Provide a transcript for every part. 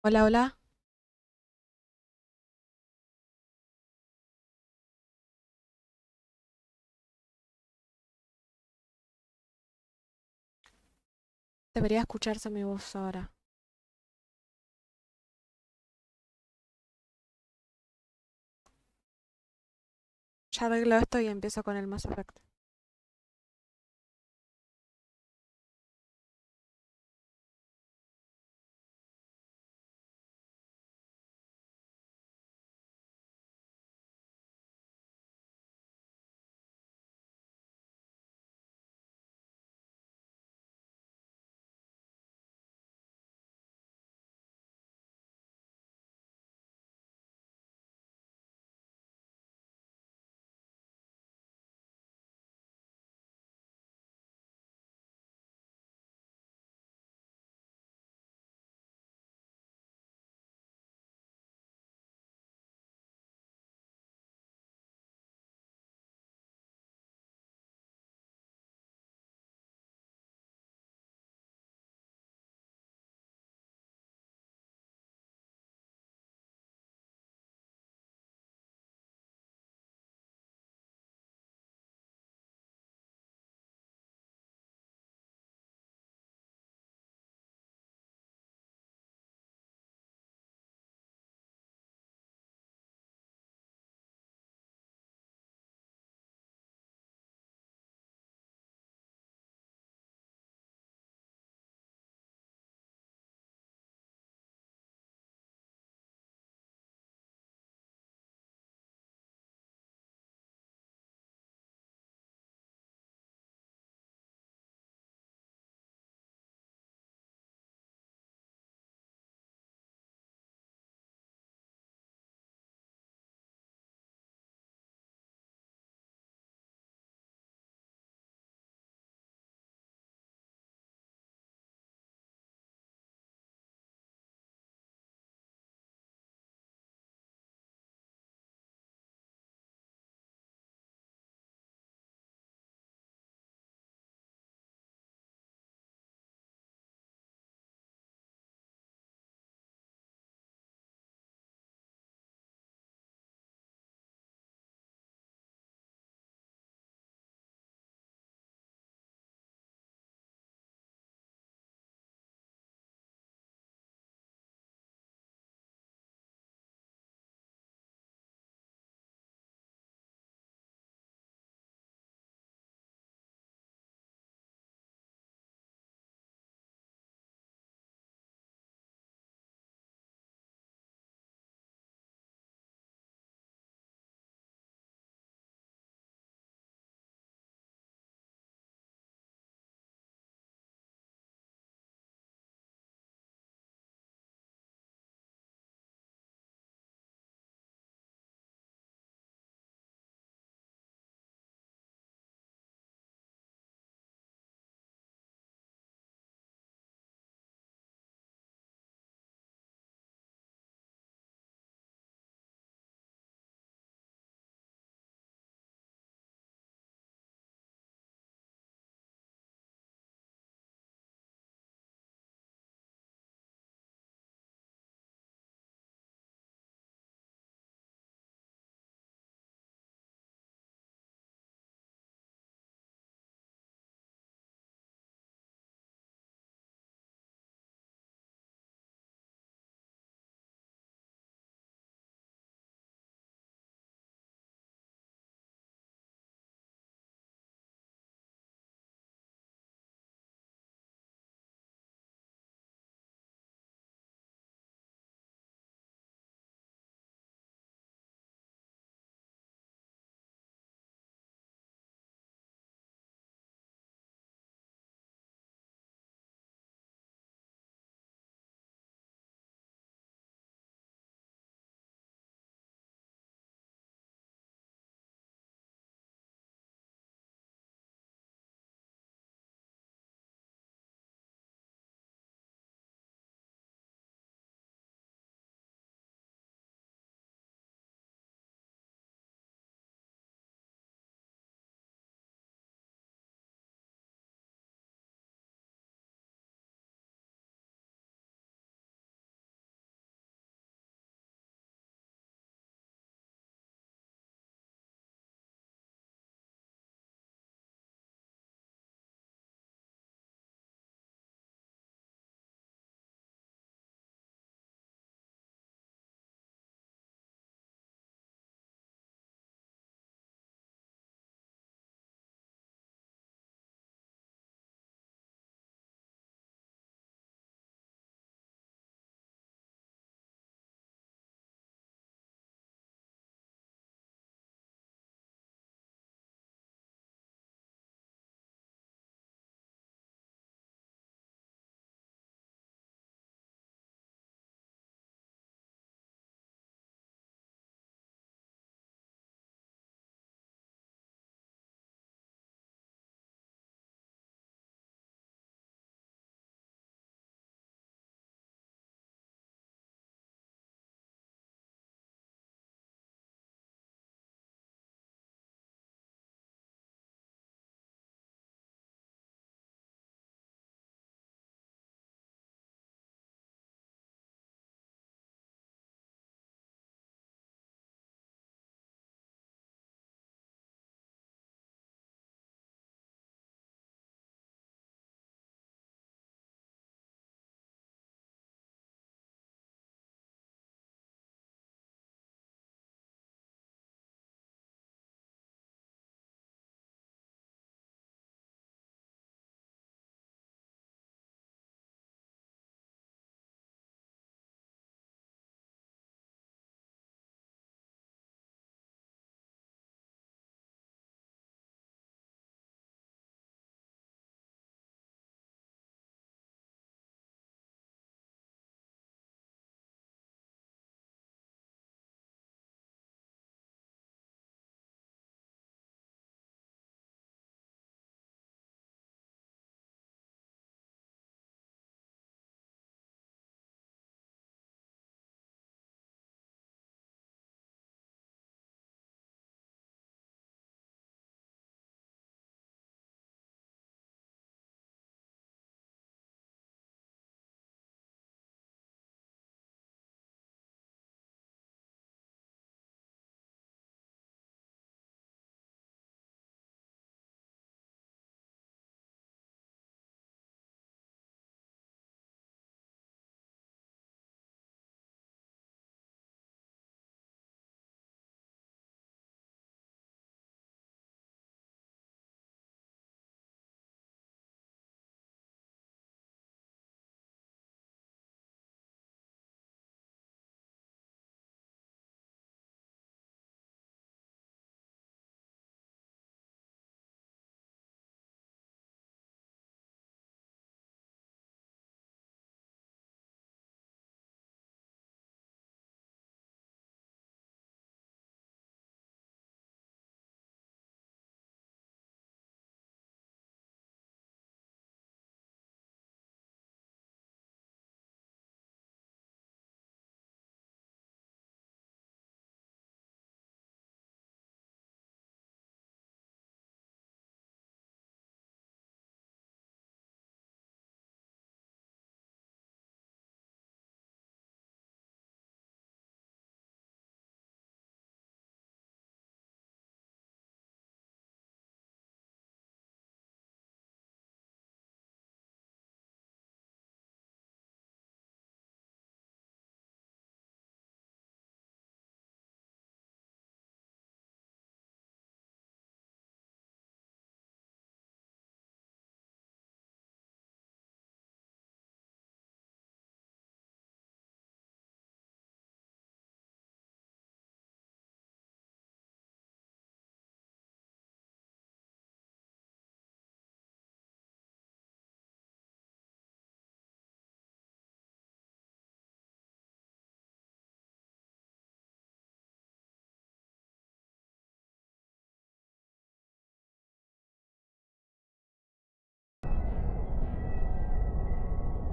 Hola, hola. Debería escucharse mi voz ahora. Ya arreglo esto y empiezo con el Mass Effect.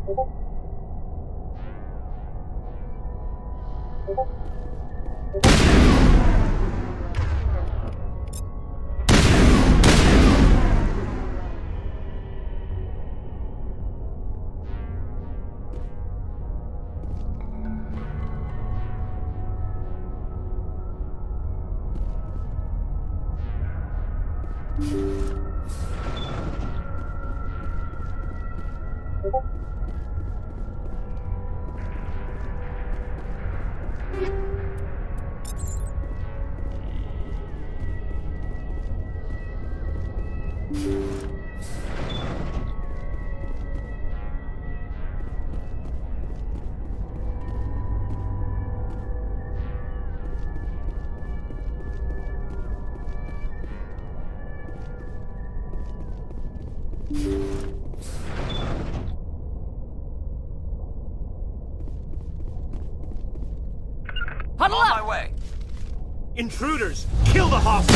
Huddle On up! my way. Intruders! Kill the hostage!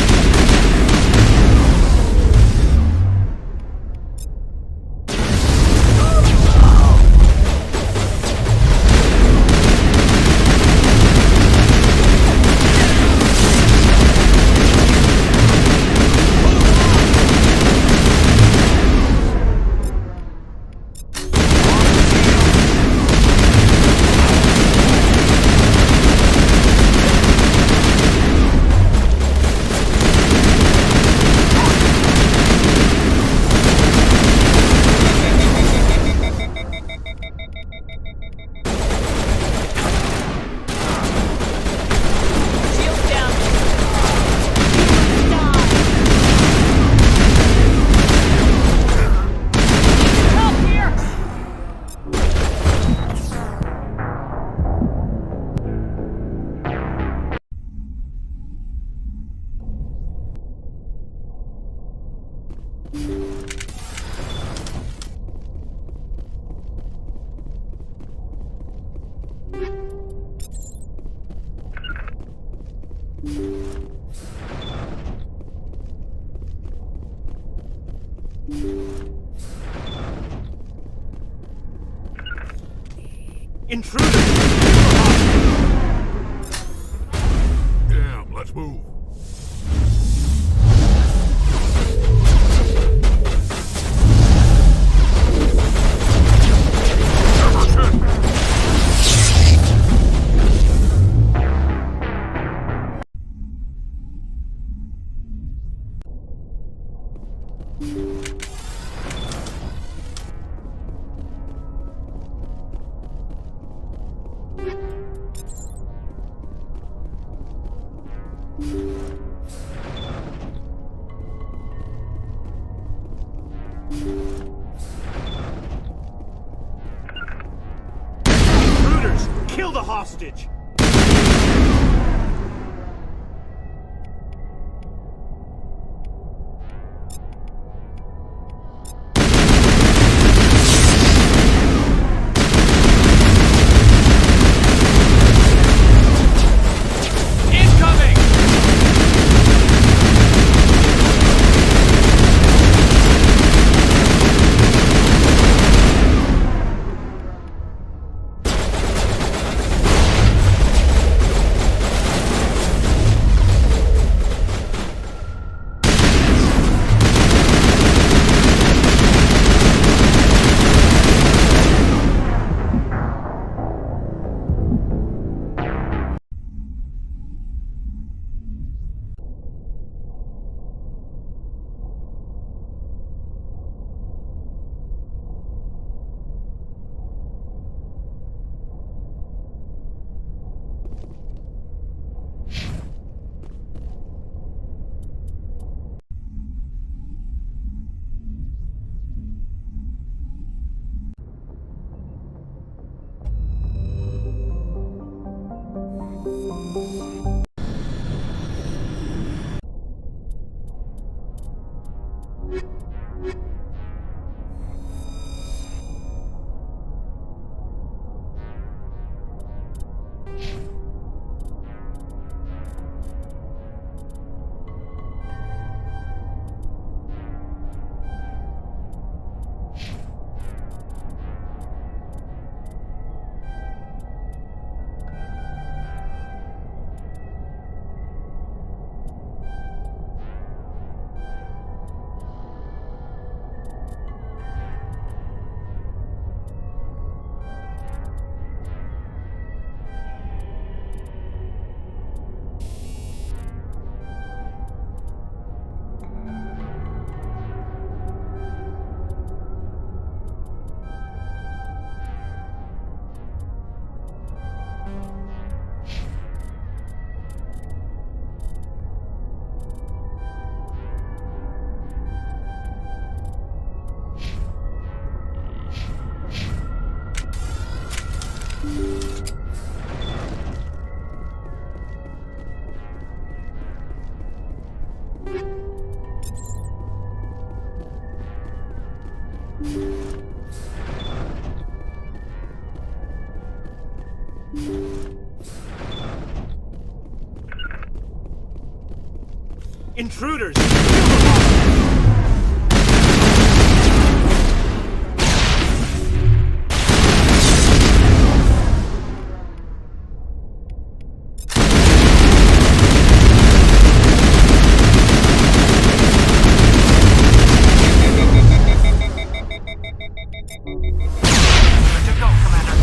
Shield down! Help here! Intruders! Kill the hostage! Damn, let's move. Intruders! Kill the hostage! Incoming! Intruders! Kill the hostage! Good to go, Commander.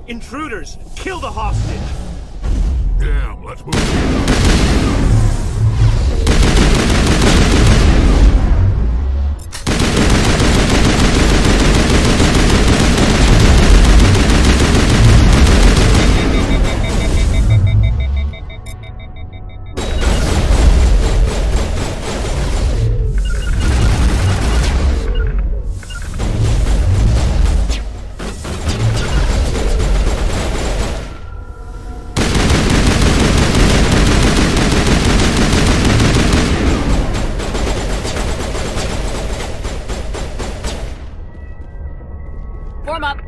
Intruders! Kill the hostage! Damn, let's move. Form up.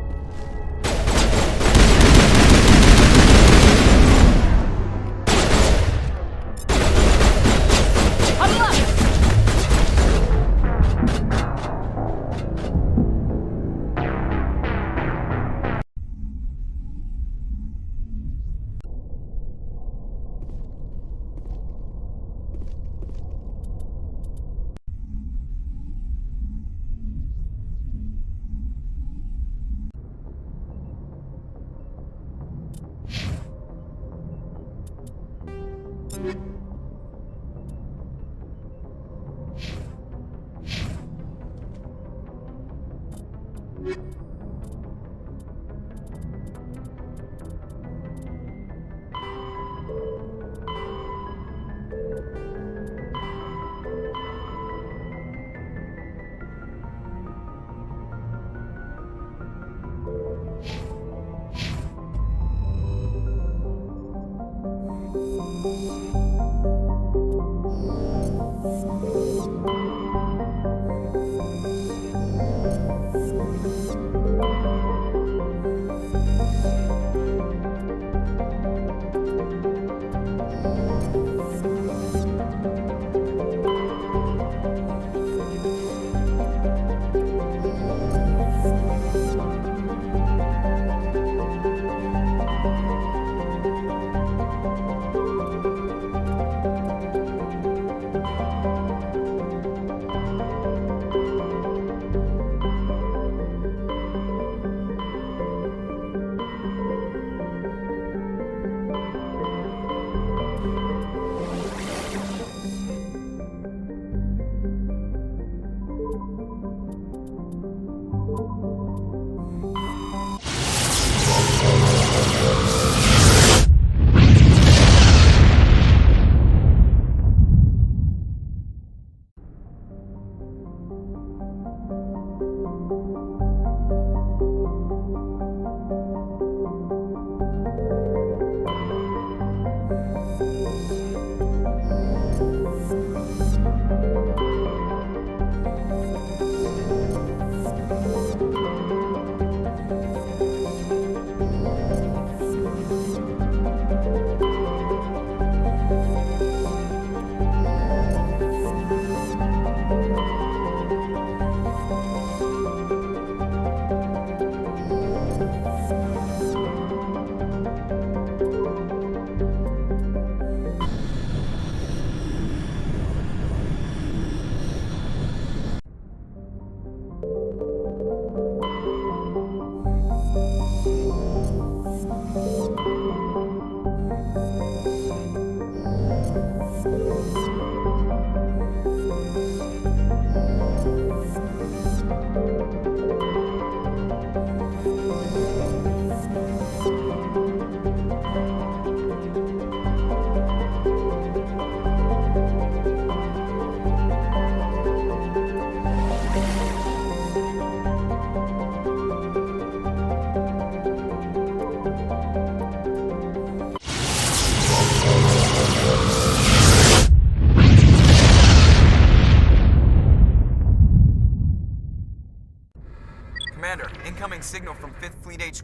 Huddle up.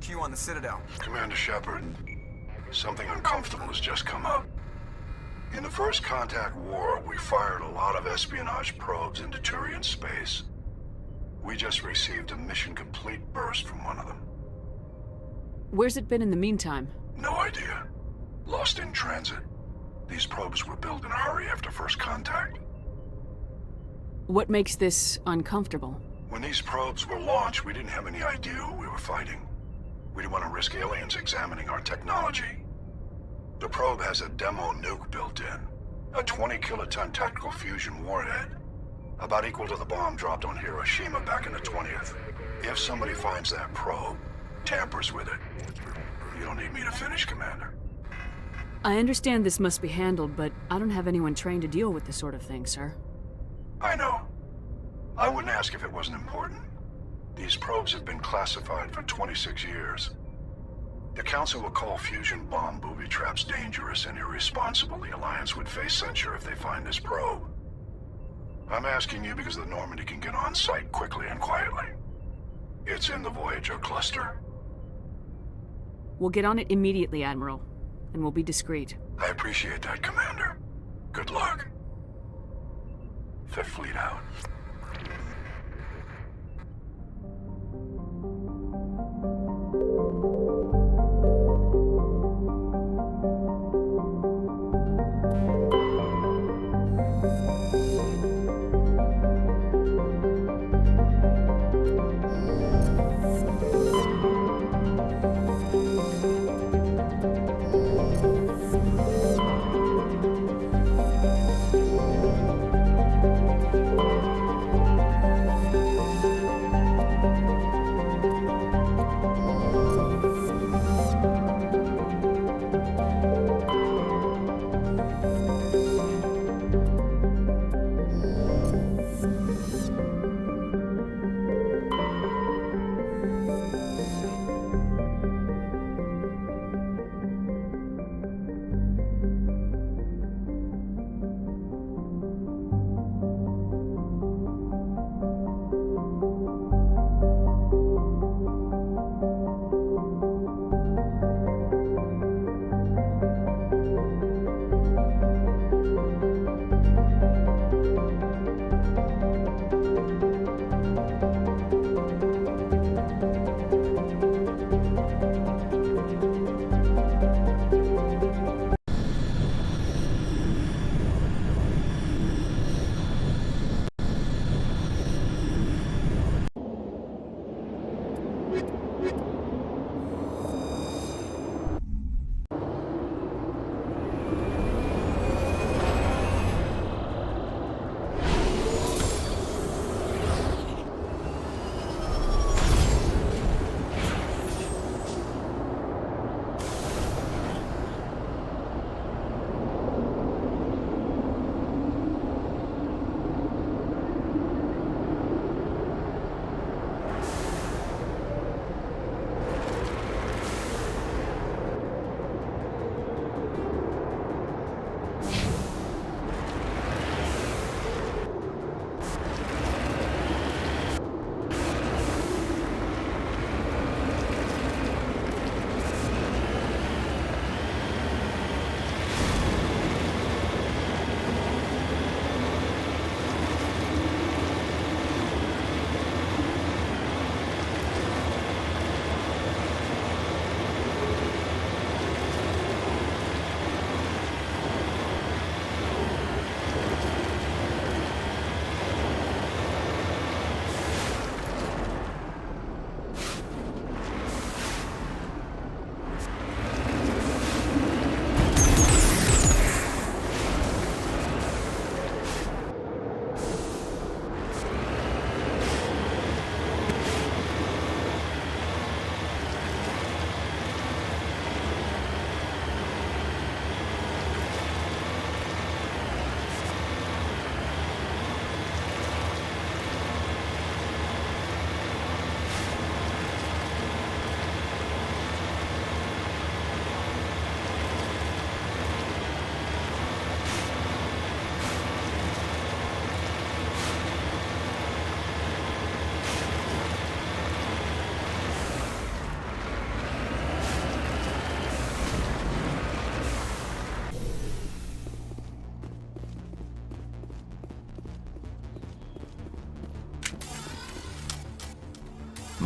HQ on the Citadel. Commander Shepard, something uncomfortable has just come up. In the First Contact War, we fired a lot of espionage probes into Turian space. We just received a mission complete burst from one of them. Where's it been in the meantime? No idea. Lost in transit. These probes were built in a hurry after First Contact. What makes this uncomfortable? When these probes were launched, we didn't have any idea who we were fighting. We didn't want to risk aliens examining our technology. The probe has a demo nuke built in. A 20-kiloton tactical fusion warhead. About equal to the bomb dropped on Hiroshima back in the 20th. If somebody finds that probe, tampers with it, you don't need me to finish, Commander. I understand this must be handled, but I don't have anyone trained to deal with this sort of thing, sir. I know. I wouldn't ask if it wasn't important. These probes have been classified for 26 years. The Council will call fusion bomb booby traps dangerous and irresponsible. The Alliance would face censure if they find this probe. I'm asking you because the Normandy can get on site quickly and quietly. It's in the Voyager cluster. We'll get on it immediately, Admiral, and we'll be discreet. I appreciate that, Commander. Good luck. Fifth Fleet out.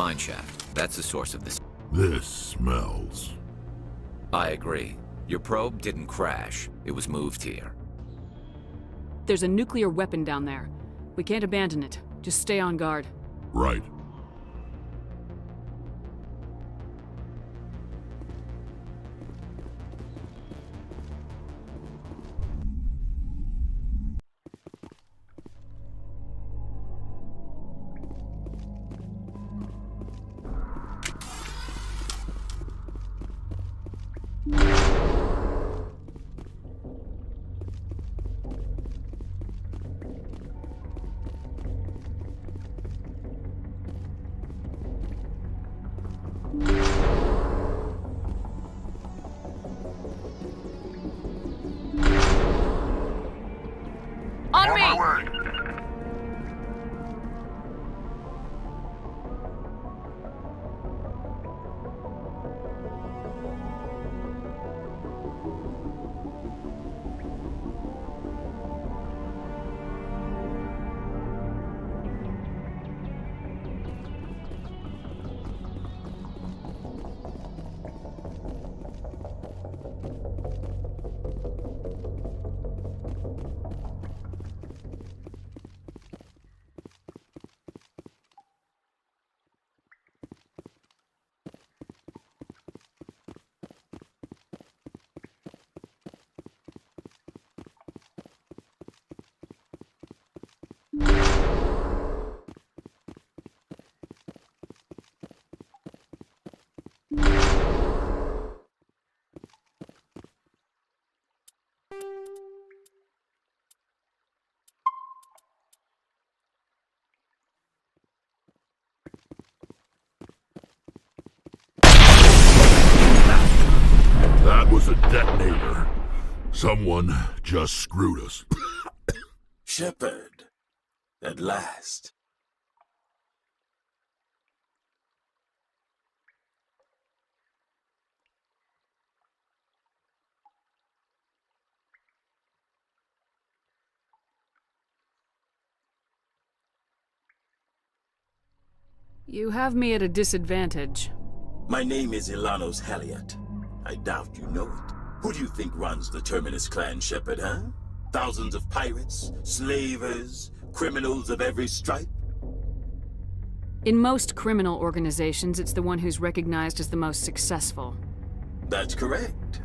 Mineshaft. That's the source of this. This smells. I agree. Your probe didn't crash. It was moved here. There's a nuclear weapon down there. We can't abandon it. Just stay on guard. Right. On me! That was a detonator. Someone just screwed us. Shepard, at last. You have me at a disadvantage. My name is Ilanos Halliot. I doubt you know it. Who do you think runs the Terminus clan, Shepard, huh? Thousands of pirates, slavers, criminals of every stripe? In most criminal organizations, it's the one who's recognized as the most successful. That's correct.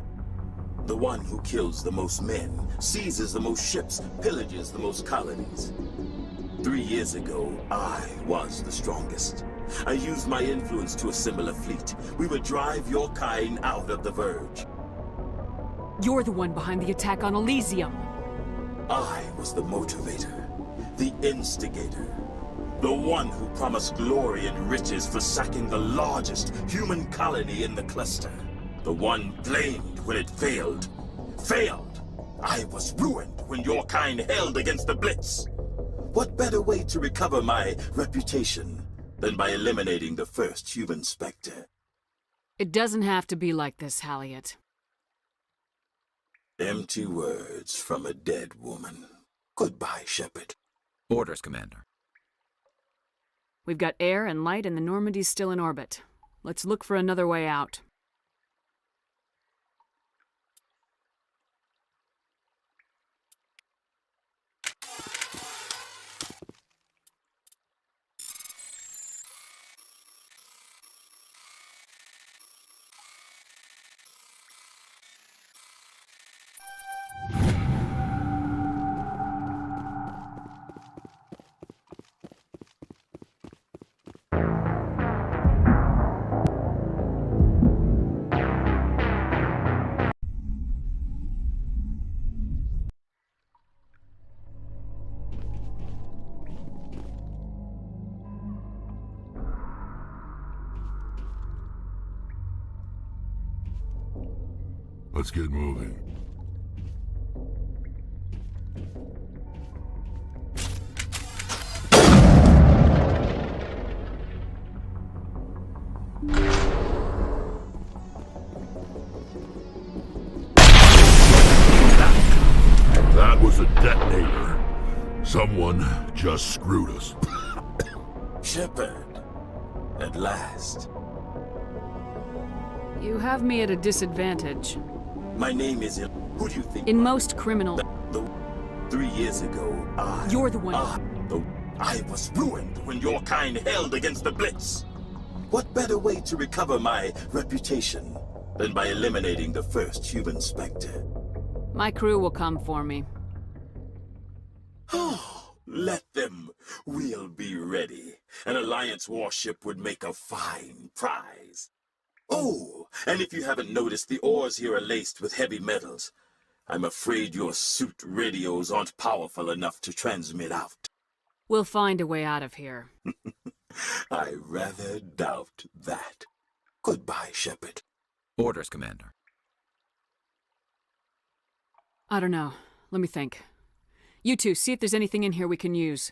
The one who kills the most men, seizes the most ships, pillages the most colonies. 3 years ago, I was the strongest. I used my influence to assemble a fleet. We would drive your kind out of the Verge. You're the one behind the attack on Elysium. I was the motivator, the instigator, the one who promised glory and riches for sacking the largest human colony in the cluster. The one blamed when it failed. Failed! I was ruined when your kind held against the Blitz. What better way to recover my reputation than by eliminating the first human Spectre? It doesn't have to be like this, Halliot. Empty words from a dead woman. Goodbye, Shepard. Orders, Commander. We've got air and light and the Normandy's still in orbit. Let's look for another way out. Let's get moving. That was a detonator. Someone just screwed us. Shepard, At last. You have me at a disadvantage. My name is Who do you think? In most criminal... 3 years ago, You're the one. I was ruined when your kind held against the Blitz. What better way to recover my reputation than by eliminating the first human Spectre? My crew will come for me. Let them. We'll be ready. An Alliance warship would make a fine prize. Oh, and if you haven't noticed, the ores here are laced with heavy metals. I'm afraid your suit radios aren't powerful enough to transmit out. We'll find a way out of here. I rather doubt that. Goodbye, Shepard. Orders, Commander. I don't know. Let me think. You two, see if there's anything in here we can use.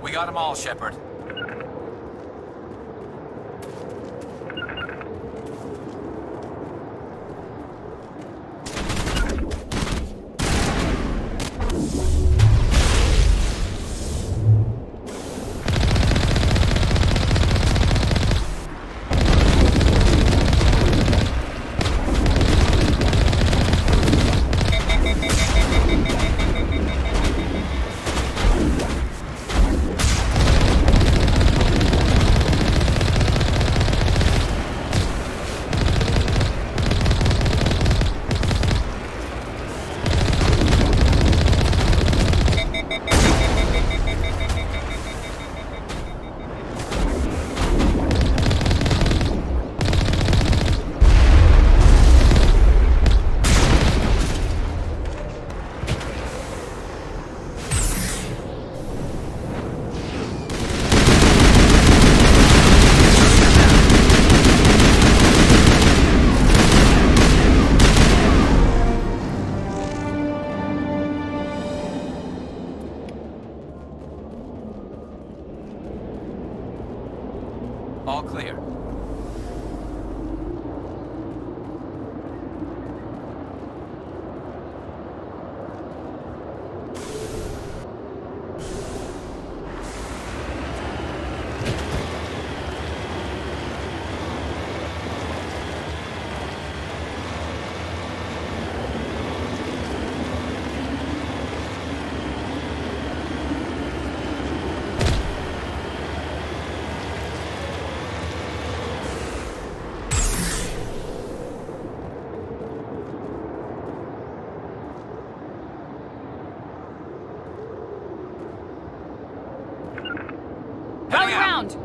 We got them all, Shepard. All clear. Rally round!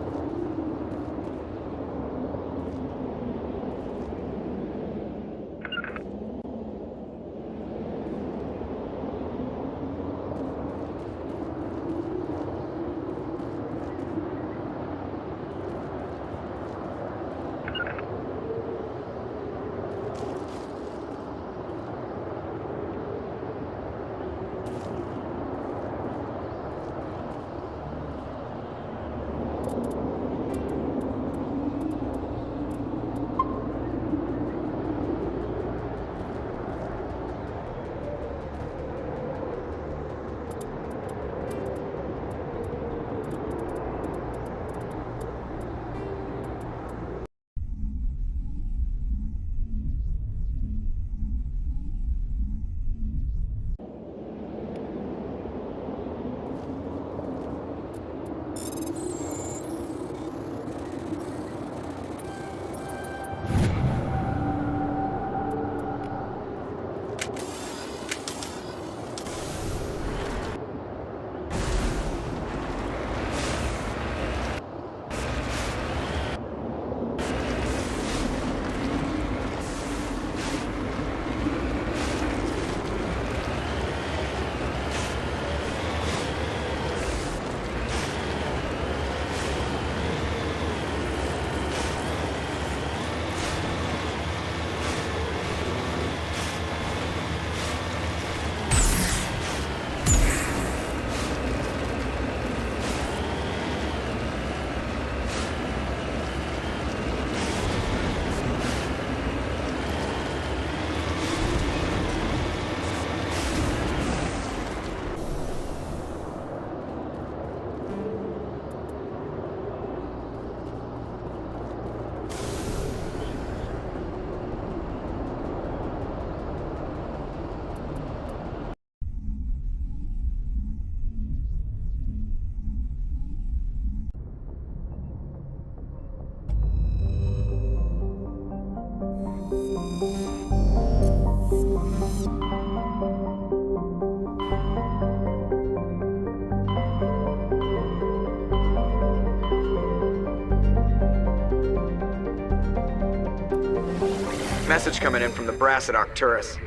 Message coming in from the brass at Arcturus.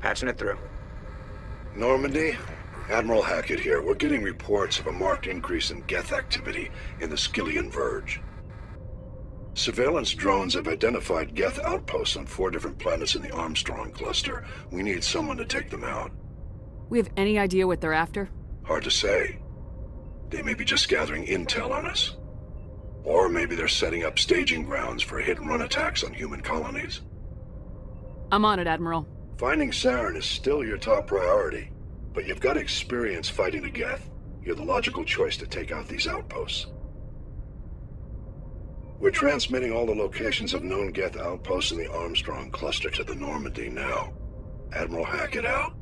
Patching it through. Normandy? Admiral Hackett here. We're getting reports of a marked increase in Geth activity in the Skyllian Verge. Surveillance drones have identified Geth outposts on 4 different planets in the Armstrong cluster. We need someone to take them out. We have any idea what they're after? Hard to say. They may be just gathering intel on us. Or maybe they're setting up staging grounds for hit-and-run attacks on human colonies. I'm on it, Admiral. Finding Saren is still your top priority. But you've got experience fighting the Geth. You're the logical choice to take out these outposts. We're transmitting all the locations of known Geth outposts in the Armstrong cluster to the Normandy now. Admiral Hackett out.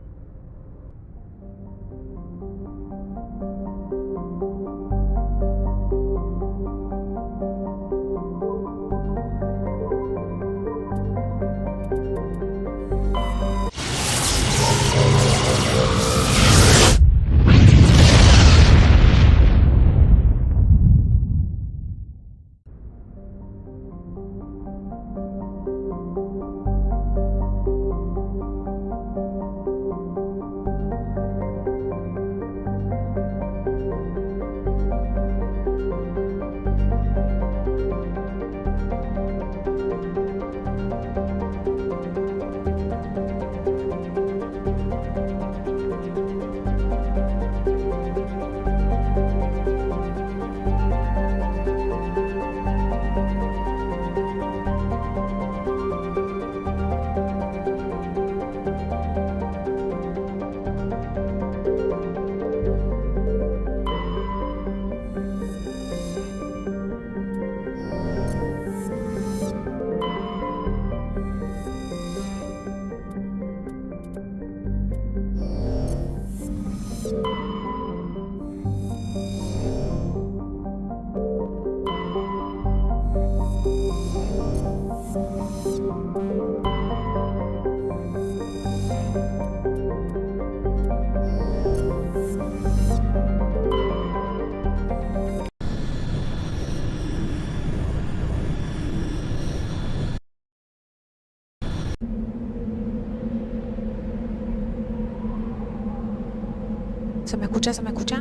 ¿Se me escucha? ¿Se me escucha?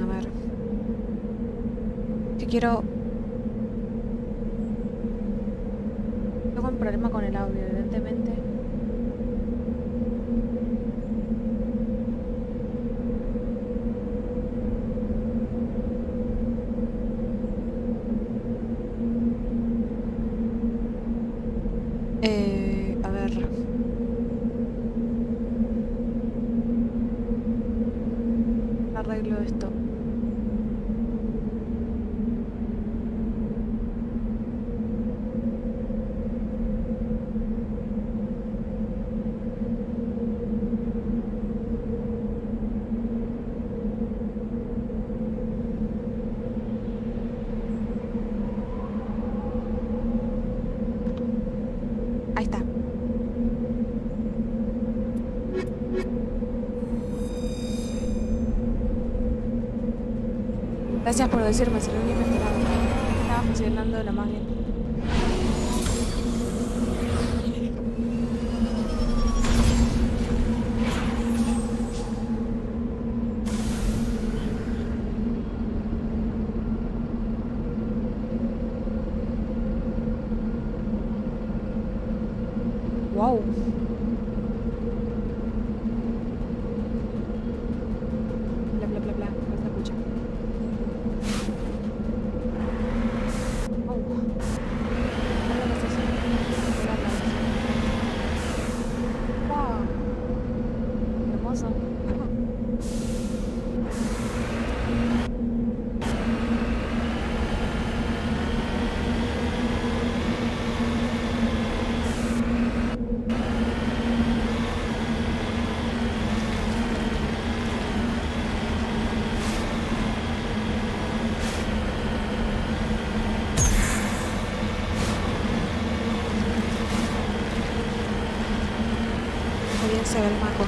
A ver. Que quiero... Tengo un problema con el audio, evidentemente. A ver... Arreglo esto. Ahí está. Gracias por decirme, si no ni me esperaba. Estaba funcionando de la más bien. Wow. Bla bla bla bla, no se escucha. Bien se ve el maco.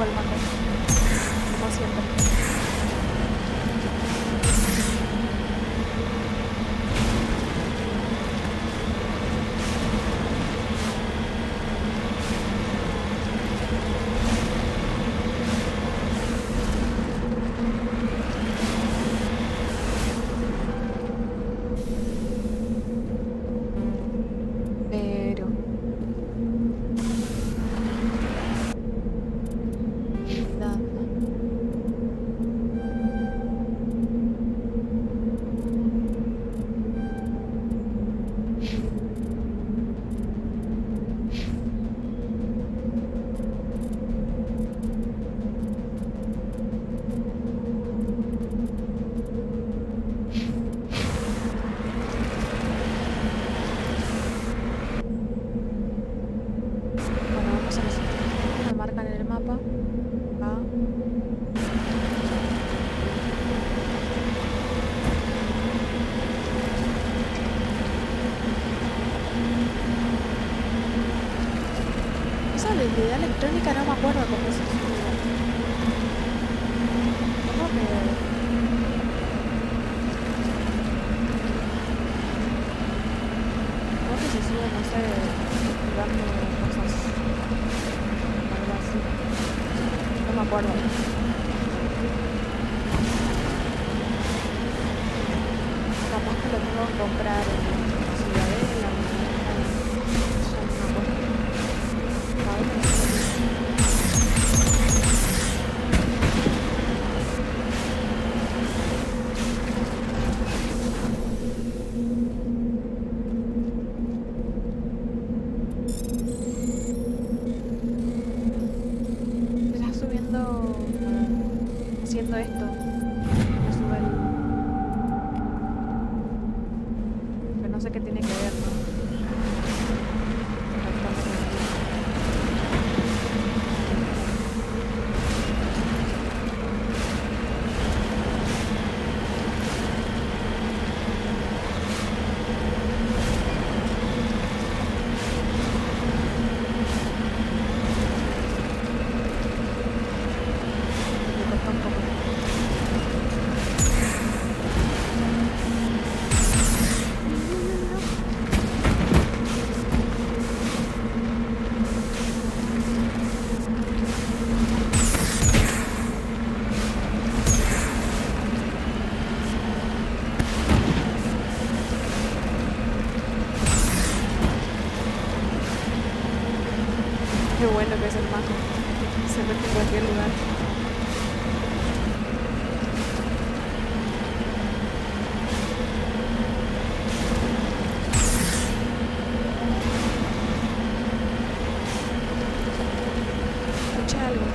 vuelvo al mapa. Como siempre. La habilidad electrónica no me acuerdo cómo se sube. ¿Cómo que? ¿Cómo que se sube? No sé, jugando cosas. Algo así. No me acuerdo. Capaz que lo tengo que comprar en la ciudadela. Haciendo esto me sube el... pero no sé qué tiene que ver, ¿no? Qué bueno que es el mago. Se mete en cualquier lugar. Escucha algo.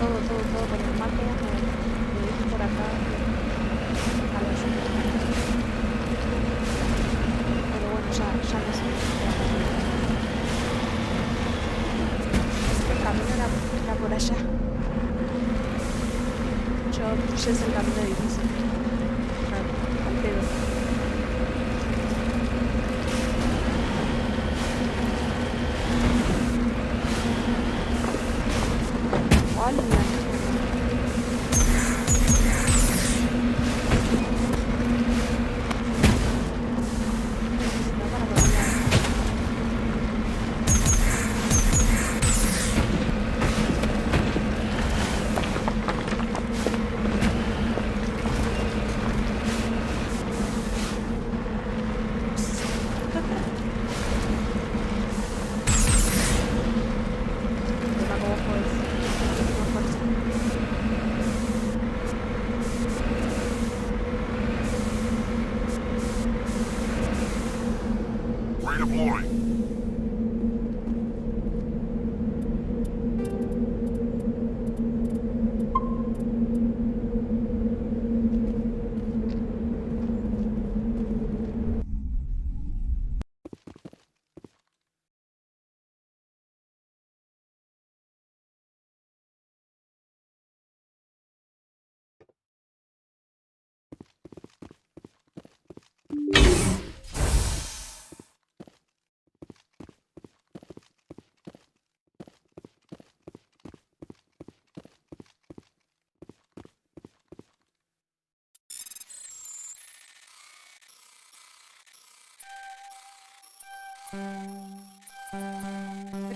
Todo con el mapa, lo dejo por acá a la lluvia. Pero bueno, ya no sé. Es que el camino era por allá. Yo puse el camino difícil. Al pedo. Hola. deploying.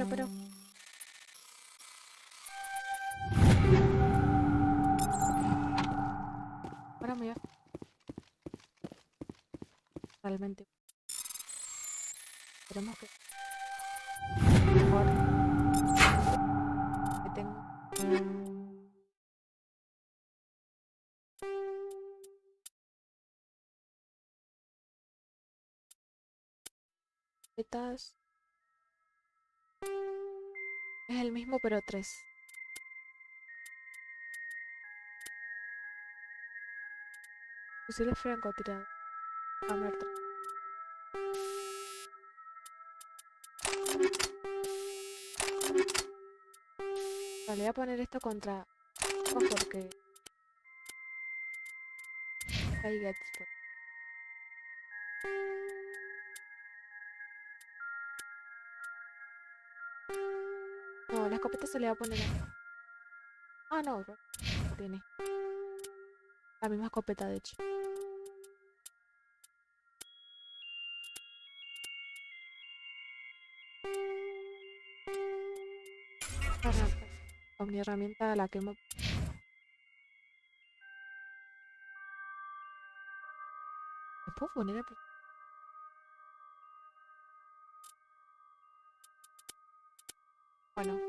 Pero. Ahora me voy a... Realmente. Esperemos que... Mejor. Que tengo... Betas. Es el mismo, pero 3. Fusiles francotiradores. Hammer 3. Le voy a poner esto contra... porque... Ahí gets por... No, la escopeta se le va a poner... Ah, no, tiene. La misma escopeta, de hecho. Con mi herramienta la quemo. ¿Me puedo poner a... Bueno,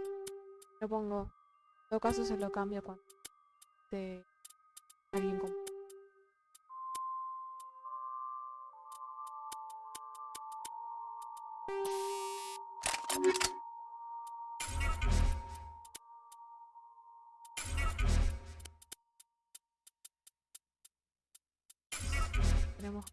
lo pongo. En todo caso se lo cambio cuando esté alguien con... Tenemos...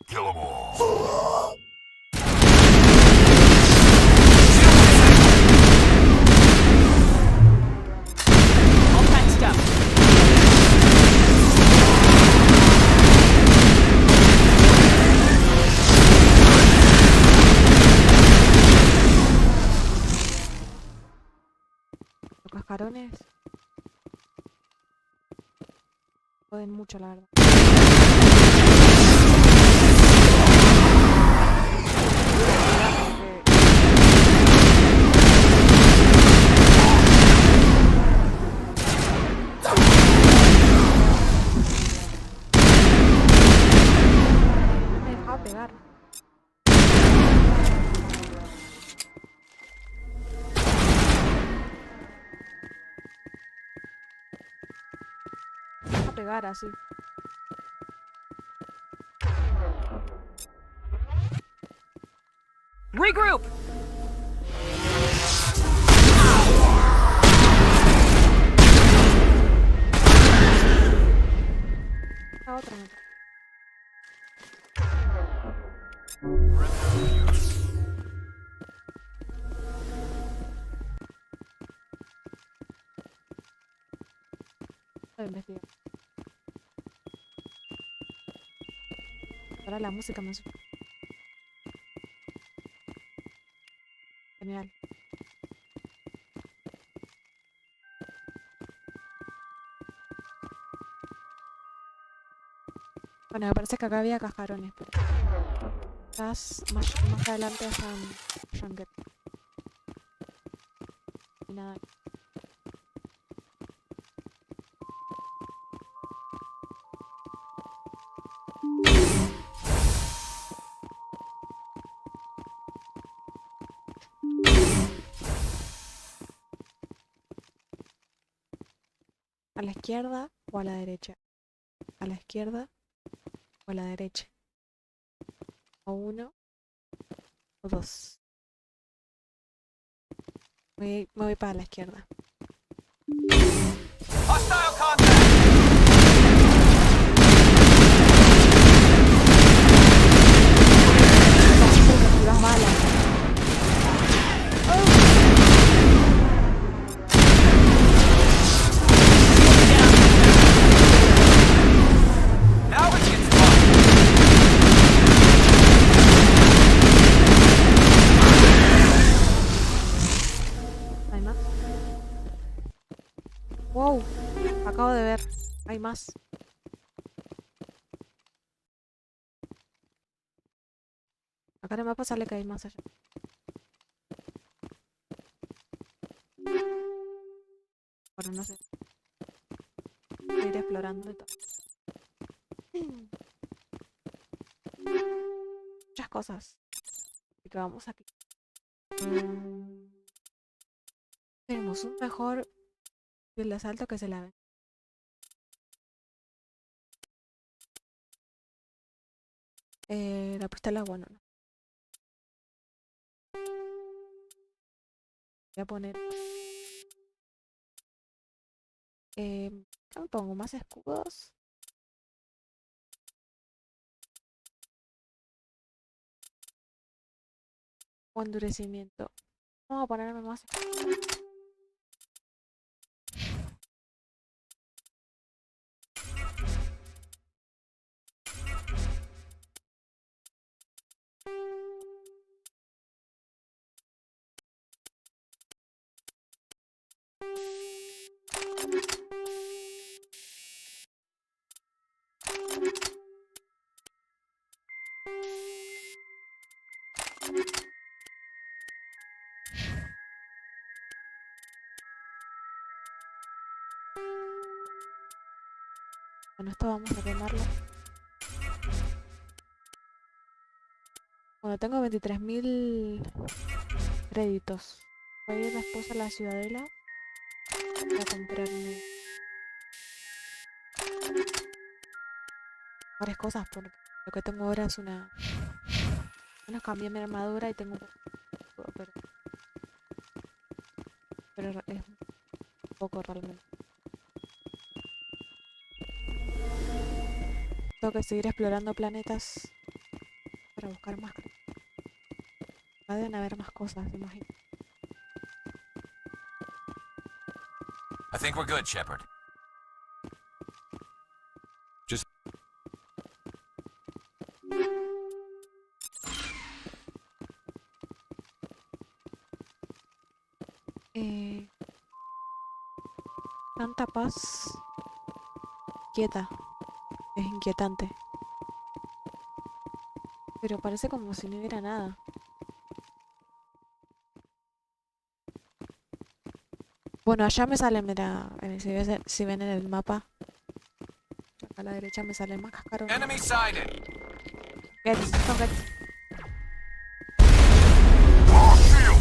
Kill them all. All patched up. Los cascarones... joden mucho, la verdad. Me dejaba pegar. Me deja pegar así. Regroup! La otra no. Voy a investigar. Ahora la música me... Genial. Bueno, me parece que acá había cascarones, pero quizás más adelante están Junket. Y nada. ¿A la izquierda o a la derecha? ¿A la izquierda o a la derecha? ¿O uno o dos? Me voy para la izquierda. Hostile contact! Las balas. Now it gets fun! ¿Hay más? Wow, acabo de ver. Hay más. Acá en el mapa sale que hay más allá. Bueno, no sé. Voy a ir explorando y todo. Muchas cosas. Así que vamos aquí. Tenemos un mejor el de asalto que se la ve. La pistola, bueno, no. Voy a poner. ¿Qué me pongo? ¿Más escudos? O endurecimiento. Vamos a ponerme más escudos. Bueno, esto vamos a quemarlo. Bueno, tengo 23.000 créditos. Voy a ir después a la ciudadela. Voy a comprarme varias cosas porque lo que tengo ahora es una... Bueno, cambié mi armadura y tengo un poco, pero es poco realmente. Tengo que seguir explorando planetas para buscar más. Acá deben haber más cosas, imagino. I think we're good, Shepard. Just Tanta paz quieta. Es inquietante. Pero parece como si no hubiera nada. Bueno, allá me sale, mira, si ven en el mapa. Acá a la derecha me sale más cascarón. enemy sighted. Son gets. Our shield!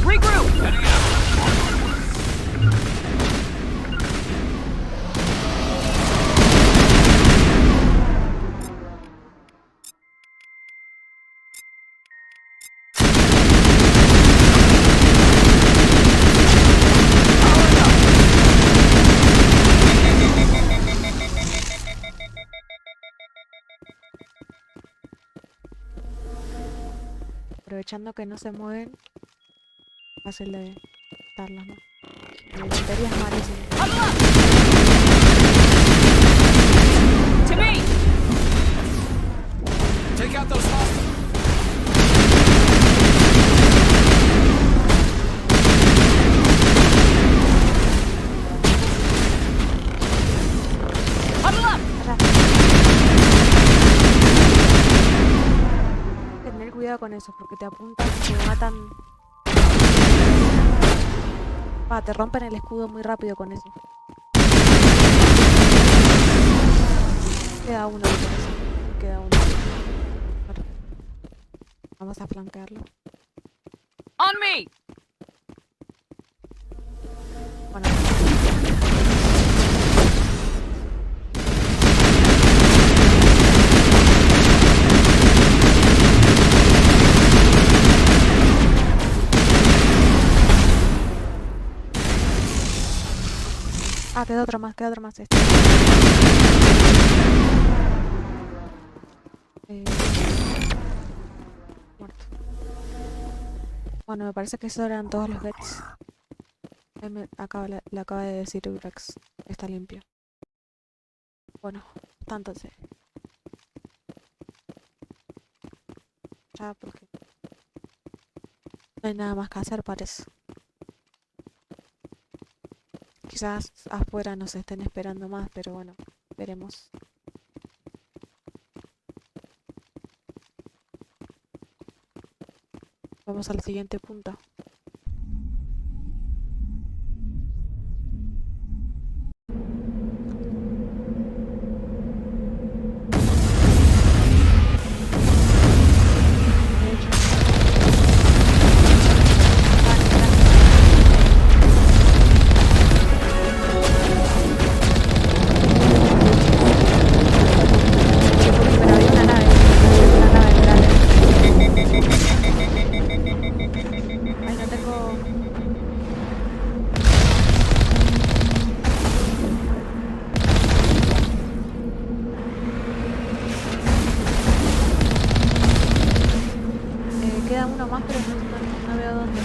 Regroup! Heading out. Aprovechando que no se mueven, fácil de quitarlos, ¿no? La puntería es malísima. Huddle up! To me! Take out those hostiles. cuidado con eso, porque te apuntan y te matan. Te rompen el escudo muy rápido con eso. Queda uno, me parece. Queda uno. Claro. Vamos a flanquearlo. On me! Bueno. Queda otro más, este. Muerto. Bueno, me parece que esos eran todos los bets. Le acaba de decir Urax. Está limpio. Bueno, está entonces. Ya, porque no hay nada más que hacer, parece. Quizás afuera nos estén esperando más, pero bueno, veremos. Vamos al siguiente punto. Queda uno más, pero no veo dónde.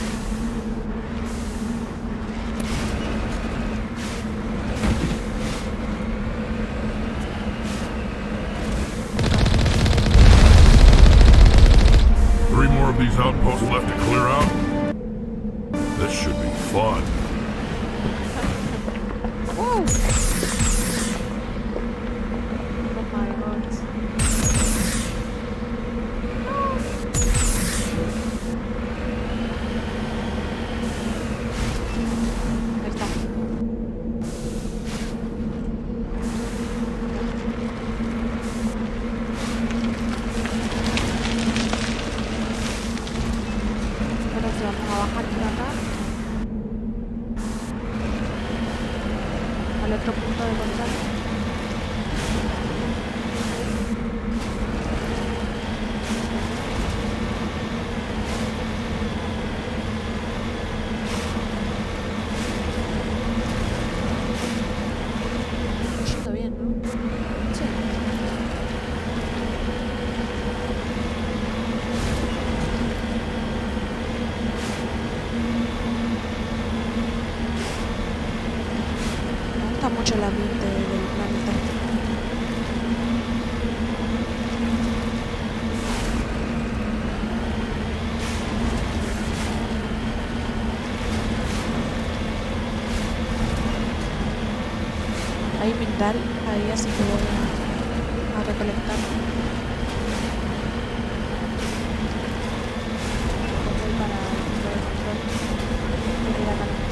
Three more of these outposts left to clear out? This should be fun. Oh my god. Ahí está. Ahora sí vamos a bajar por acá. Al otro punto de control. Yendo bien, ¿no? Sí. Me gusta mucho el ambiente del planeta. Hay mineral, ahí así que voy a recolectar. Voy para el punto de control. Voy a ir acá nomás.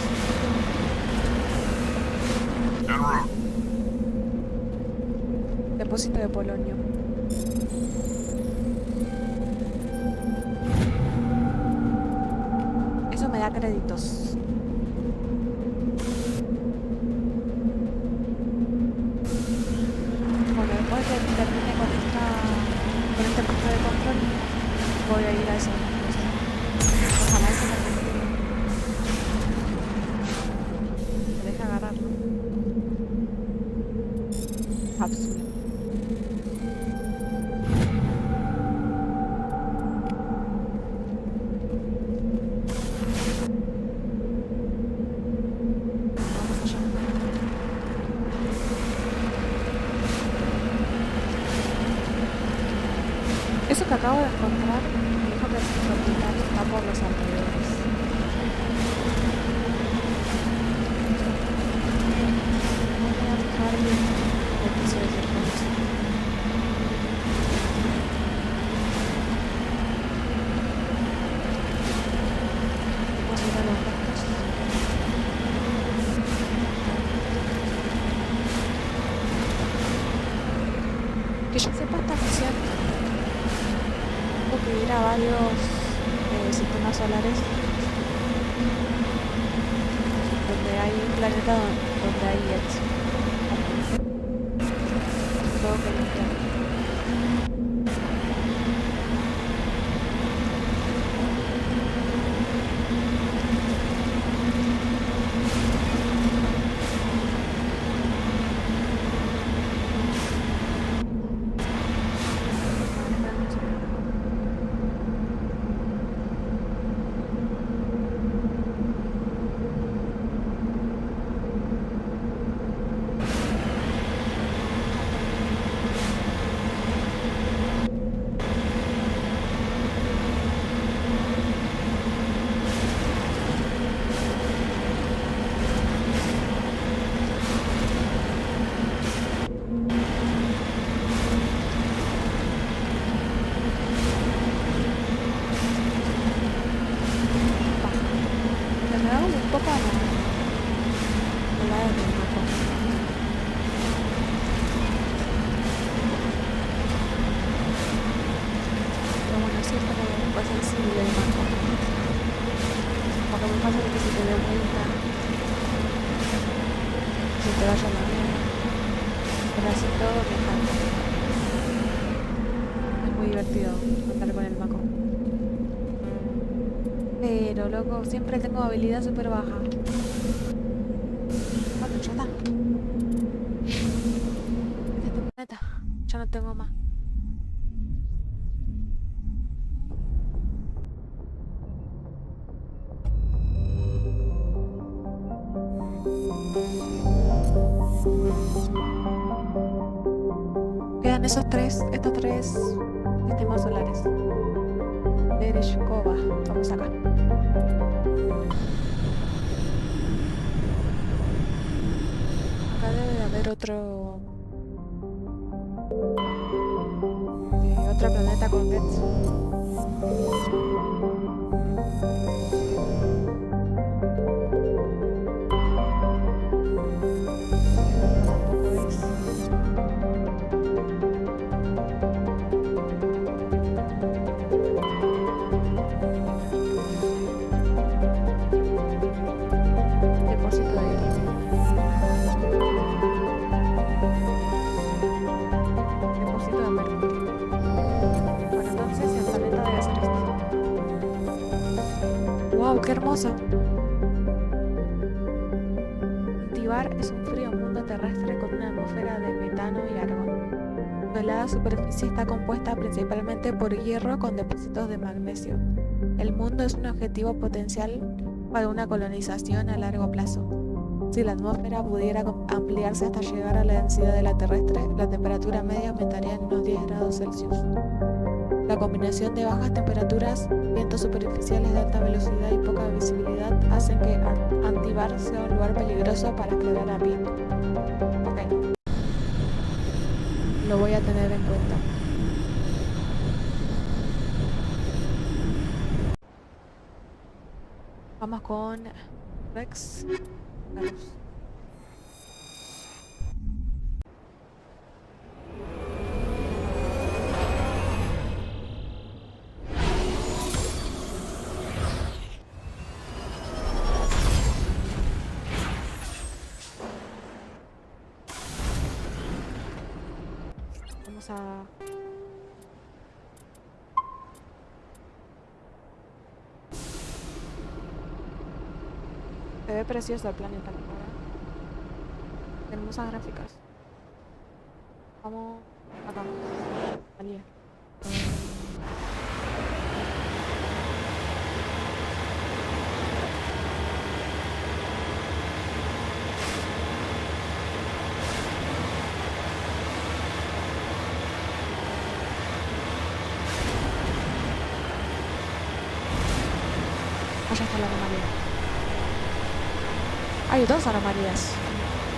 En route. Depósito de polonio. Eso me da créditos. Bueno, después de que termine con este punto de control, voy a ir a esa cosa. Ojalá eso me deje agarrarlo. Cápsula. Vamos allá. Eso que acabo de encontrar me dijo que el hospital está por los alrededores. No voy a fijar bien lo que quise decir con eso. ir a varios sistemas solares donde hay un planeta donde hay jets. Todo que limpiar. Pero loco, siempre tengo habilidad súper baja. Bueno, ya está. Este es tu planeta. Ya no tengo más. Quedan estos tres sistemas solares. Dereshkova, vamos acá. Acá debe de haber otro planeta con jets. ¡Qué hermoso! Tibar es un frío mundo terrestre con una atmósfera de metano y argón. Su helada superficie está compuesta principalmente por hierro con depósitos de magnesio. El mundo es un objetivo potencial para una colonización a largo plazo. Si la atmósfera pudiera ampliarse hasta llegar a la densidad de la terrestre, la temperatura media aumentaría en unos 10 grados Celsius. La combinación de bajas temperaturas, vientos superficiales de alta velocidad y poca visibilidad hacen que Antibar sea un lugar peligroso para explorar a pie. Ok. Lo voy a tener en cuenta. Vamos con Rex. Se ve precioso el planeta, ¿verdad? Hermosas gráficas. Vamos acá. Salía. Allá está la anomalía. Hay dos anomalías.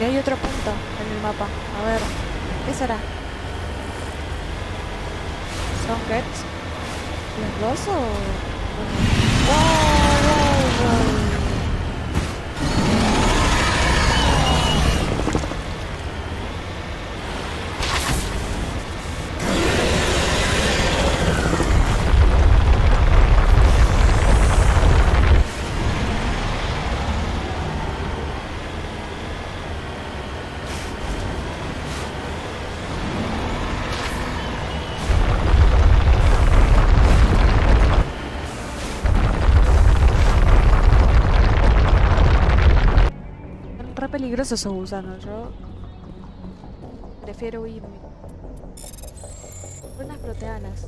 Y hay otro punto en el mapa. A ver, ¿qué será? ¿Son jets? ¿Los dos o...? ¡Wow! peligrosos esos gusanos. Yo prefiero huirme. Unas proteanas.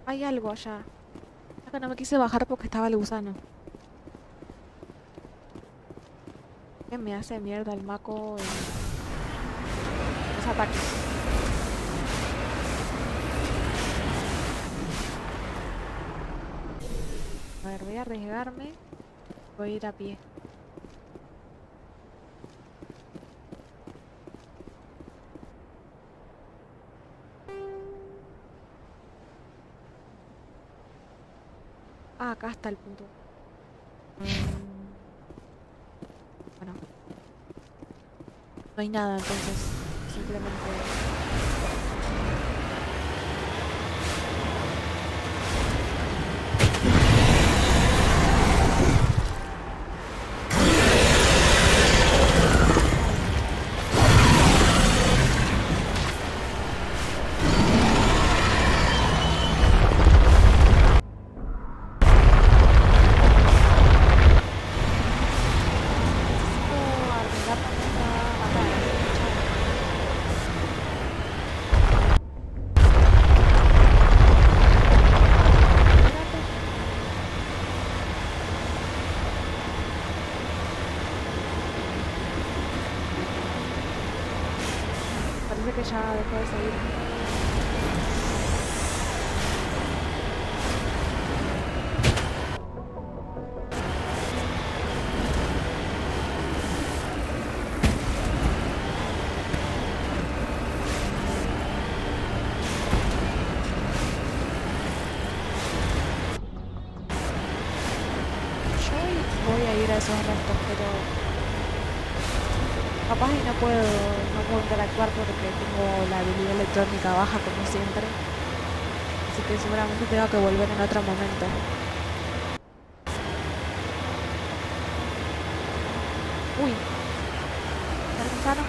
Hay algo allá. Acá no me quise bajar porque estaba el gusano. ¿Qué me hace mierda el maco en los ataques? A ver, voy a arriesgarme. Voy a ir a pie. Ah, acá está el punto. Bueno. No hay nada entonces. Simplemente... Parece que ya dejó de seguir. Yo voy a ir a esos restos, pero capaz y no puedo interactuar porque tengo la habilidad electrónica baja como siempre. Así que seguramente tengo que volver en otro momento. Uy, ¿está el gusano?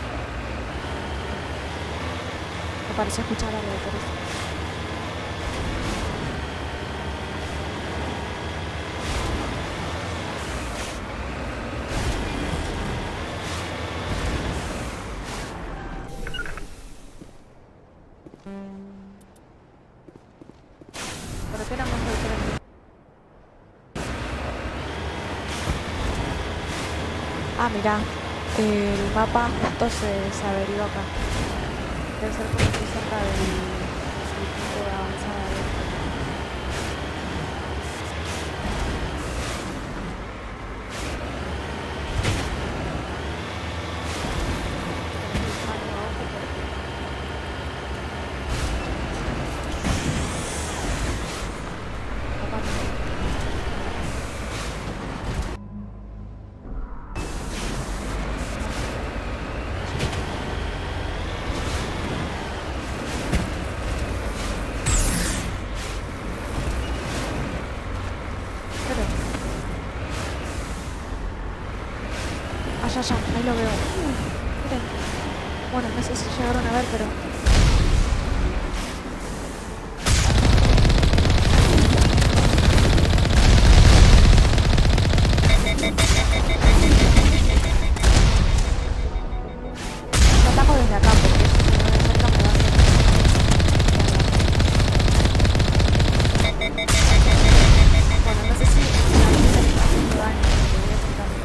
Me pareció escuchar algo por eso. ¿Por qué era más diferente? Ah, mira, el mapa justo se averió acá. Debe ser porque estoy cerca del punto de avanzada de esto. Ya, ahí lo veo. Miren. Bueno, no sé si llegaron a ver, pero... Lo ataco desde acá porque si me voy cerca me va a hacer... Bueno, no sé si la vida está haciendo daño, pero voy a acercarme.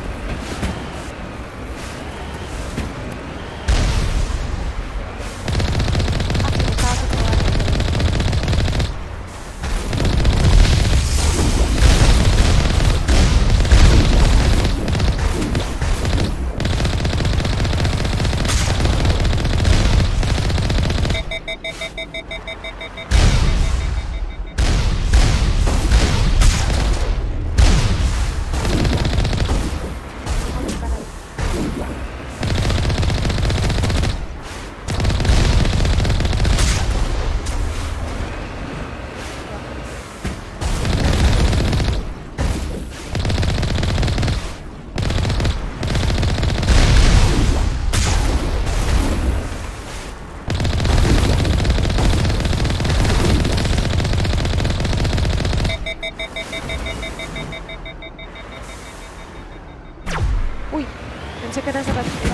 Pensé que era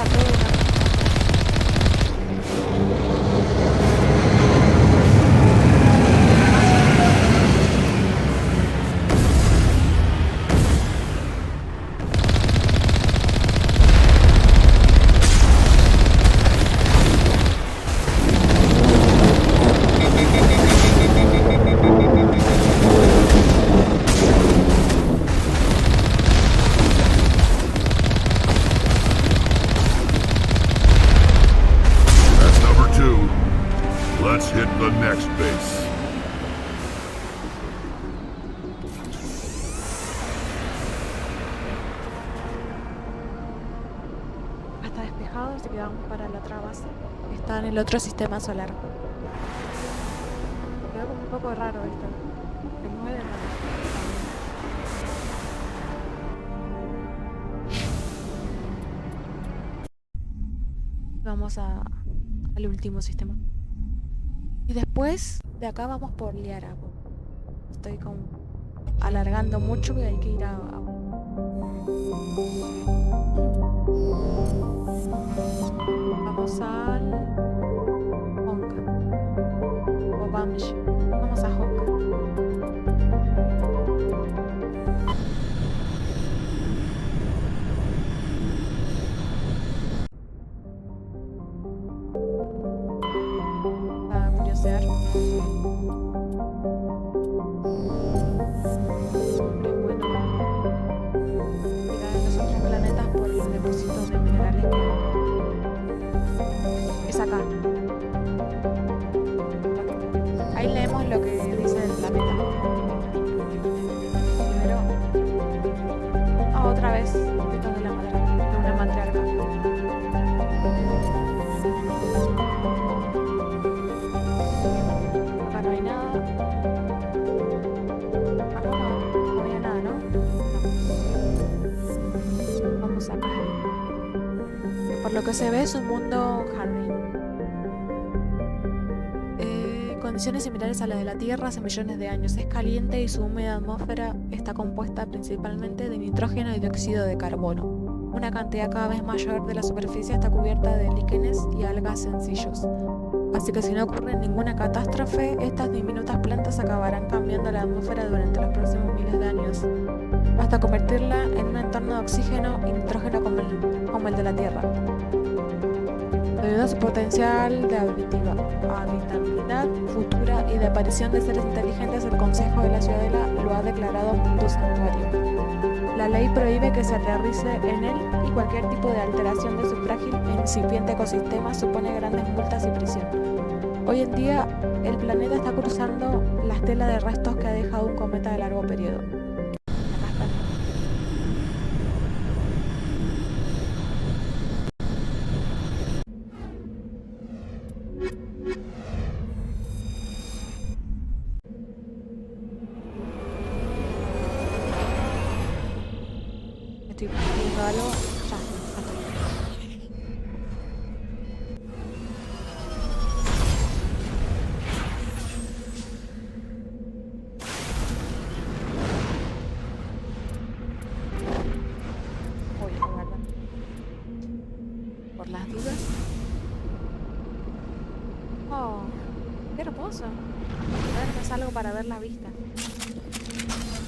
todo una... That's number 2. Let's hit the next base. Está despejado, así que vamos para la otra base. Está en el otro sistema solar. Quedó como un poco raro esto. Se mueve de manera. Vamos al último sistema. Y después de acá vamos por Liara. Estoy como alargando mucho y hay que ir a vamos al Honka o Bamsh. Vamos a Honka. A curiosear. Siempre es bueno mirar los otros planetas por los depósitos de minerales que hay. Es acá. Ahí leemos lo que dice el planeta. Primero. Ah, otra vez. Esto de una matriarca. Acá no hay nada. Acá no había nada, ¿no? Vamos acá. Por lo que se ve es un mundo jardín. Condiciones similares a las de la Tierra hace millones de años. Es caliente y su húmeda atmósfera está compuesta principalmente de nitrógeno y dióxido de carbono. Una cantidad cada vez mayor de la superficie está cubierta de líquenes y algas sencillos. Así que si no ocurre ninguna catástrofe, estas diminutas plantas acabarán cambiando la atmósfera durante los próximos miles de años, hasta convertirla en un entorno de oxígeno y nitrógeno como el de la Tierra. Debido a su potencial de habitabilidad futura y de aparición de seres inteligentes, el Consejo de la Ciudadela lo ha declarado mundo santuario. La ley prohíbe que se aterrice en él y cualquier tipo de alteración de su frágil e incipiente ecosistema supone grandes multas y prisión. Hoy en día, el planeta está cruzando la estela de restos que ha dejado un cometa de largo periodo. Acá está. Estoy viendo algo. Ya estoy. Voy a guardar. Por las dudas. Oh, qué hermoso. A ver, me salgo para ver la vista.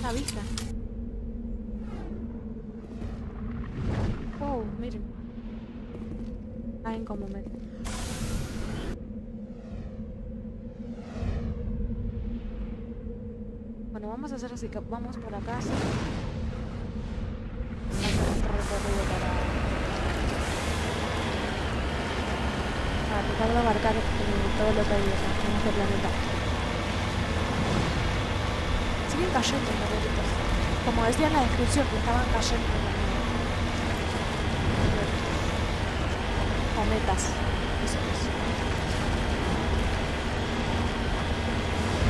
La vista. Oh, miren. Saben cómo me... Bueno, vamos a hacer así que vamos por acá. ¿Sí? Vamos a hacer un recorrido para tratar de abarcar todo lo que hay en este planeta. Siguen cayendo los meteoritos. Como decía en la descripción, que estaban cayendo cometas. Eso es.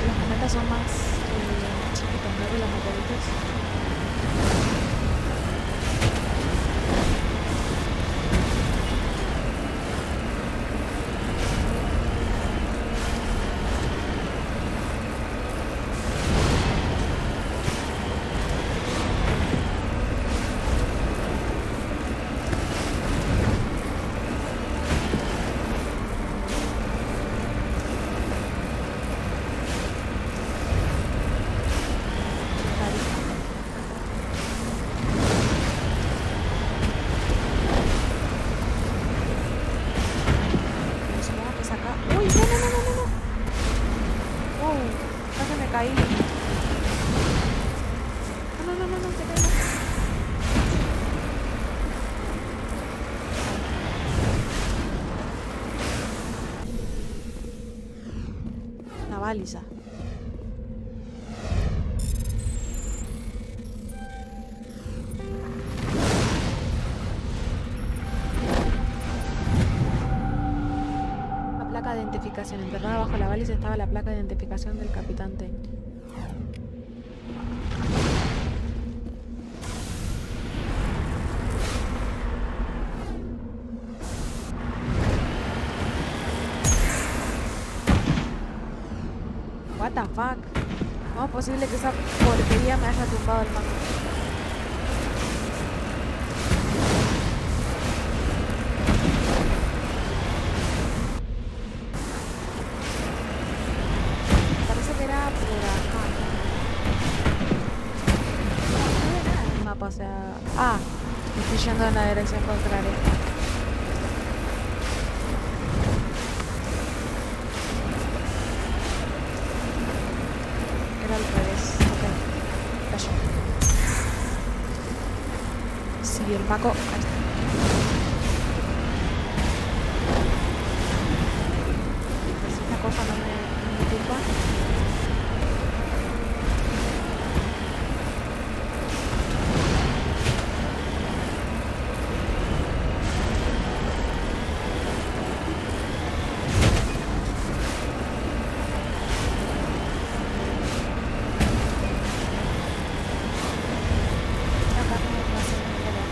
Los cometas son más chiquitos, ¿no? Que los meteoritos. baliza. La placa de identificación. Enterrada bajo la baliza estaba la placa de identificación del capitán Tain. What the fuck? ¿Cómo es posible que esa porquería me haya tumbado el mando? Parece que era por acá. No veo nada en el mapa, o sea... Ah, estoy yendo en la dirección contraria. Era al revés. Ok. Cayó. Sí, el Paco. Ahí está. Pues si esta cosa no me tumba. Acá no va a ser muy bueno.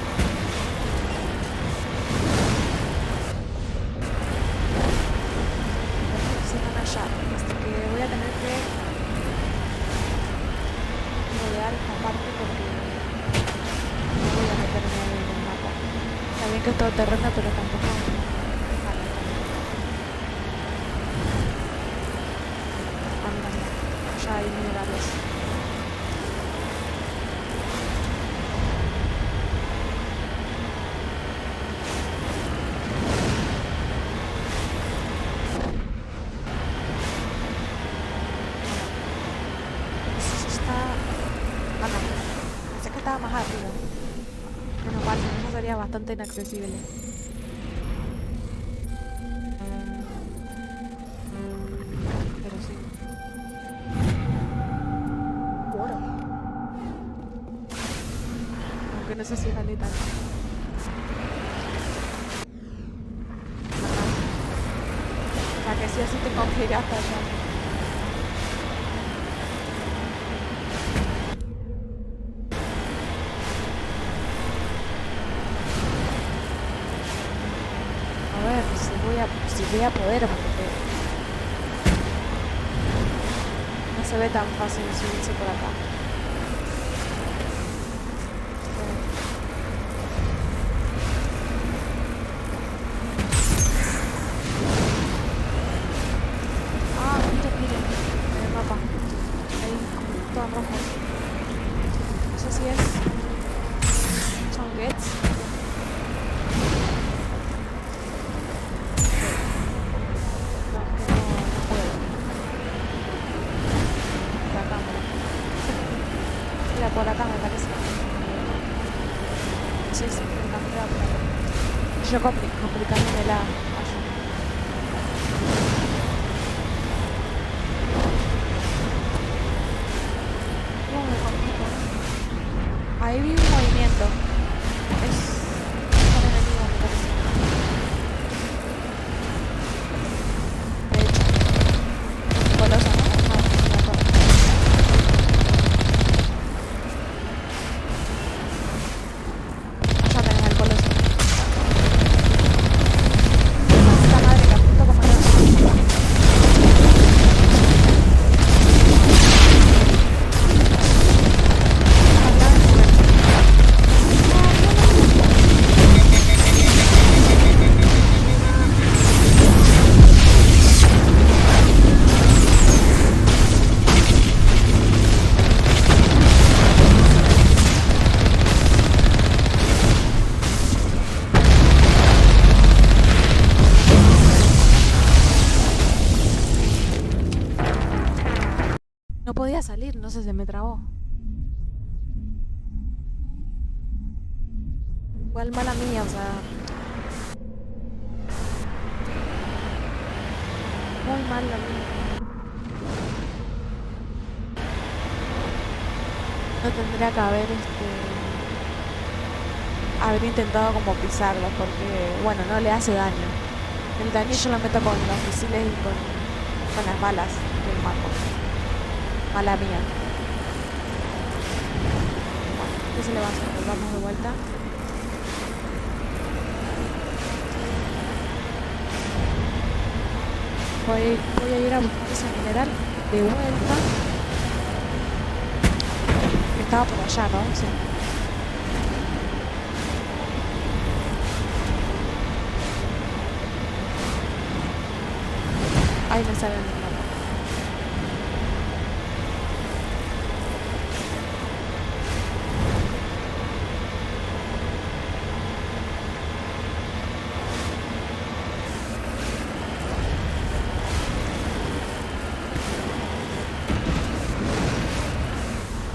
Se van allá. Así que voy a tener que rodear esta parte porque no voy a meterme en el mapa. Está bien que es todo terreno, pero tampoco... Vale. Ah, mira, mira. Allá hay minerales. Eso está acá. Pensé que estaba más arriba. Menos mal, eso sería bastante inaccesible. Pero sí. Oro. Aunque no sé si vale tanto. O sea que sí o sí tengo que ir hasta allá. A ver, si voy a poder, porque no se ve tan fácil subirse por acá. Ah, miren, en el mapa. Ahí, todo rojo. No sé si son gets. No, es que no puedo. La cámara. Mira, por acá me parece. Sí, me encanta por acá. Yo complicándomela allá. ¿Cómo me complico? Ahí vi un movimiento. Es un enemigo, me parece. De hecho, coloso, ¿no? No, no, no. Allá tenés al coloso. Esta madre que apunto como no. No podía salir, no sé, se me trabó. Igual mala mía, o sea. Muy mal la mía. No tendría que haber haber intentado como pisarlo, porque bueno, no le hace daño. El daño yo lo meto con los misiles y con las balas del mapo. Mala mía. Bueno, ¿qué se le va a hacer? Vamos de vuelta. Voy a ir a buscar ese mineral de vuelta. Estaba por allá, ¿no? Sí. Ahí me sale el mapa.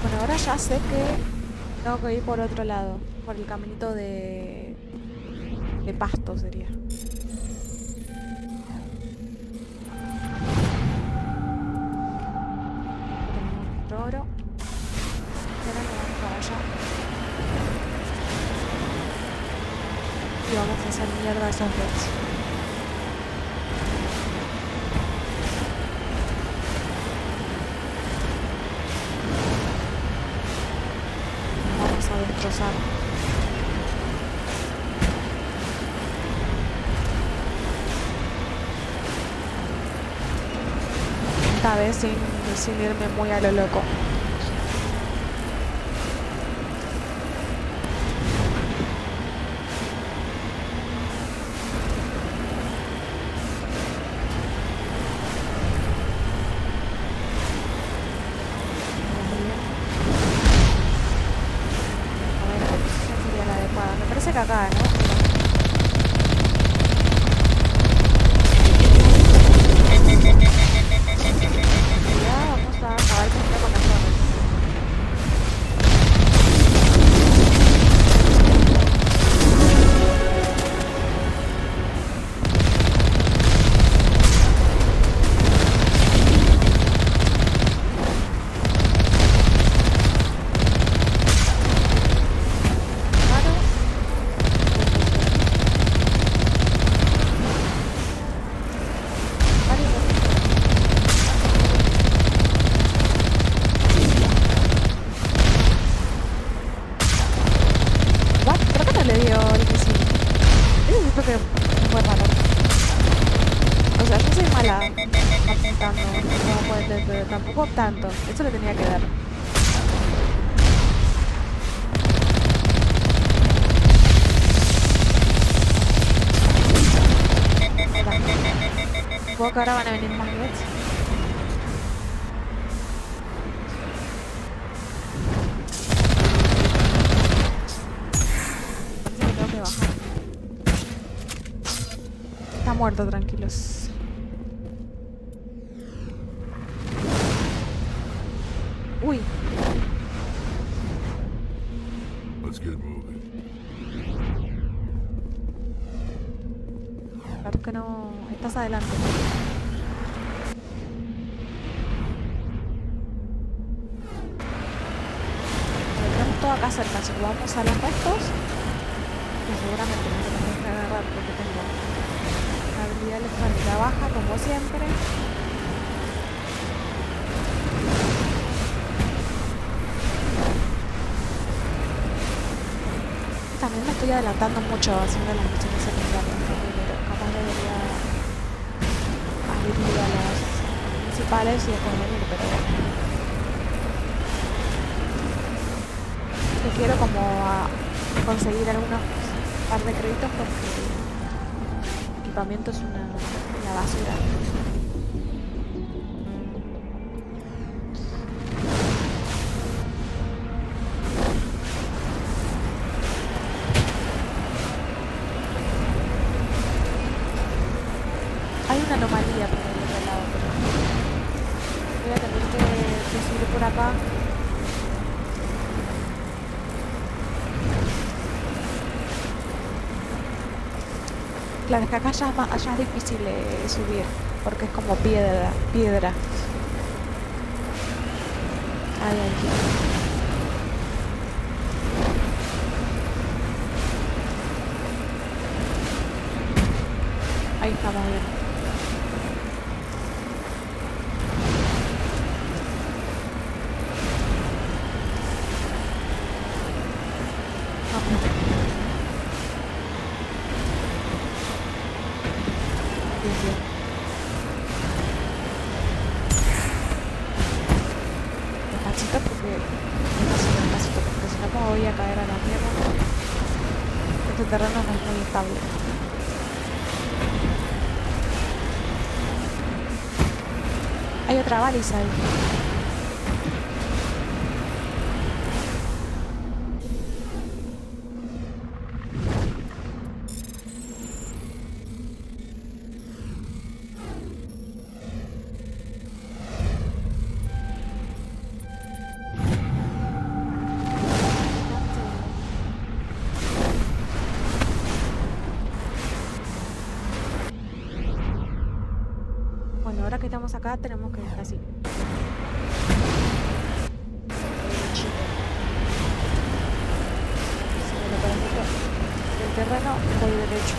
Bueno, ahora ya sé que tengo que ir por otro lado, por el caminito de pasto sería. Oro. Ahora nos vamos para allá. Y vamos a hacer mierda esos bets. Vamos a destrozar. Esta vez sin irme muy a lo loco. Acá, ¿no? Ya vamos a acabar primero con las torres. Pero tampoco tanto. Eso le tenía que dar. Supongo que ahora van a venir más bets. Parece que tengo que bajar. Está muerto, tranquilos. Uy. Let's get moving. Claro que no. Estás adelante. Tenemos todo acá cerca. Si vamos a los restos, que seguramente no tenemos que agarrar porque tengo la habilidad electrónica baja, como siempre. También me estoy adelantando mucho haciendo las misiones secundarias, pero capaz debería ir a las principales y después venir, pero que quiero como conseguir algunos par de créditos porque el equipamiento es una basura. Una anomalía por el otro lado, pero voy a tener que subir por acá. Claro, es que acá allá es difícil subir, porque es como piedra. Ahí. Estamos bien. Vamos. Bien, bien. Despacito porque... Despacito porque si no me voy a caer a la mierda. Este terreno no es muy estable. Hay otra baliza ahí. Bueno, ahora que estamos acá tenemos que dejar así. Si me lo permito, el terreno voy derecho.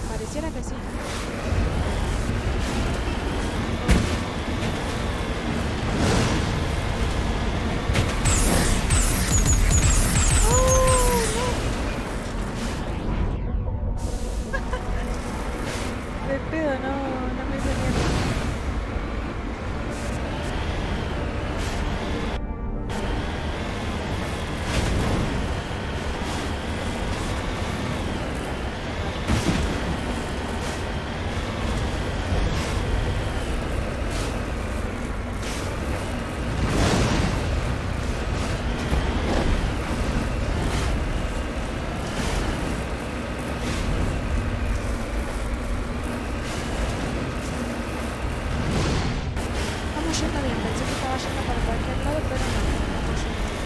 Pareciera que sí. De pedo, no me hice mierda. Estamos yendo bien, pensé que estaba yendo para cualquier lado, pero no, estamos yendo bien.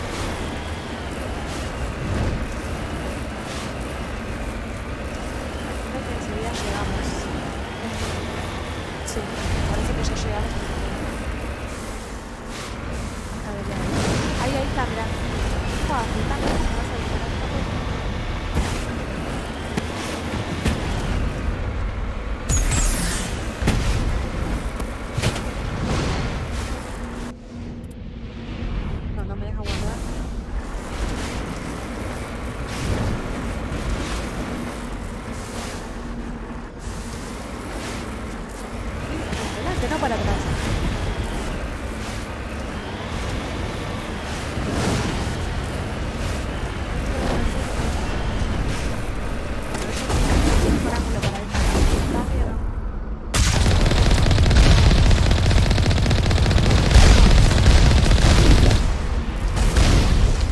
Creo que enseguida llegamos. Sí, parece que ya llegamos. A ver, ya. Ahí está, mirá. Estaba flotando, me vas a disparar un poco. No me deja guardar. Adelante, no para atrás. Un ángulo para esta. Está miedo.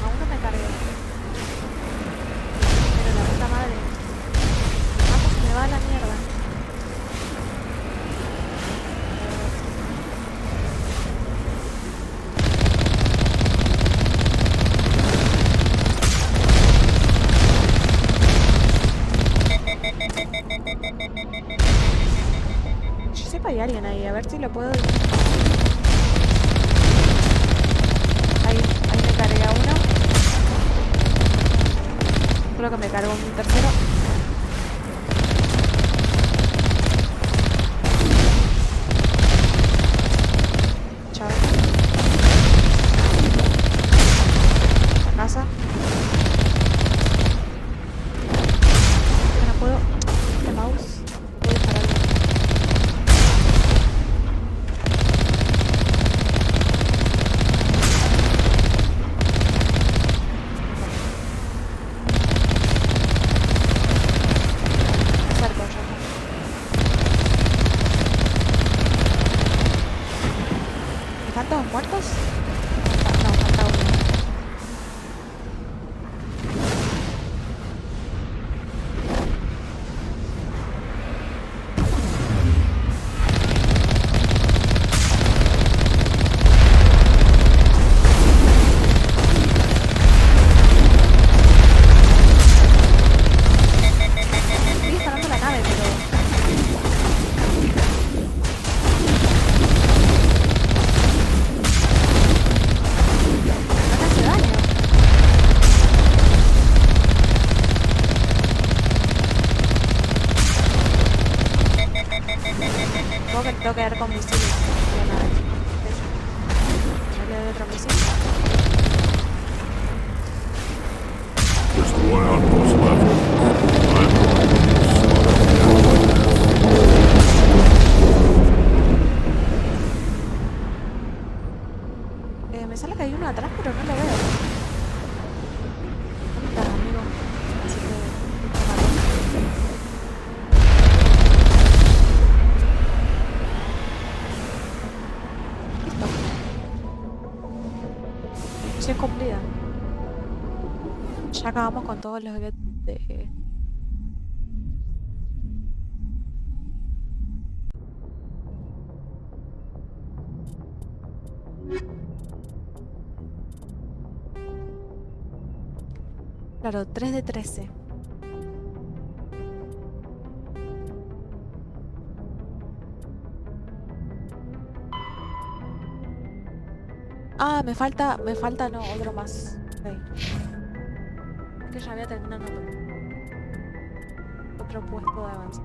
Aún no me cargué. Pero la puta madre. Vamos, me va a la mierda. Yo sepa hay alguien ahí, a ver si lo puedo. Ahí me cargué a uno. Creo que me cargo un tercero. Chao. La casa. No puedo. El mouse. Voy a dispararle. otro misil. Just one outpost left. I'm going to Me sale que hay uno atrás, pero no lo veo. ¿Dónde estás, amigo? Así que... Listo. Misión cumplida. Ya acabamos con todos los get de... Claro, 3 de 13. Ah, me falta no, otro más. Ok. Es que ya había terminado otro puesto de avance.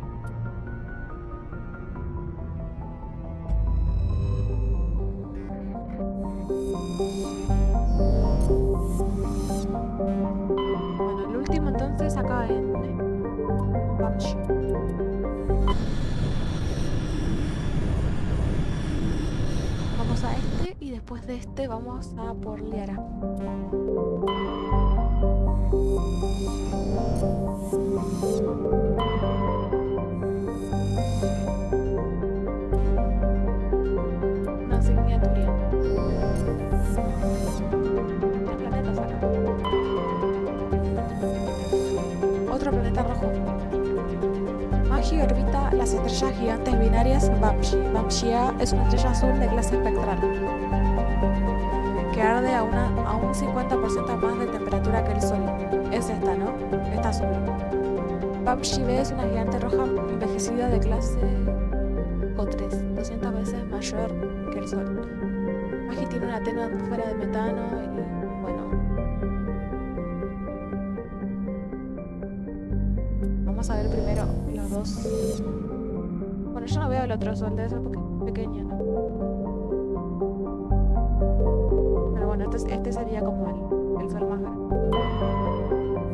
Bueno, el último entonces acá en Bunch. Vamos a este y después de este vamos a por Liara. Una insignia turiana. ¿Qué planetas acá? Otro planeta rojo. Magi orbita las estrellas gigantes binarias Banshee. Banshee es una estrella azul de clase espectral que arde a un 50% más de temperatura que el Sol. Es esta, ¿no? Esta azul. Banshee B es una gigante roja envejecida de clase O3, 200 veces mayor que el Sol. Magi tiene una tenue atmósfera de metano y, bueno... Vamos a ver primero los dos. Bueno, yo no veo el otro Sol, debe ser porque es pequeño, ¿no? Pero bueno, este sería como el Sol más grande.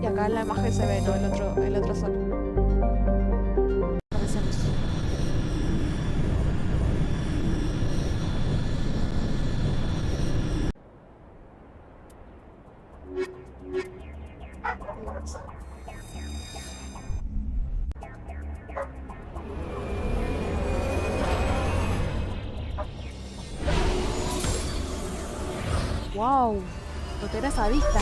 Y acá en la imagen se ve, ¿no? El otro Sol. Comencemos. ¡Wow! Totera sadista.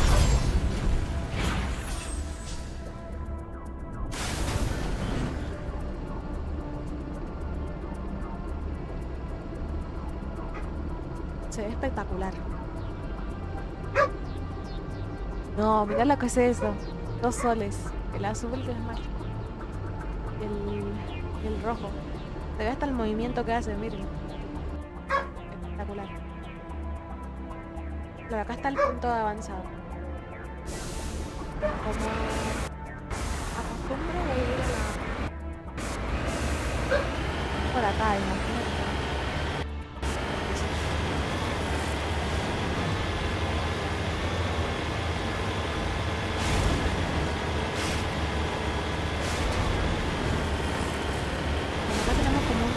Se ve espectacular. No, mirá lo que es eso. 2 soles. El azul que es más. El rojo. Se ve hasta el movimiento que hace, miren. Espectacular. Claro, acá está el punto de avanzado. Como acostumbro, voy a ir a por acá, imagínate. Acá tenemos como un...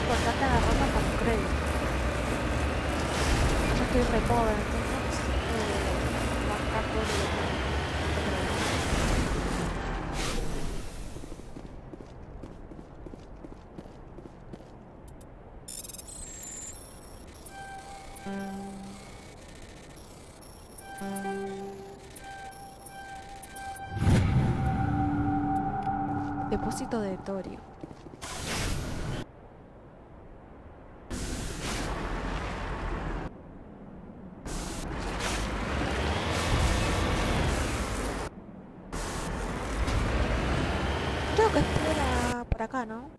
Importante agarrarla para los créditos. Yo estoy re pobre, entonces bajar todo lo que... Depósito de torio. Creo que esto era por acá, ¿no?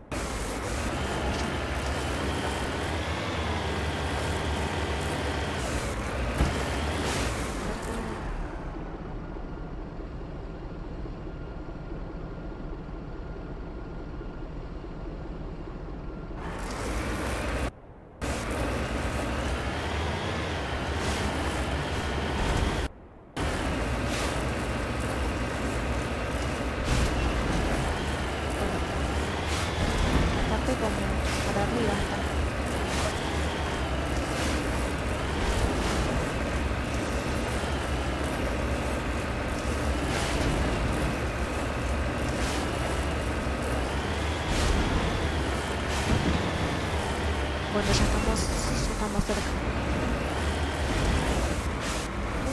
estamos cerca.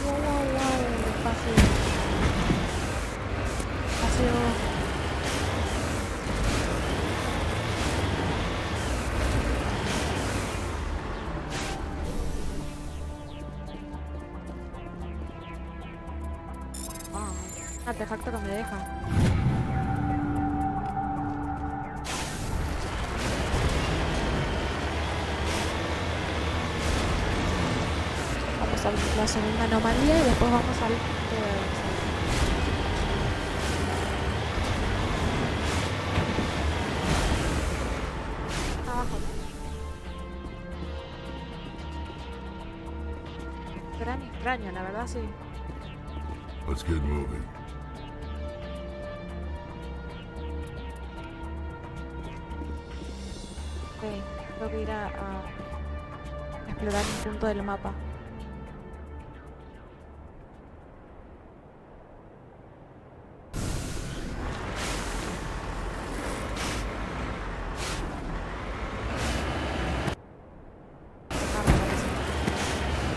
Wow, wow, wow, despacio. Despacio. Artefacto que me deja. Vamos a la segunda anomalía y después vamos al abajo, ¿no? Gran extraño, la verdad, sí. Let's get moving. Ok, tengo que ir a explorar un punto del mapa.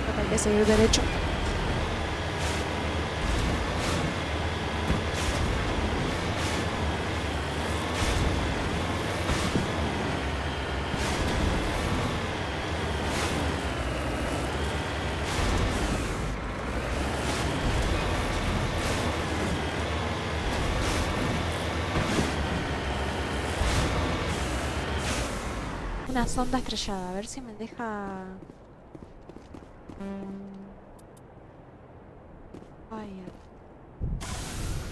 Creo que hay que seguir derecho. Una sonda estrellada, a ver si me deja... Ay,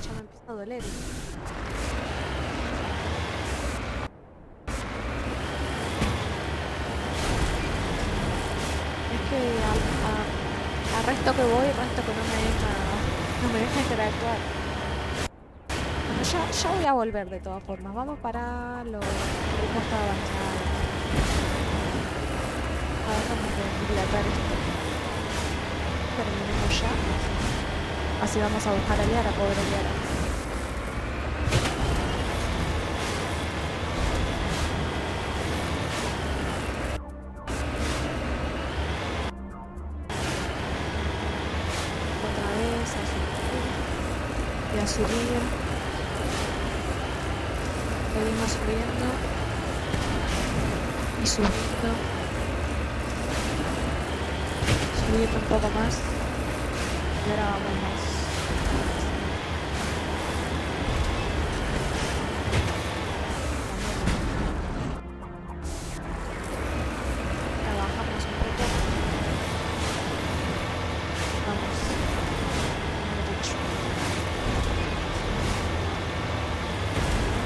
ya me empieza a doler. Es que al resto que voy, el resto que no me deja interactuar. Bueno, ya voy a volver de todas formas. Vamos para los ritmos avanzados. Vamos a dilatar esto. Terminemos ya. Así vamos a buscar a Liara, pobre Liara. Otra vez a subir. Y a subir. Seguimos subiendo. Y subiendo. Subir un poco más y ahora vamos más. Trabajamos un poco. Vamos. Derecho.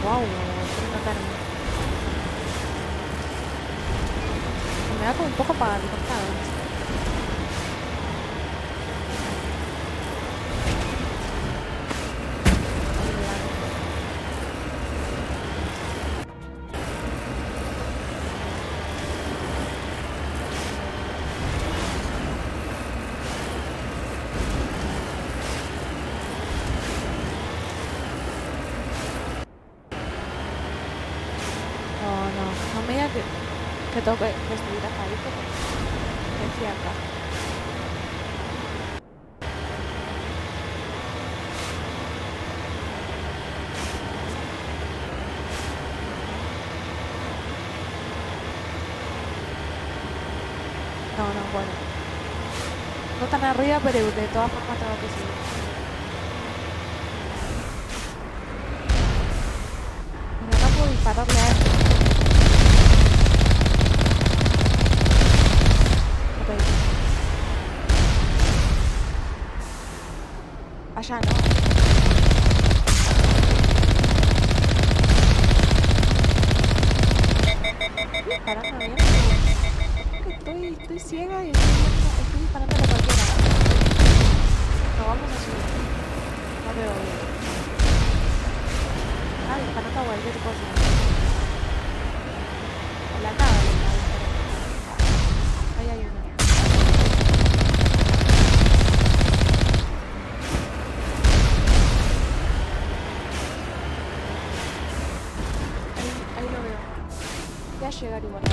Wow, quiero notarme. Me da como un poco para el costado. No me diga que tengo que subir hasta ahí porque estoy acá. No, bueno. No tan arriba, pero de todas formas tengo que subir. Bueno, acá puedo dispararle a esto. Allá, ¿no? Disparando bien. Estoy ciega y estoy disparando a la cualquiera. No, vamos a subir. No veo bien. Disparando a cualquier cosa. A la nada le está disparando. Ahí hay una. Ahí lo veo. Voy a llegar igual.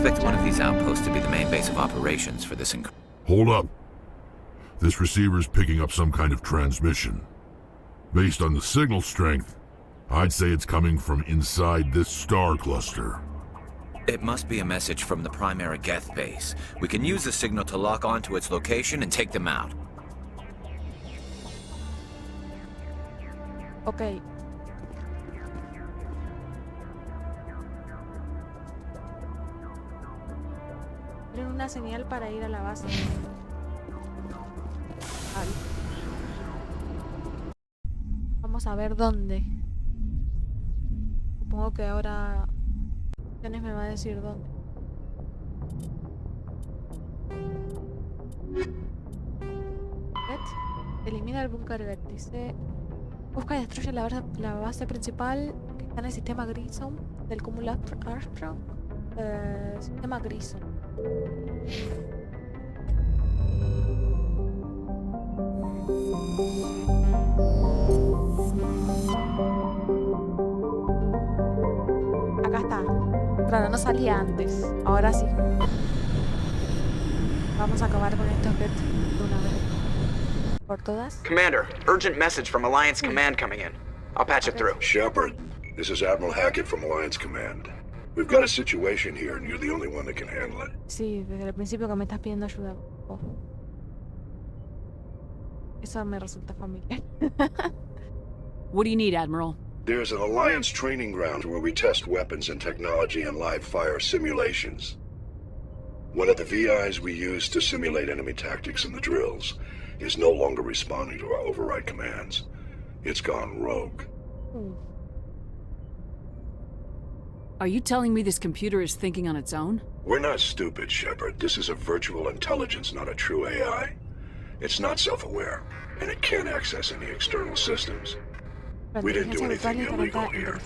expect one of these outposts to be the main base of operations for this Hold up. This receiver's picking up some kind of transmission. Based on the signal strength, I'd say it's coming from inside this star cluster. It must be a message from the primary Geth base. We can use the signal to lock onto its location and take them out. Ok. Tienen una señal para ir a la base. Vale. Vamos a ver dónde. Supongo que ahora Jones me va a decir dónde. Bet. Elimina el búnker Bet. Dice: busca y destruye la base principal que está en el sistema Grissom del cúmulo Armstrong. Sistema Grissom. Acá está. Claro, no salía antes. Ahora sí. Vamos a acabar con estos bets de una vez. ¿Por todas? Commander, urgent message from Alliance Command coming in. I'll patch it through. Shepard, this is Admiral Hackett from Alliance Command. We've got a situation here and you're the only one that can handle it. Sí, desde el principio que me estás pidiendo ayuda. Oh. Eso me resulta familiar. What do you need, Admiral? There's an Alliance training ground where we test weapons and technology in live fire simulations. One of the VIs we use to simulate enemy tactics in the drills is no longer responding to our override commands. It's gone rogue. Are you telling me this computer is thinking on its own? We're not stupid, Shepard. This is a virtual intelligence, not a true AI. It's not self-aware, and it can't access any external systems. We didn't do anything illegal here.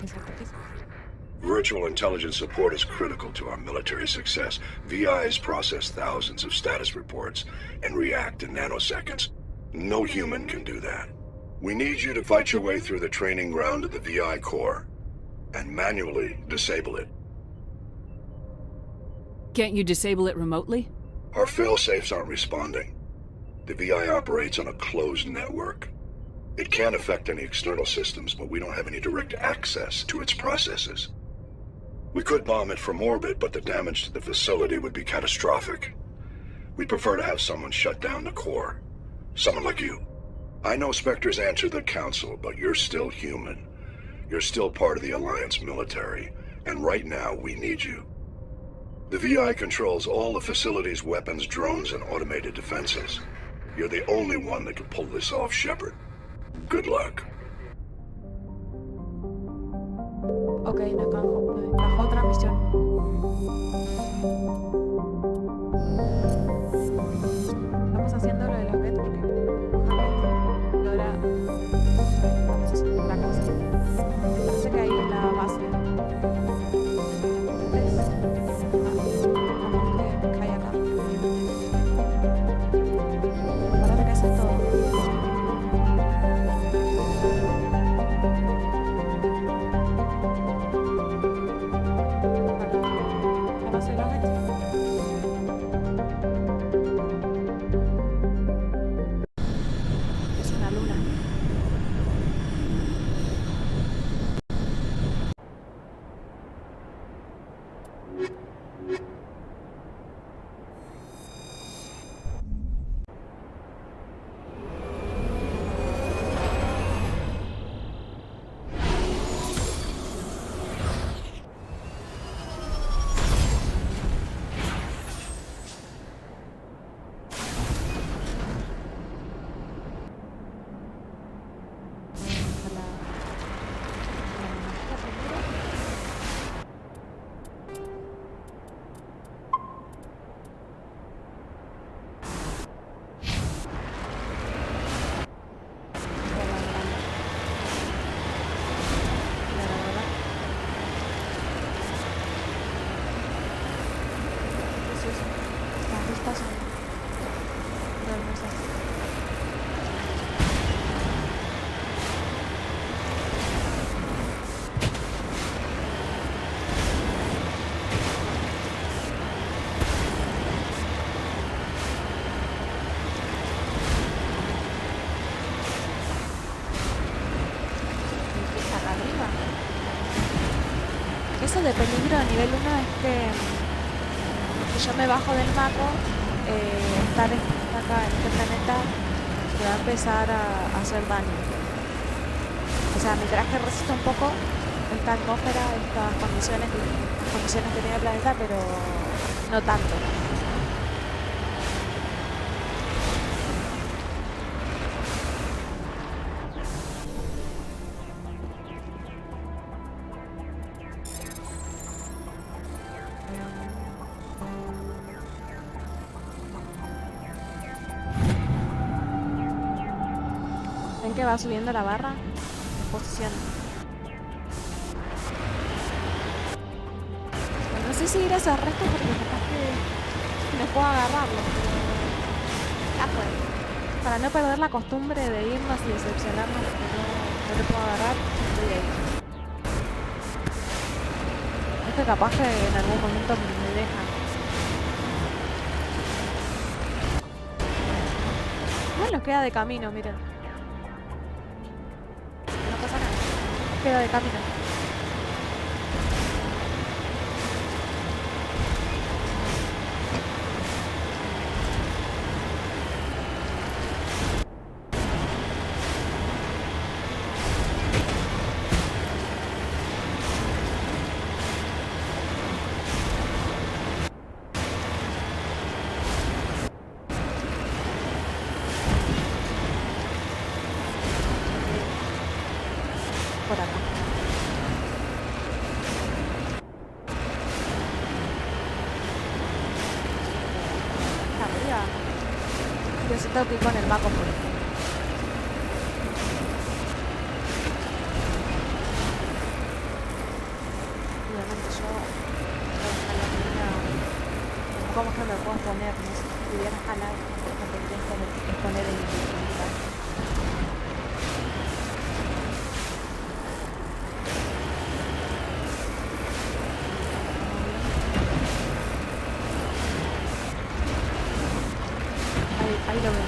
Virtual intelligence support is critical to our military success. VIs process thousands of status reports and react in nanoseconds. No human can do that. We need you to fight your way through the training ground of the VI core and manually disable it. Can't you disable it remotely? Our fail-safes aren't responding. The VI operates on a closed network. It can't affect any external systems, but we don't have any direct access to its processes. We could bomb it from orbit, but the damage to the facility would be catastrophic. We'd prefer to have someone shut down the core. Someone like you. I know Spectres answer the Council, but you're still human. You're still part of the Alliance military, and right now we need you. The VI controls all the facility's weapons, drones, and automated defenses. You're the only one that can pull this off, Shepard. Good luck. Ok, me encajó otra misión. Estamos haciendo lo de los bets porque y ahora eso es otra cosa. Me parece que ahí en la base que hay acá. Parece que eso es todo. aviso de peligro a nivel 1 es que si yo me bajo del macro, estar acá en este planeta me va a empezar a hacer daño. O sea, mi traje resiste un poco esta atmósfera, estas condiciones que tiene el planeta, pero no tanto. ¿Ven que va subiendo la barra? Posición. No sé si ir a esos restos porque capaz que no puedo agarrarlos, pero ya fue. Para no perder la costumbre de irnos y decepcionarnos porque no le puedo agarrar, estoy ahí. Es que capaz que en algún momento me dejan. Bueno, queda de camino, miren. No pasa nada. Queda de camino. Por acá. Arriba. Yo sí tengo que ir con el maco por ejemplo. Obviamente yo a la niña, ¿cómo que me puedo poner? No sé, si pudiera jalar, no tendría que poner el lugar. Ahí lo veo.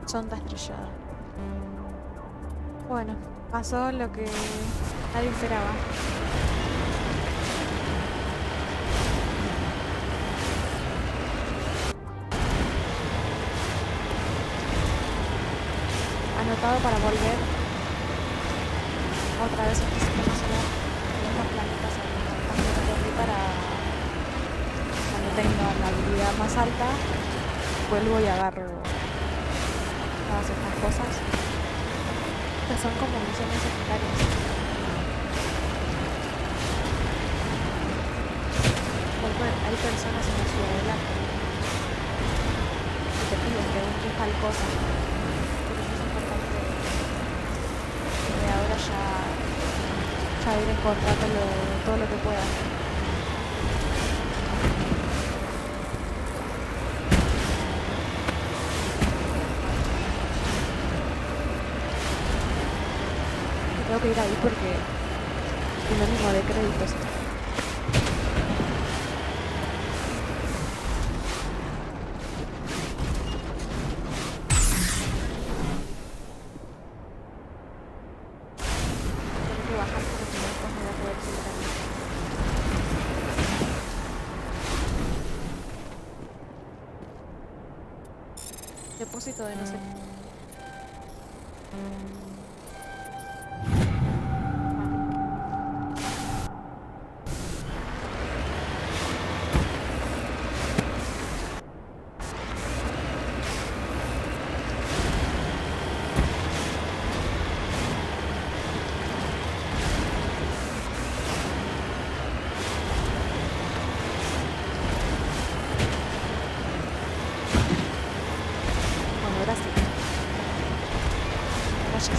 Sonda estrellada. Bueno, pasó lo que nadie esperaba. Anotado para volver otra vez a este sistema solar en estos planetas para cuando tenga la habilidad más alta vuelvo y agarro todas estas cosas que son como misiones secundarias. Porque hay personas en la ciudadela que te piden que busques tal cosa. Ahora ya ir encontrando todo lo que pueda. Y tengo que ir ahí porque es sinónimo de créditos. Depósito de no sé. Bueno, ahora sí.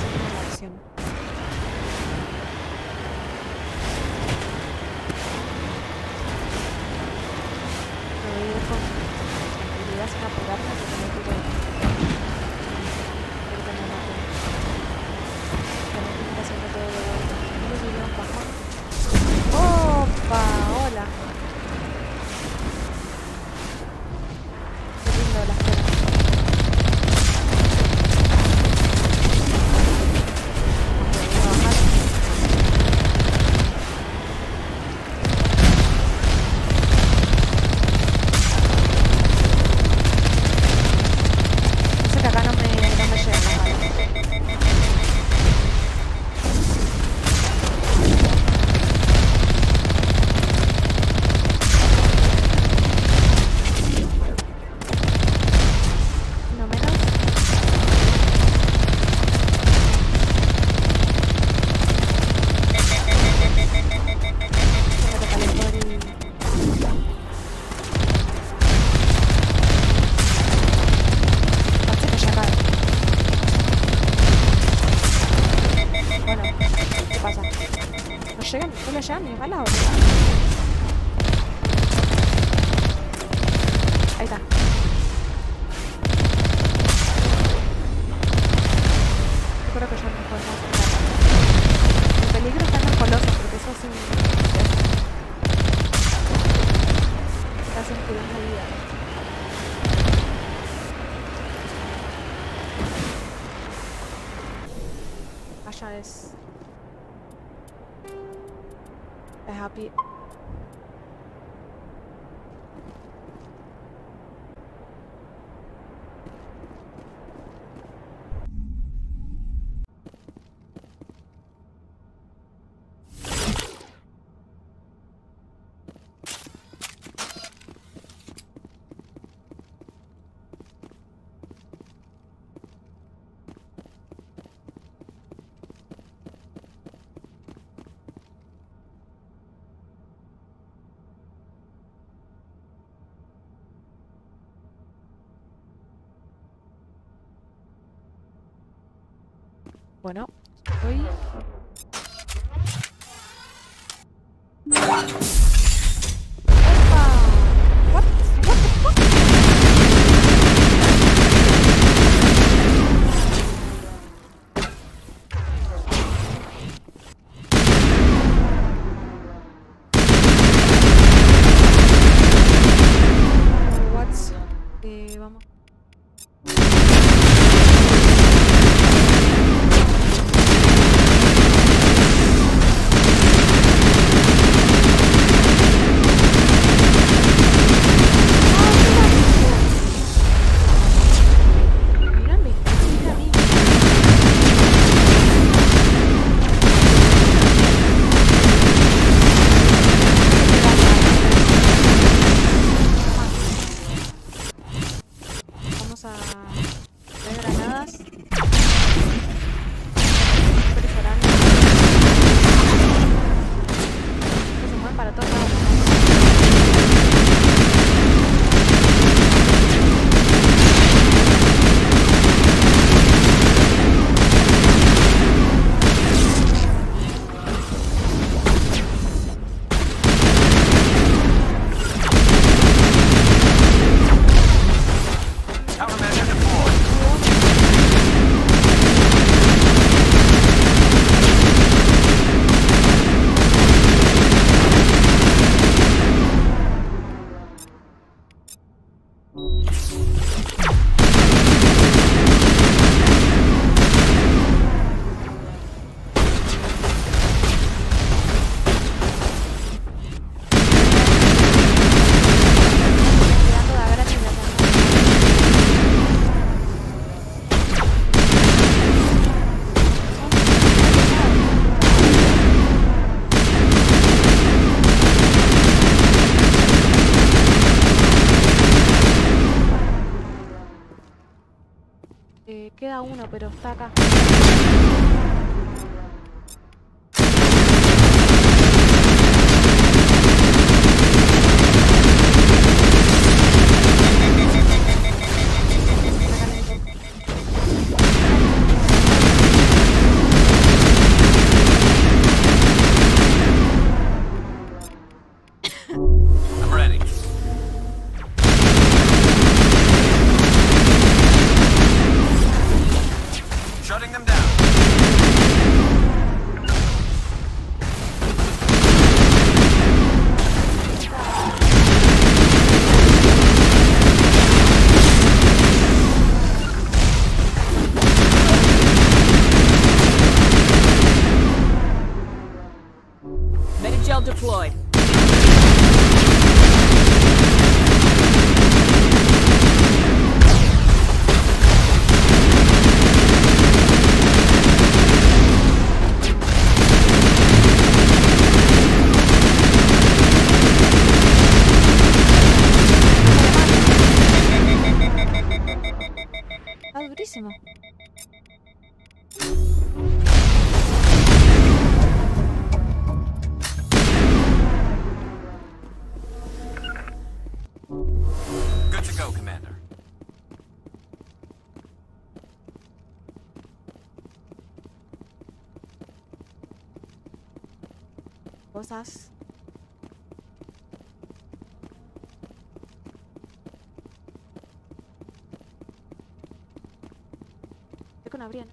allá, ni palabra. Ahí está. Yo creo que ya no podemos hacer. El peligro está en los colosos, porque eso sí. Te hacen cuidar la vida. Allá es. Es happy. Bueno, hoy. ¡Opa! What the fuck? What's... vamos. Mírame, mira a mí. Vamos a ver granadas. Preparando. Se mueven para todos lados. Countermeasure deployed. Quedando de gratis la granada. Queda uno, pero está acá. I'm ready. Shutting them down. Medigel deployed. Está durísimo. Good to go, Commander. Vos cosas. Creo que no abrían.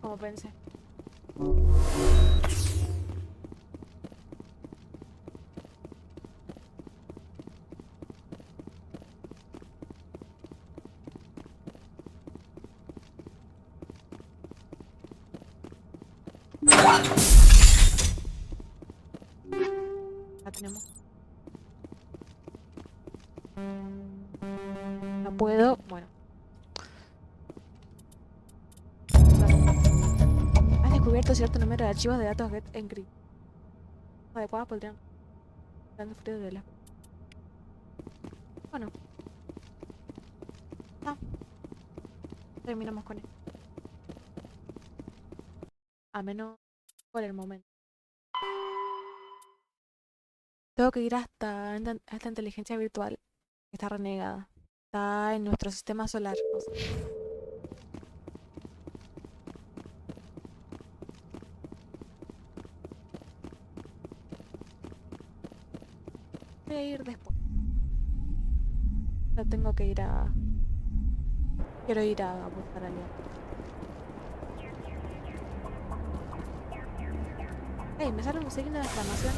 Como pensé. La tenemos. No puedo. Bueno. Has descubierto cierto número de archivos de datos get encrypt. Adecuados podrían frío de la. Bueno. No. Terminamos con esto. A menos por el momento. Tengo que ir hasta esta inteligencia virtual que está renegada. Está en nuestro sistema solar. O sea. Voy a ir después. No tengo que ir a... Quiero ir a buscar a alguien. Hey, me sale un signo de exclamación.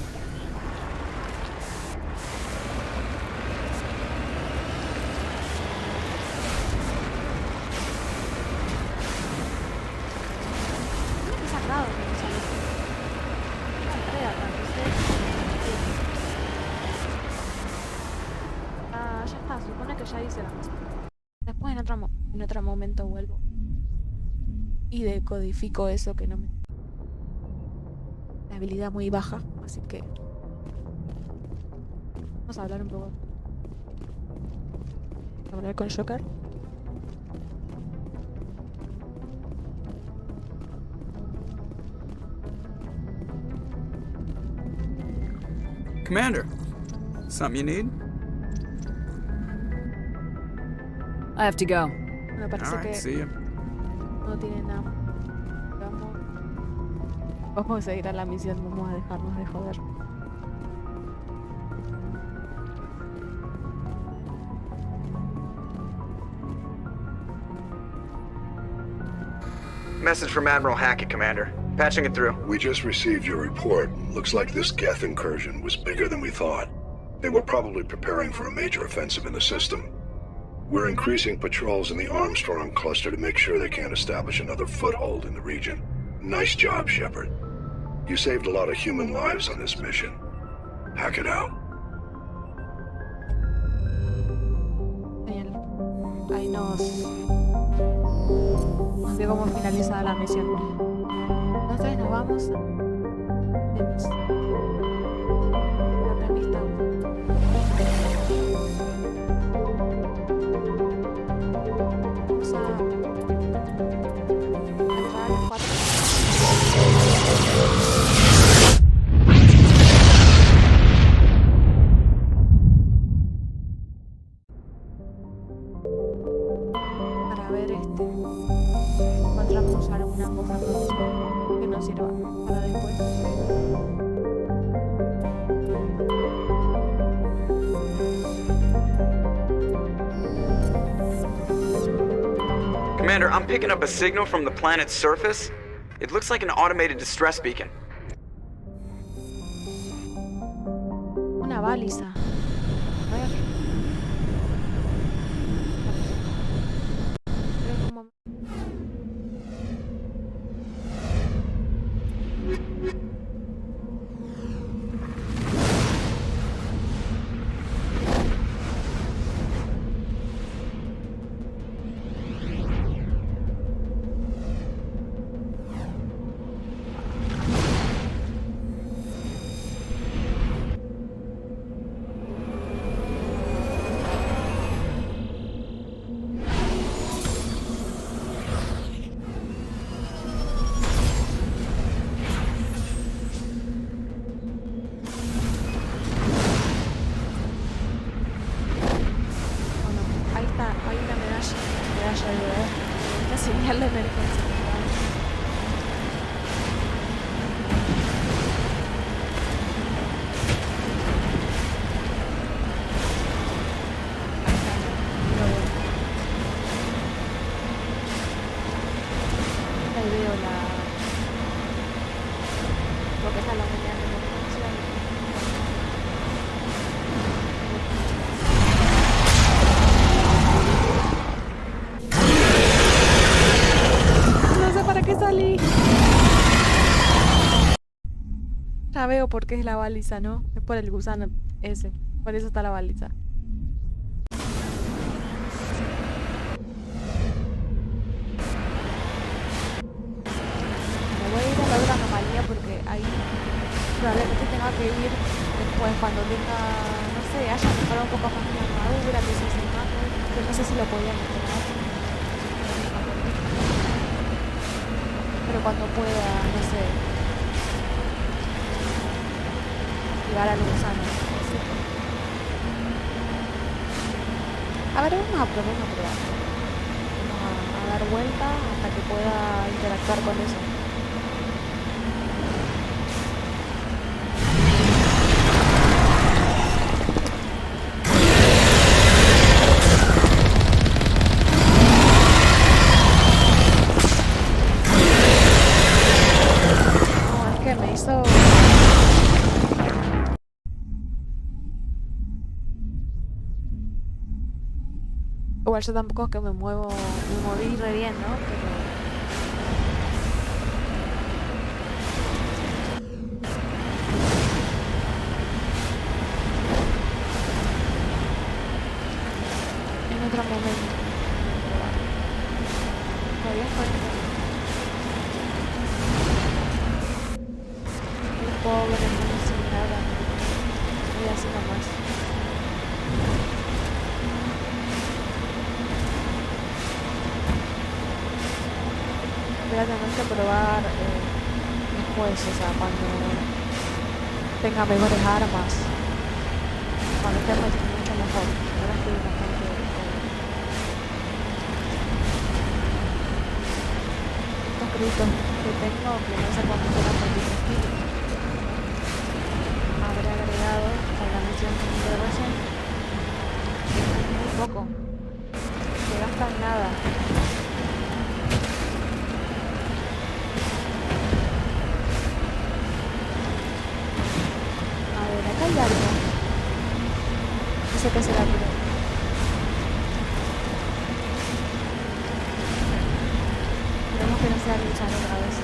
Qué sagrado que me sale. Una entrega, ya está, se supone que ya hice la cosa. Después en otro momento vuelvo y decodifico eso que no me... La habilidad muy baja, así que... Vamos a hablar un poco. Vamos a hablar con Joker. Commander, something you need? I have to go. Me parece All right, que see ya. no tiene nada. Vamos a seguir a la misión, vamos a dejarnos de joder. Message from Admiral Hackett, Commander. Patching it through. We just received your report. Looks like this Geth incursion was bigger than we thought. They were probably preparing for a major offensive in the system. We're increasing patrols in the Armstrong cluster to make sure they can't establish another foothold in the region. Nice job, Shepard. You saved a lot of human lives on this mission. Hack it out. Genial. Ahí nos dio como finalizada la misión. Entonces nos vamos de otra pista. Vamos a entrar a las 4. Para ver encontramos alguna cosa que nos sirva para después. Commander, I'm picking up a signal from the planet's surface. It looks like an automated distress beacon. Una baliza. A ver. Creo como... haya ayuda. Una señal de emergencia. Ahí veo la... Creo que está la señal de emergencia. No sé para qué salí. Ya veo por qué es la baliza, ¿no? Es por el gusano ese. Por eso está la baliza. Me voy a ir a la otra anomalía porque ahí probablemente tenga que ir después cuando tenga, no sé, haya mejorado un poco más mi armadura, que eso se mate, que no sé si lo podía mejorar. Pero cuando pueda, no sé, llegar al gusano. A ver, vamos a probar. Vamos a dar vuelta hasta que pueda interactuar con eso. No, es que me hizo... Igual yo tampoco es que me moví re bien, ¿no? Pero... en otro momento. Todavía falta. El pobre, no hizo nada. Y así nomás. Voy a tener que probar después, o sea, cuando tenga mejores armas, cuando esté mucho mejor. Ahora estoy bastante... estos créditos que tengo, que no sé cuánto eran 23.000, habré agregado a la misión de recién. Es muy poco, se gasta en nada. Acá hay algo. No sé qué será, pero... Esperemos que no sea luchar otra vez.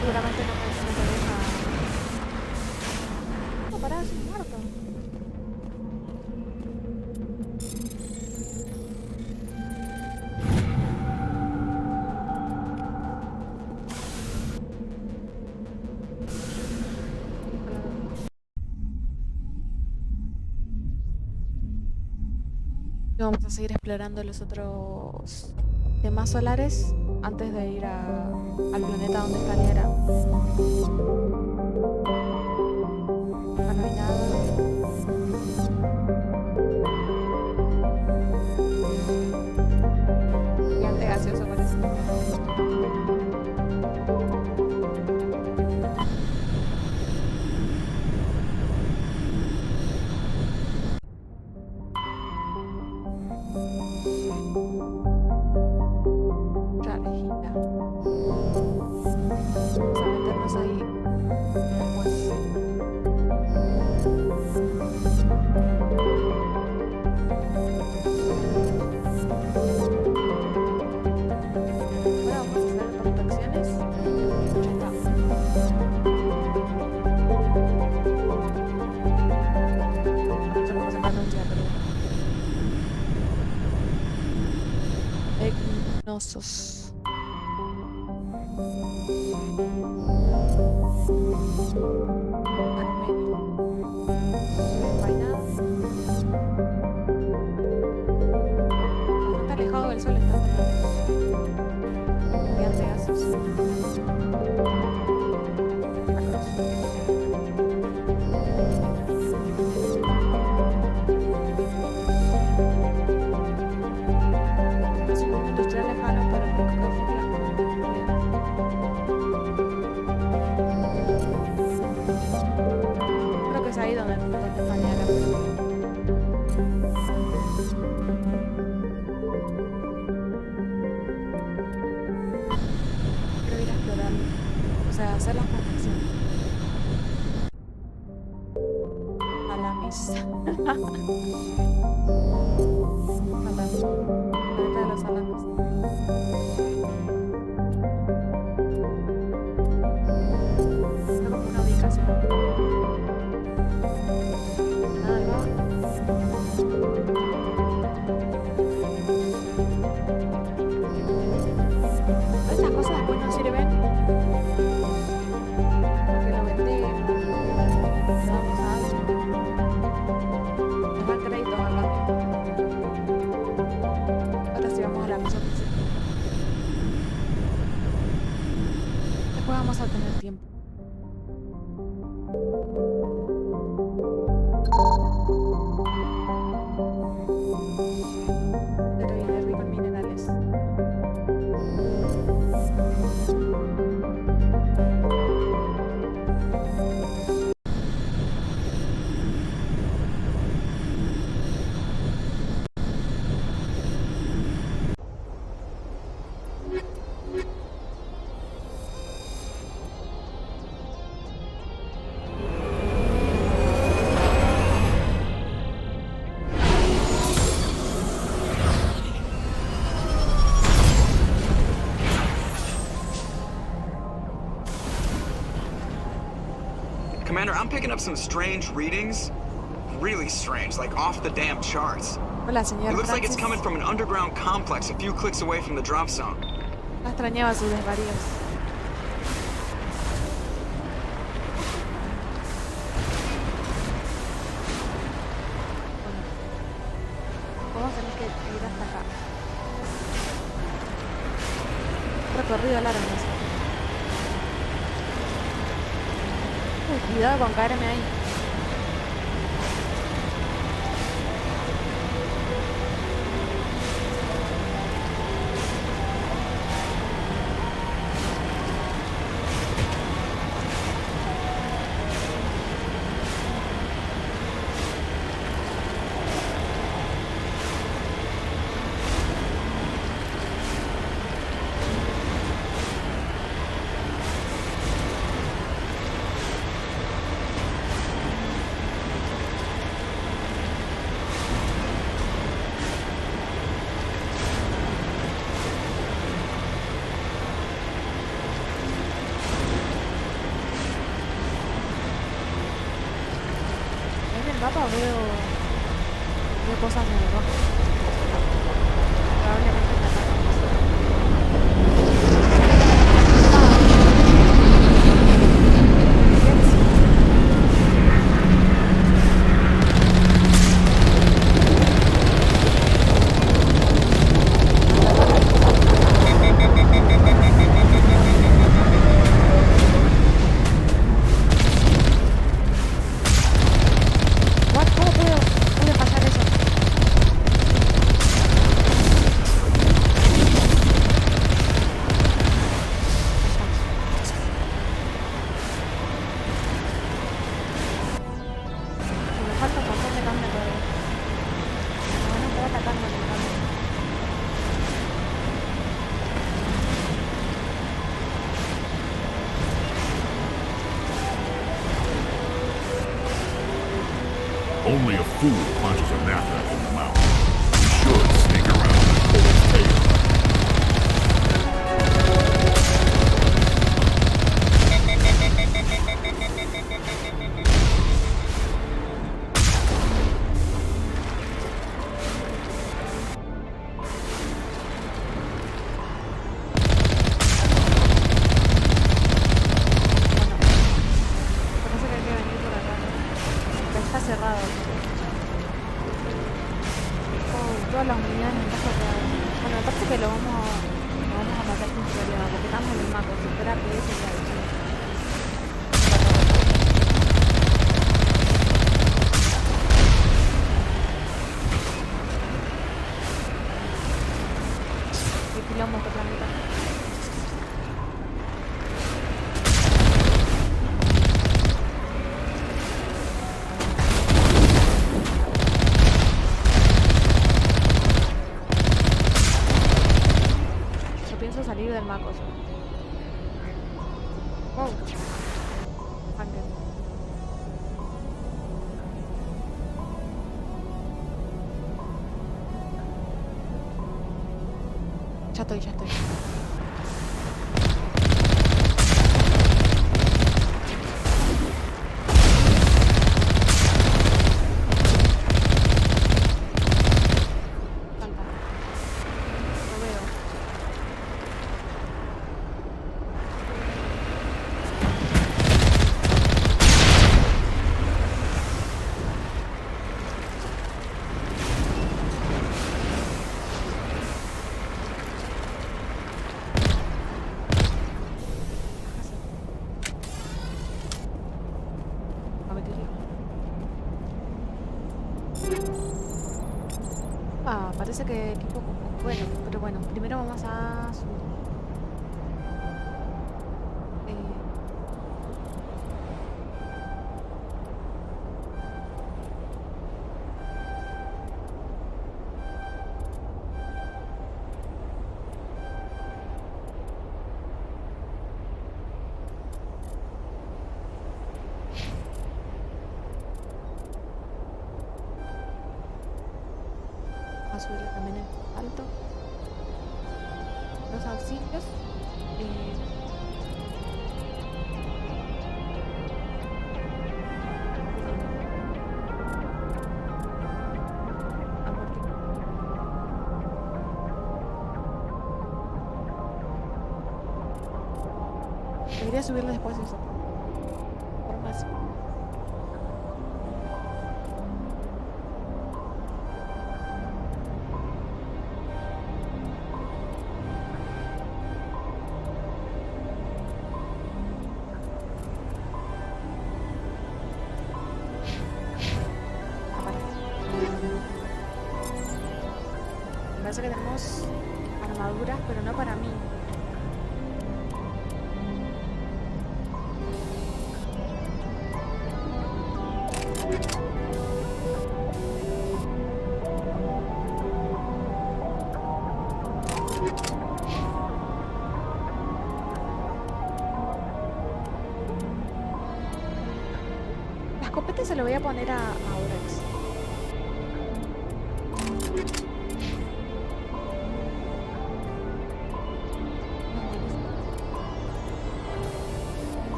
Seguramente no te deja... No, pará, es un muerto. Vamos a seguir explorando los otros temas solares antes de ir al planeta donde está Liera. Acá no hay nada. Gigante gaseoso parece. Rarejita. Vamos a meternos ahí después. Ahora vamos a hacer prospecciones. Ya está. No sé cómo se pronuncia, pero... Egnosos. Está alejado del sol, está gigante gases. Mañana. Quiero ir a explorar. O sea, hacer las construcciones. Salamis. Salamis. Planeta de los salamis. Tengo como una ubicación. Nada nuevo. Estas cosas después no sirven. Porque lo vendemos. Le damos a alguien. Nos dan créditos a cambio. Ahora sí vamos a la misión principal. Después vamos a tener tiempo. Pero viene rico en minerales. Commander, I'm picking up some strange readings. Really strange, like off the damn charts. Hola, señor It looks like it's Francis. coming from an underground complex a few clicks away from the drop zone. No extrañaba sus desvaríos. Bueno, vamos a tener que ir hasta acá. Un recorrido largo, no sé. Uy, cuidado con caerme ahí. En el mapa veo cosas en el rojo. Probablemente me atacan. What? ¿Cómo pude fallar eso? Me falta un montón de carne todavía. Me van a estar atacando en el camino. Only a fool punches a nappa in the mouth. You should sneak around and pull its tail. Parece que hay que venir por acá, ¿no? Pero está cerrado. Oh, todas las unidades en caso que... Bueno, me parece que lo vamos a matar sin problema, porque estamos en el mapa. Si fuera que ese ya hecho. Qué quilombo este planeta. Ya estoy, ya estoy. Calma. Lo veo. Batería. Ah, parece que equipo bueno, pero bueno, primero vamos a subir. A subir también el alto. Los auxilios. Debería subirlo después eso. Por más. Me parece que tenemos armaduras, pero no para mí. La escopeta se lo voy a poner a Aurex.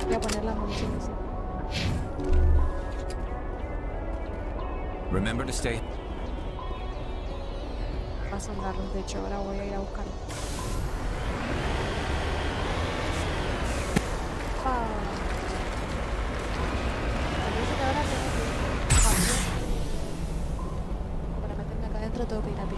Voy a poner las municiones. Remember to stay. Va a sonarlos, de hecho, ahora voy a ir a buscarlo. Parece que ahora tengo que ir a pie. Para meterme acá adentro tengo que ir a pie.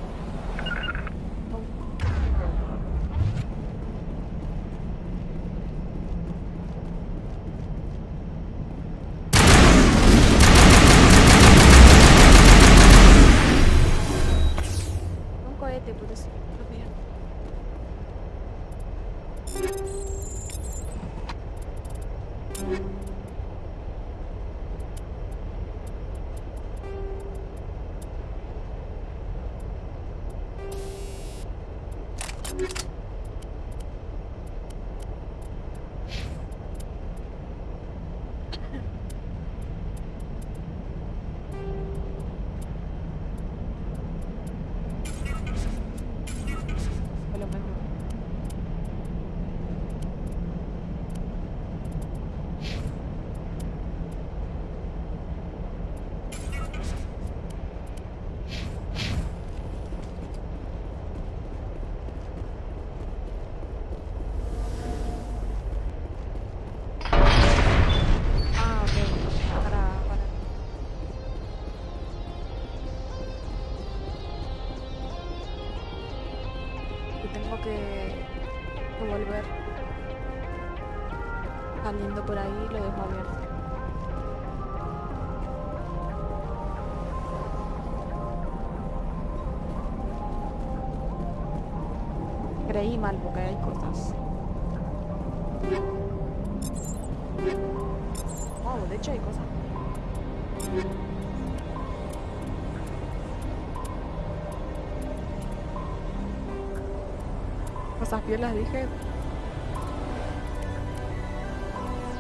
Un cohete, por eso. Mira. Fue lo mejor. Ah, ok. Para. Y tengo que volver saliendo por ahí, lo dejo abierto. creí mal porque hay cosas. Wow, de hecho hay cosas. Cosas piolas dije.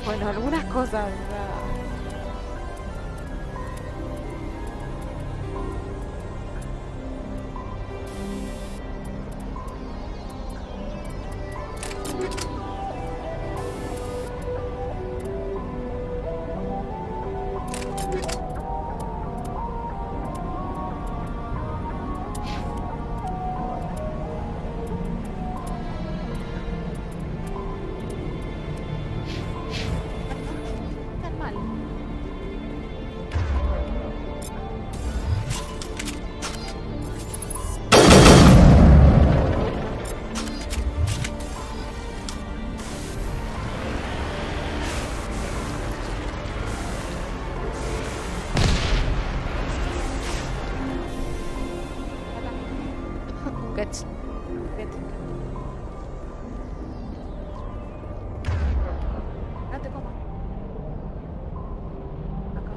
Bueno, algunas cosas, ¿verdad? Tan mal. Get. No te comas. Acá.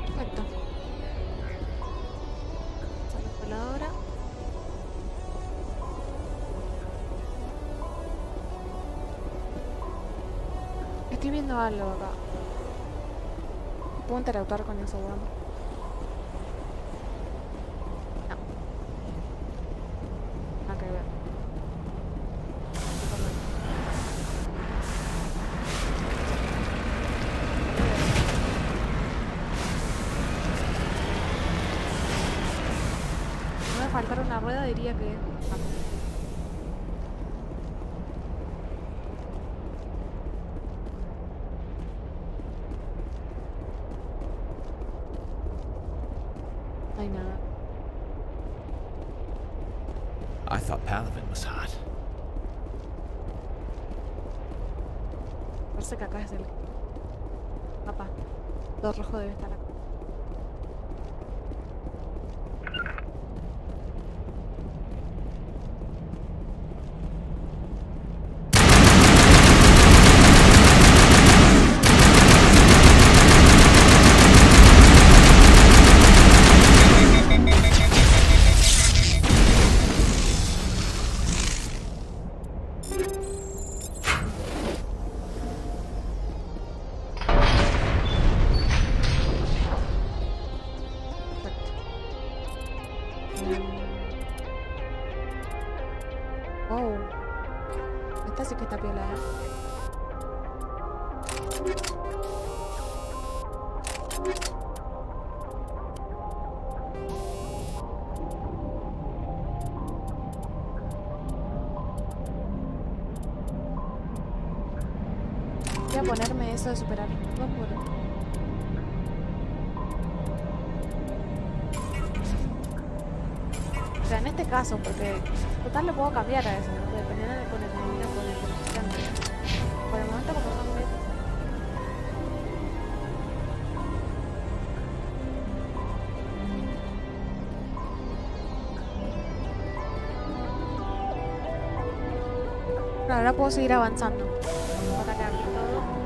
Perfecto. Sale peladora. Estoy viendo algo acá. ¿Puedo interactuar con eso, weón? No. Nada que ver. Si me faltara una rueda diría que... No hay nada. I thought Palavin was hot. Parece que acá es el mapa. Todo rojo debe estar acá. Wow. Esta sí que está piola, ¿eh? Voy a ponerme eso de superar. No puedo. O sea, en este caso, porque total lo puedo cambiar a eso, ¿no? Dependiendo de con el constante. Por el momento como son metas. Pero ahora puedo seguir avanzando. Para que abrir todo.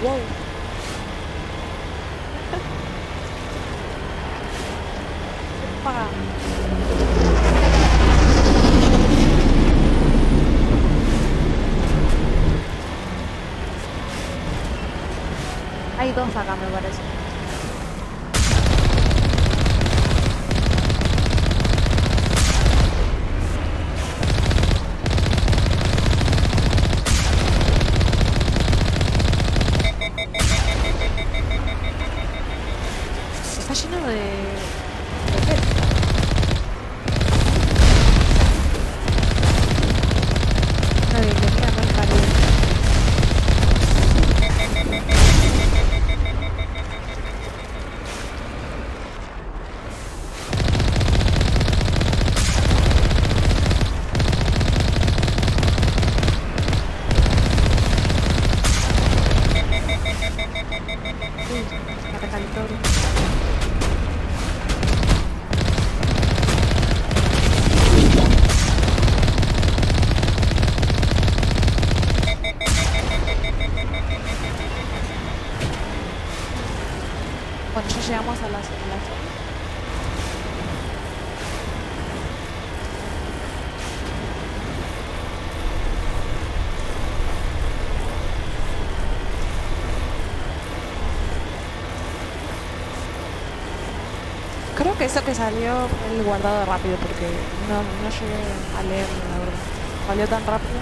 Wow. Pa. Hay dos acá, me parece. Está lleno de pets. Una biblioteca muy cálida. Me recalentó, bro. Bueno, ya llegamos a la zona. Creo que eso que salió fue el guardado rápido porque no llegué a leer, la verdad. Salió tan rápido.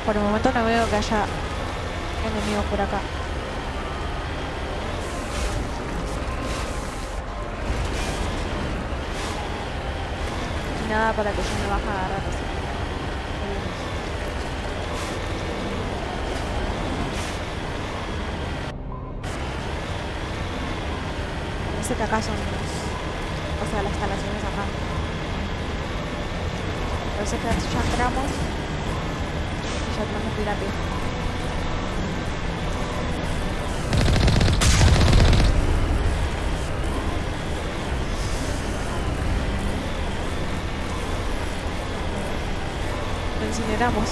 Por el momento no veo que haya enemigos por acá. Y nada para que yo me baje a agarrar así. Parece que acá son o sea, las instalaciones acá. Parece que ya entramos. Ya tenemos que ir a pie. Lo incineramos.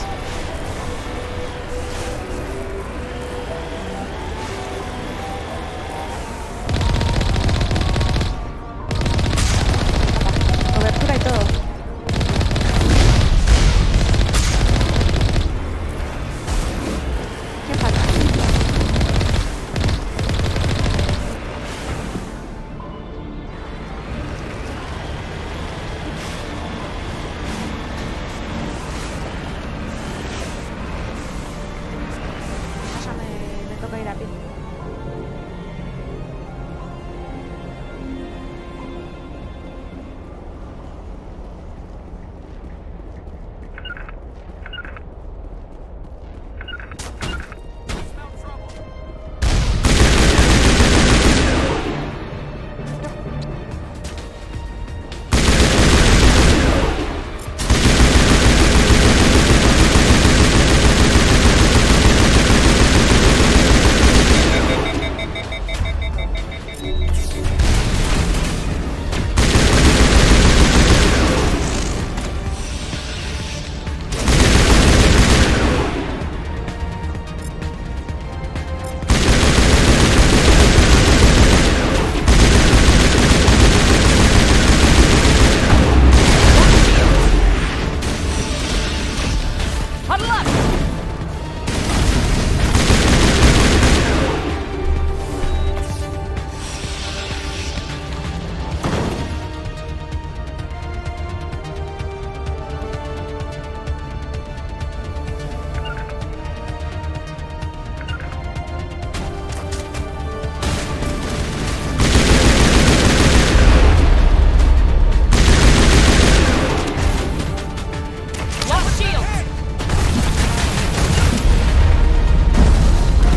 Cobertura y todo. ¿Qué falta? Ya me toca ir a pie.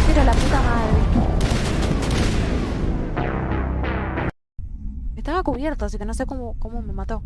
Pero la puta madre. Estaba cubierto, así que no sé cómo me mató.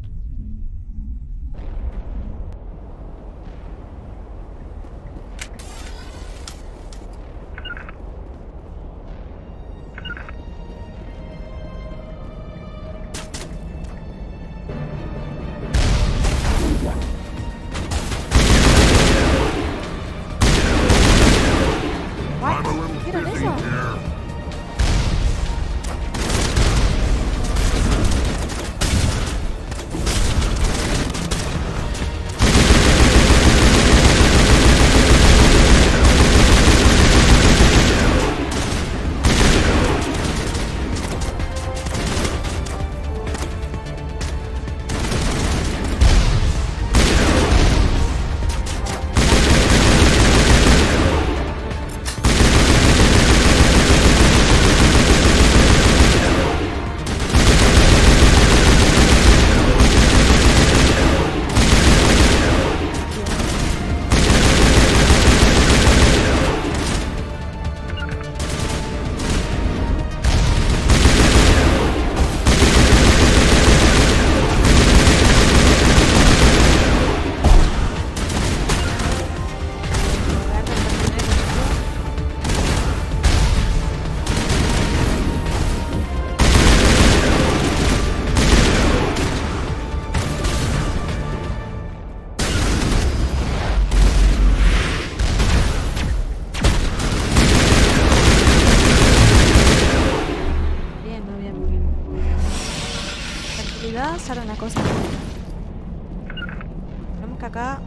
Tenemos que acá...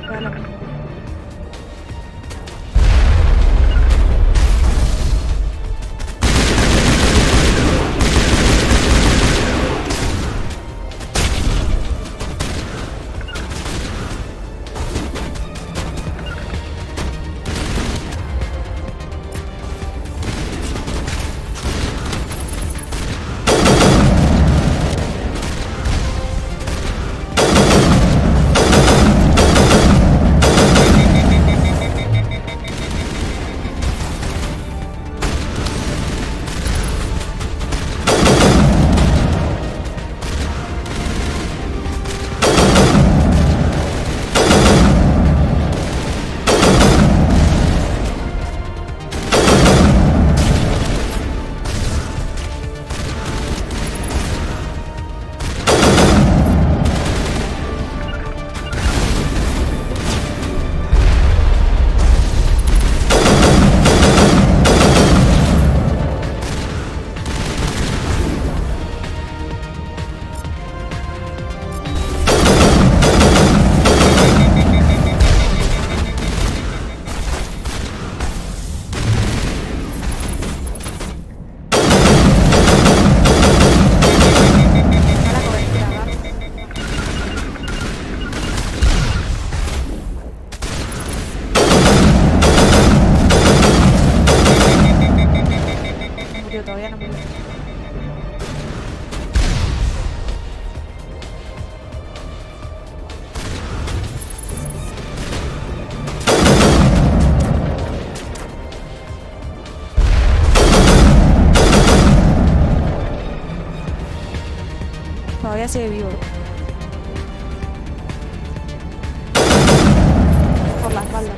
Era lo mismo. Todavía no me gusta. Todavía sigue vivo. Por la espalda.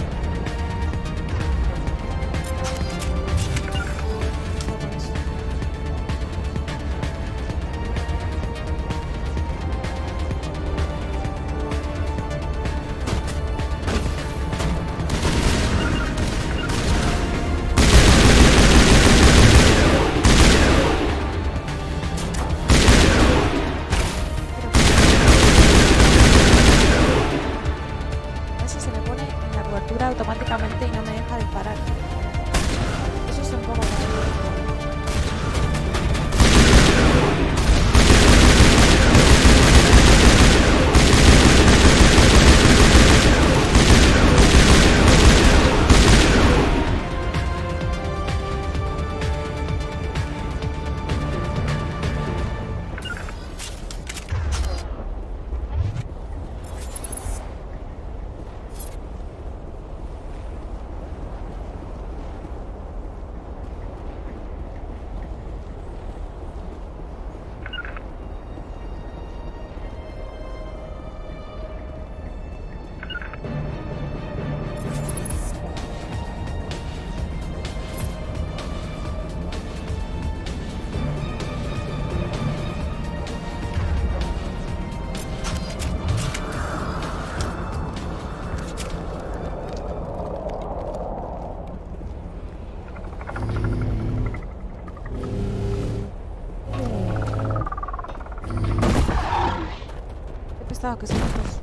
Automáticamente y no me deja disparar. Eso es un poco que son estos.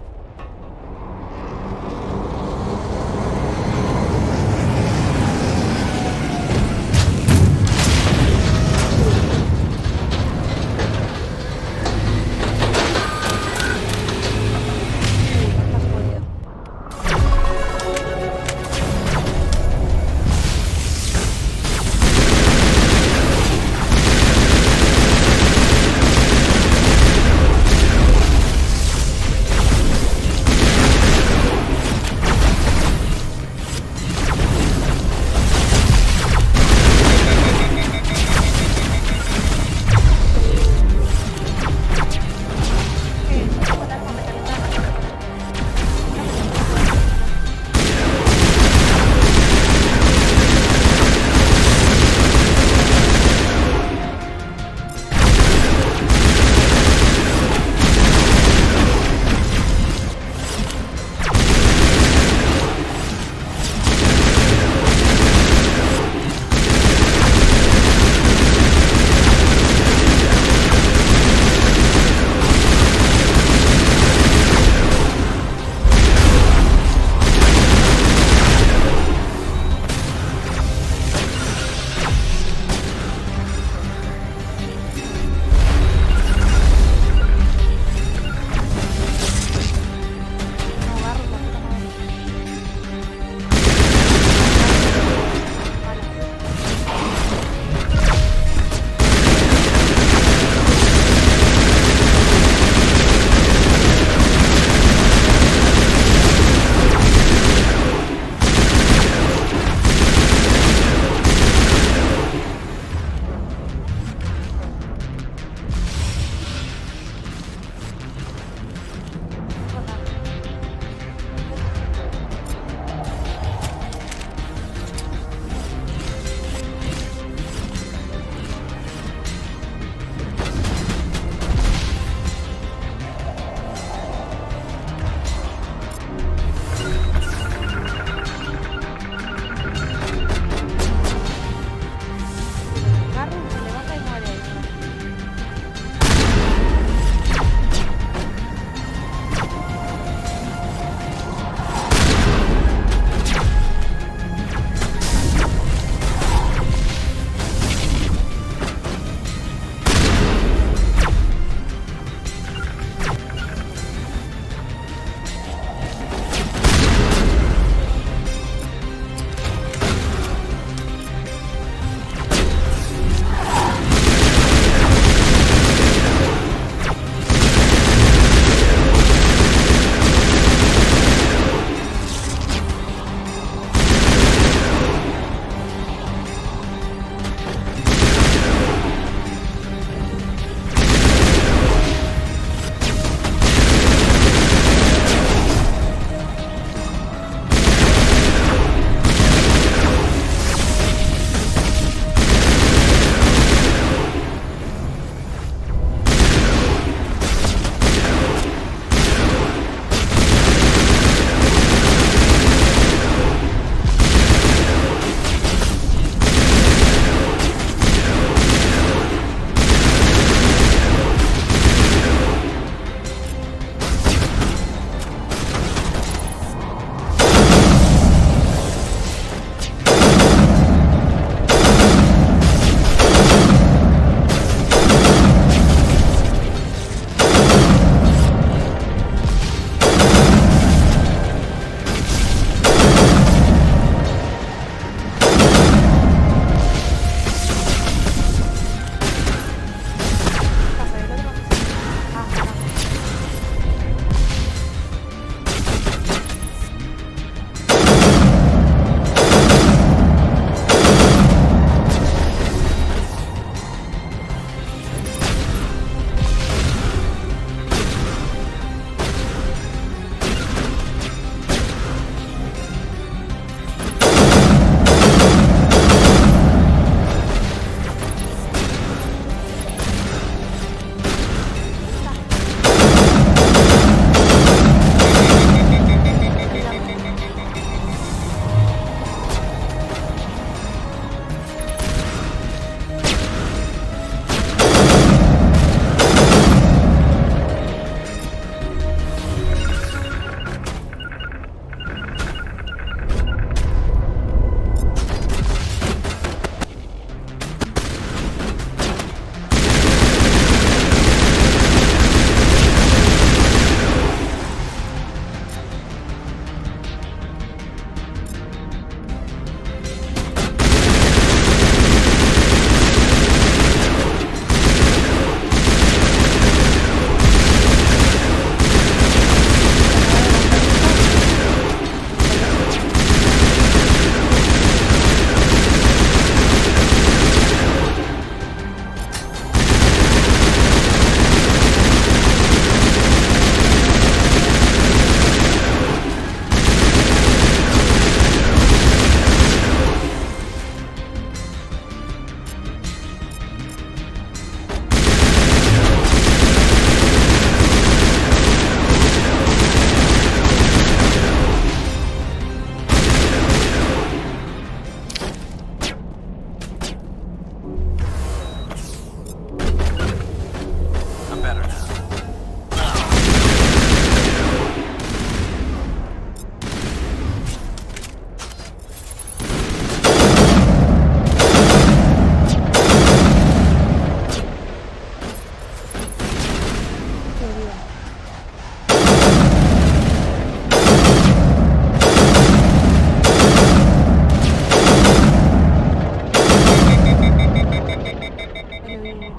A ver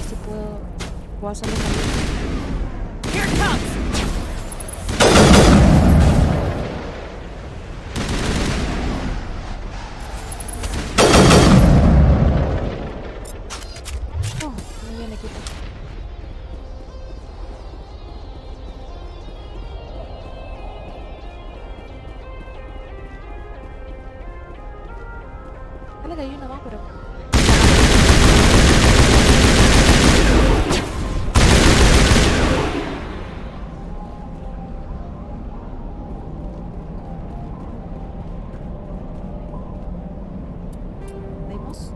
si puedo hacerlo también. Here it comes! Oh, muy bien equipo. Dale que hay uno más, pero... ¿Leímos?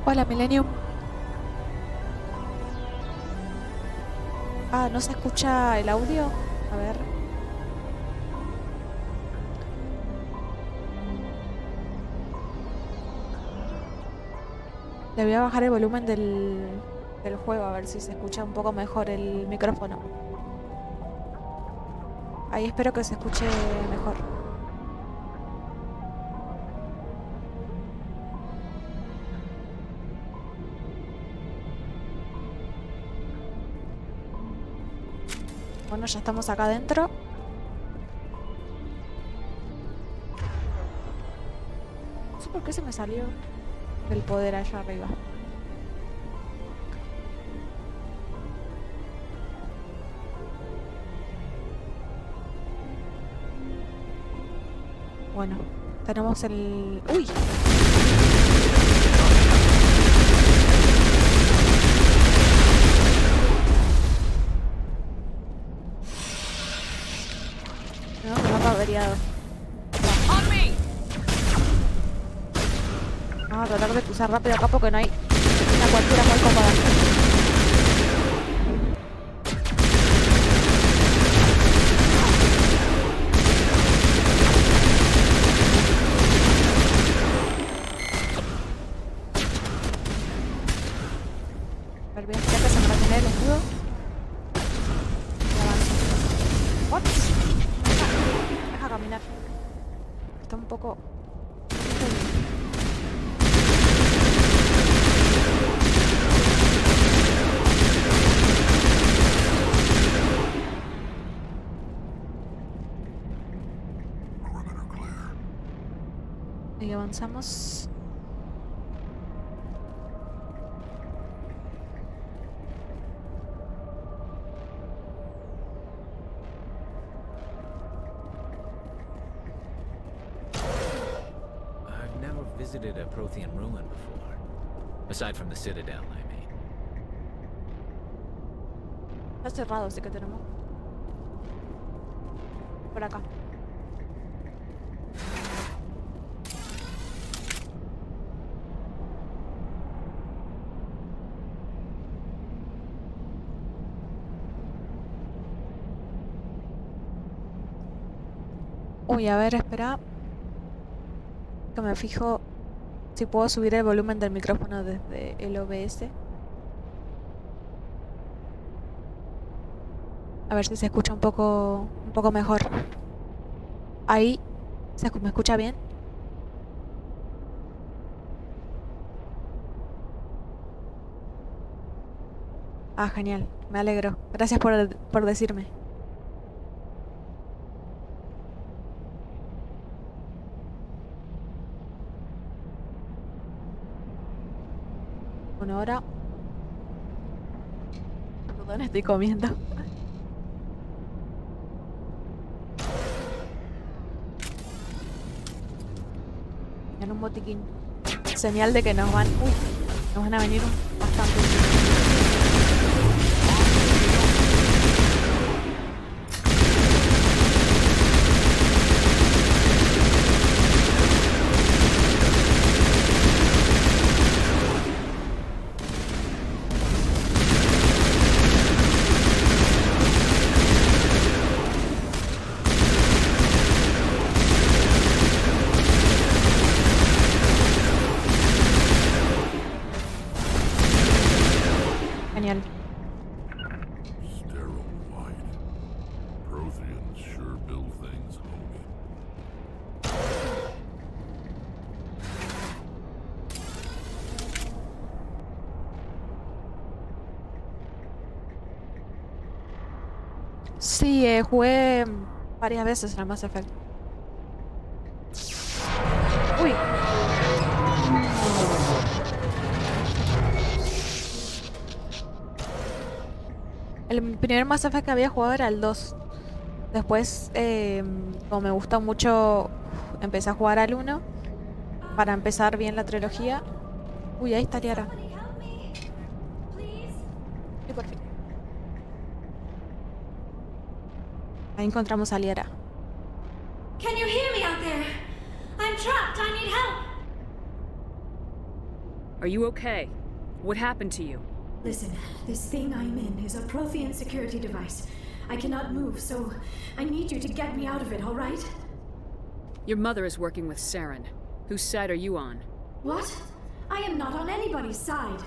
Hola, Millennium. Ah, ¿no se escucha el audio? A ver. Le voy a bajar el volumen del juego a ver si se escucha un poco mejor el micrófono. Ahí espero que se escuche mejor. Bueno, ya estamos acá adentro. No sé por qué se me salió el poder allá arriba. Bueno, tenemos el... ¡Uy! No, me mapa averiado. On me! Vamos a tratar de cruzar rápido acá porque no hay una cobertura muy cómoda. A ver, voy a esperar que se me retiene el escudo. Y avanzo. What? Deja caminar. Está un poco... Perimeter clear. Y avanzamos. I've never visited a Prothean ruin before. Aside from the Citadel, I mean. Está cerrado, así que tenemos. Por acá. Uy, a ver, espera. Que me fijo si puedo subir el volumen del micrófono desde el OBS. A ver si se escucha un poco mejor. Ahí, ¿me escucha bien? Ah, genial, me alegro. Gracias por decirme. Bueno, ahora... Perdón, estoy comiendo. En un botiquín. Señal de que nos van... Uy, nos van a venir bastante. Sí, jugué varias veces en el Mass Effect. Uy. El primer Mass Effect que había jugado era el 2. Después, como me gustó mucho, empecé a jugar al 1 para empezar bien la trilogía. Uy, ahí está Liara. Y por fin. Ahí encontramos a Liara. Can you hear me out there? I'm trapped. I need help. Are you okay? What happened to you? Listen, this thing I'm in is a Prothean security device. I cannot move, so I need you to get me out of it, all right? Your mother is working with Saren. Whose side are you on? What? I am not on anybody's side.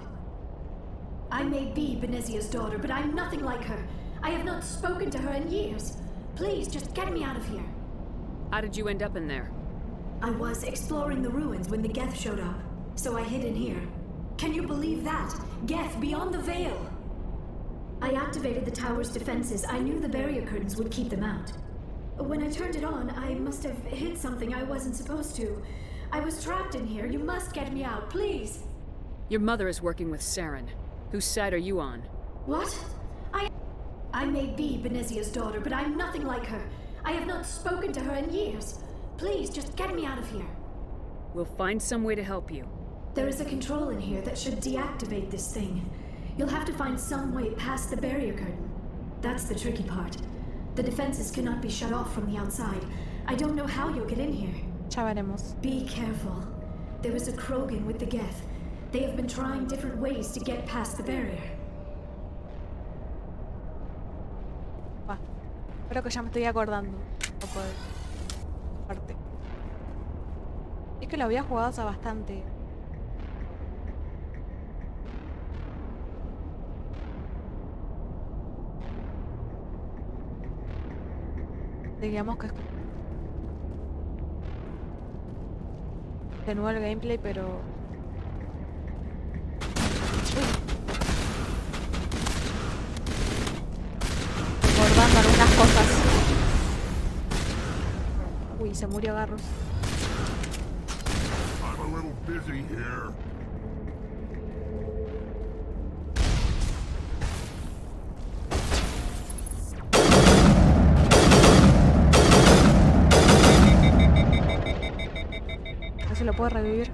I may be Benezia's daughter, but I'm nothing like her. I have not spoken to her in years. Please, just get me out of here. How did you end up in there? I was exploring the ruins when the Geth showed up, so I hid in here. Can you believe that? Geth beyond the veil! I activated the tower's defenses. I knew the barrier curtains would keep them out. When I turned it on, I must have hit something I wasn't supposed to. I was trapped in here. You must get me out, please! Your mother is working with Saren. Whose side are you on? What? I may be Benezia's daughter, but I'm nothing like her. I have not spoken to her in years. Please, just get me out of here. We'll find some way to help you. There is a control in here that should deactivate this thing. You'll have to find some way past the barrier curtain. That's the tricky part. The defenses cannot be shut off from the outside. I don't know how you'll get in here. Ya veremos. Be careful. There is a Krogan with the Geth. They have been trying different ways to get past the barrier. Va. Creo que ya me estoy acordando un poco de esta parte. Es que lo había jugado hace bastante. Digamos que es de nuevo el gameplay, pero... Recordando algunas cosas. Uy, se murió Garrus. I'm a little busy here. A ver si lo puedo revivir.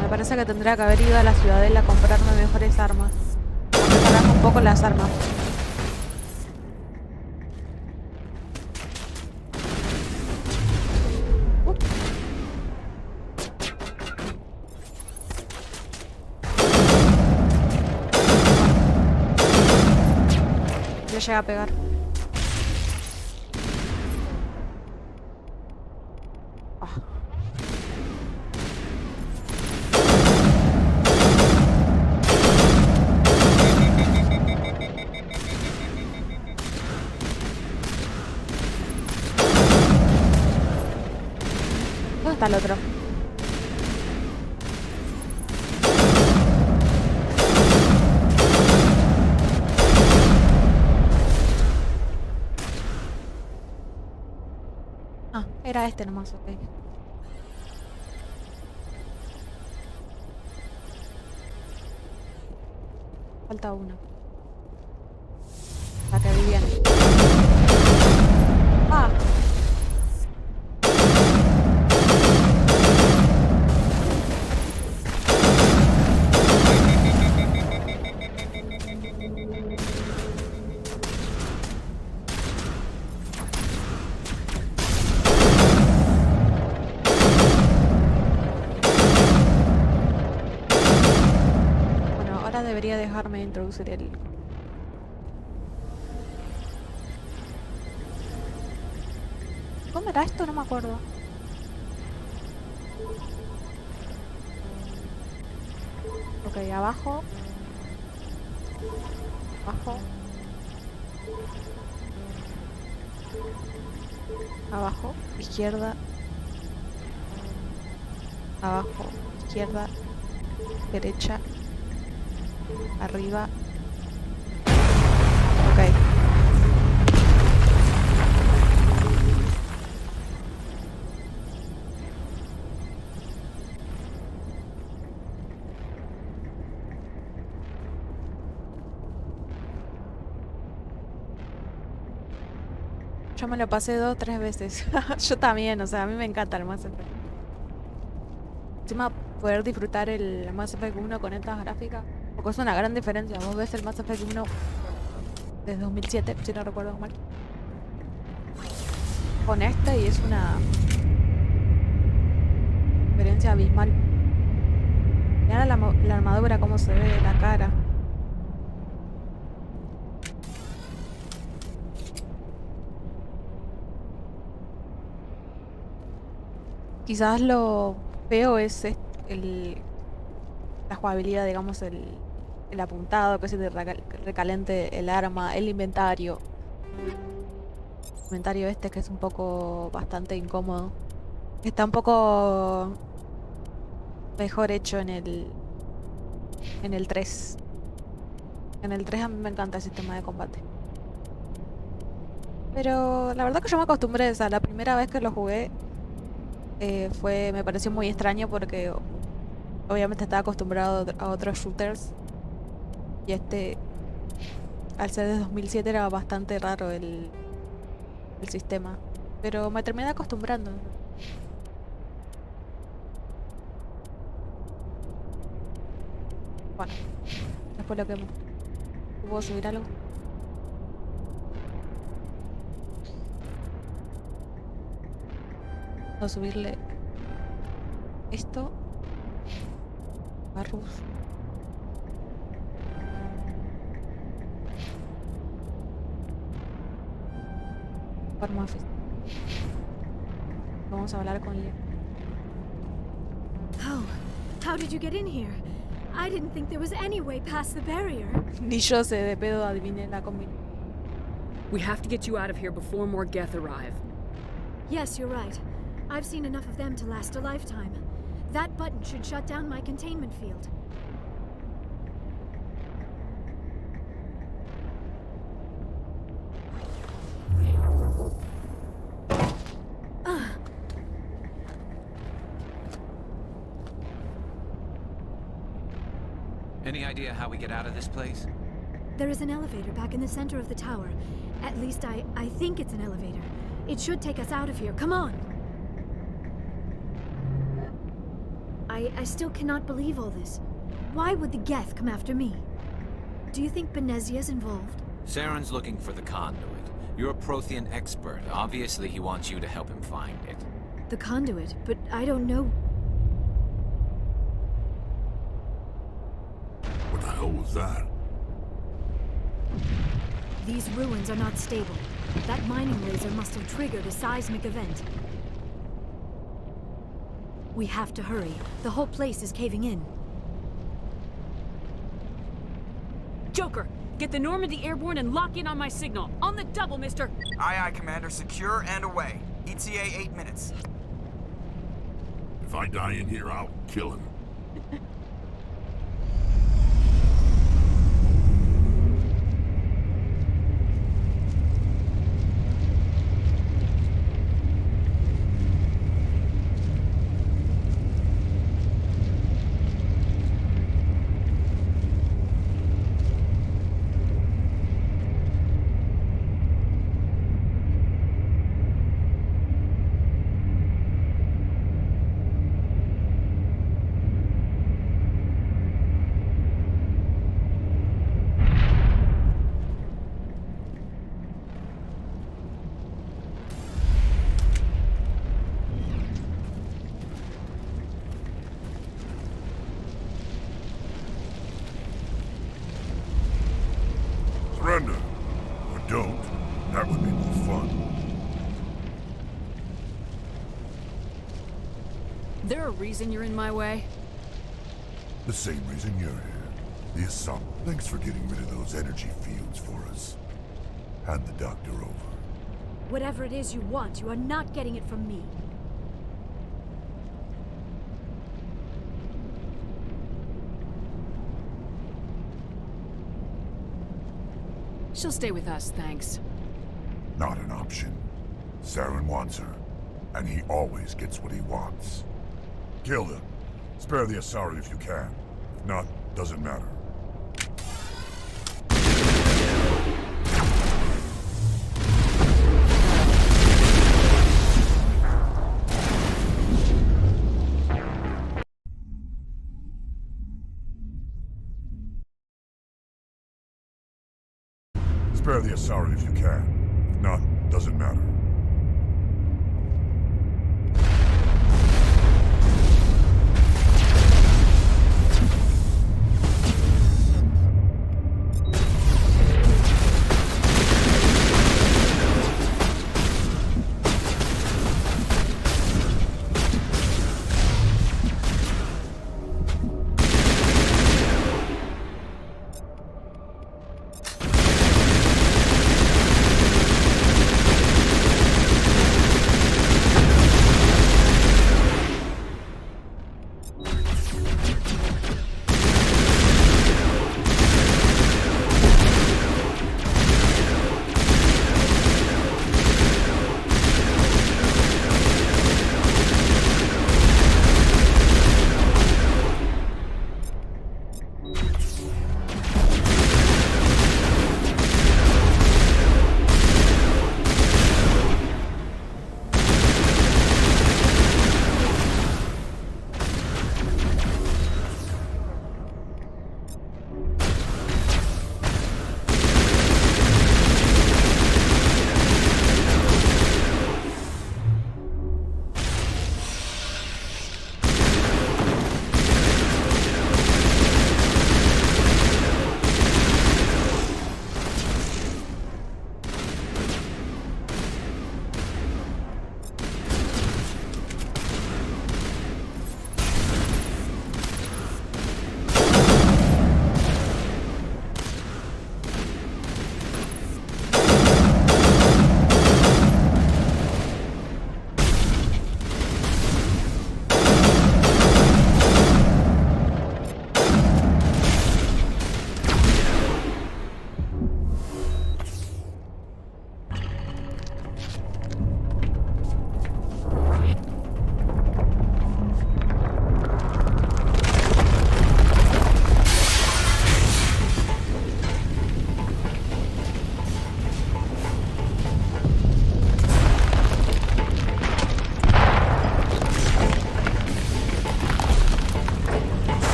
Me parece que tendría que haber ido a la ciudadela a comprarme mejores armas. A mejorarme un poco las armas. Le llega a pegar. ¿Dónde está el otro? Ah, era este nomás, ok. Falta uno. La que vivían. Ah. Bueno, ahora debería dejarme introducir el... ¿Cómo era esto? No me acuerdo. Ok, abajo. Abajo. Abajo, izquierda. Abajo, izquierda. Derecha. Arriba. Ok. Yo me lo pasé 2 o 3 veces. Yo también, o sea, a mí me encanta el Mass Effect. Encima poder disfrutar el Mass Effect 1 con estas gráficas, porque es una gran diferencia. Vos ves el Mass Effect 1 de 2007, si no recuerdo mal, con este y es una diferencia abismal. Mirá la armadura, cómo se ve, la cara. Quizás lo feo es la jugabilidad, digamos, el apuntado, que se te recalente el arma, el inventario. El inventario este que es un poco bastante incómodo. Está un poco mejor hecho en el 3. En el 3 a mí me encanta el sistema de combate. Pero la verdad que yo me acostumbré, o sea, la primera vez que lo jugué me pareció muy extraño porque obviamente estaba acostumbrado a otros shooters y al ser de 2007 era bastante raro el sistema, pero me terminé acostumbrando. Bueno, después lo quemo. ¿Puedo subir algo? Puedo subirle esto. Barrus. Vamos a hablar con Leo. Oh, how did you get in here? I didn't think there was any way past the barrier. Ni yo sé, de pedo adiviné la combinación. We have to get you out of here before more Geth arrive. Yes, you're right. I've seen enough of them to last a lifetime. That button should shut down my containment field. Any idea how we get out of this place? There is an elevator back in the center of the tower. At least I think it's an elevator. It should take us out of here. Come on! I still cannot believe all this. Why would the Geth come after me? Do you think Benezzia's involved? Saren's looking for the conduit. You're a Prothean expert. Obviously, he wants you to help him find it. The conduit? But I don't know. What the hell was that? These ruins are not stable. That mining laser must have triggered a seismic event. We have to hurry. The whole place is caving in. Joker, get the Normandy airborne and lock in on my signal. On the double, mister! Aye, aye, Commander. Secure and away. ETA 8 minutes. If I die in here, I'll kill him. Surrender. Or don't. That would be more fun. There a reason you're in my way? The same reason you're here. The assault. Thanks for getting rid of those energy fields for us. Hand the doctor over. Whatever it is you want, you are not getting it from me. She'll stay with us, thanks. Not an option. Saren wants her, and he always gets what he wants. Kill them. Spare the Asari if you can. If not, doesn't matter. Spare the Asari if you can. If not, doesn't matter.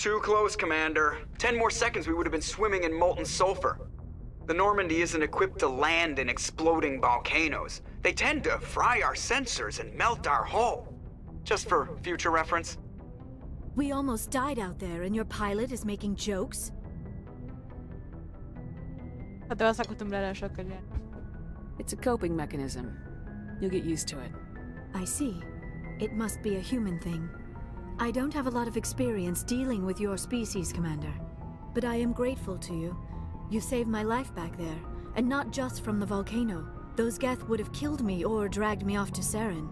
Too close, Commander. 10 more seconds we would have been swimming in molten sulfur. The Normandy isn't equipped to land in exploding volcanoes. They tend to fry our sensors and melt our hull. Just for future reference. We almost died out there and your pilot is making jokes? No te vas a acostumbrar a shock, ya. It's a coping mechanism. You'll get used to it. I see. It must be a human thing. I don't have a lot of experience dealing with your species, Commander. But I am grateful to you. You saved my life back there, and not just from the volcano. Those Geth would have killed me or dragged me off to Saren.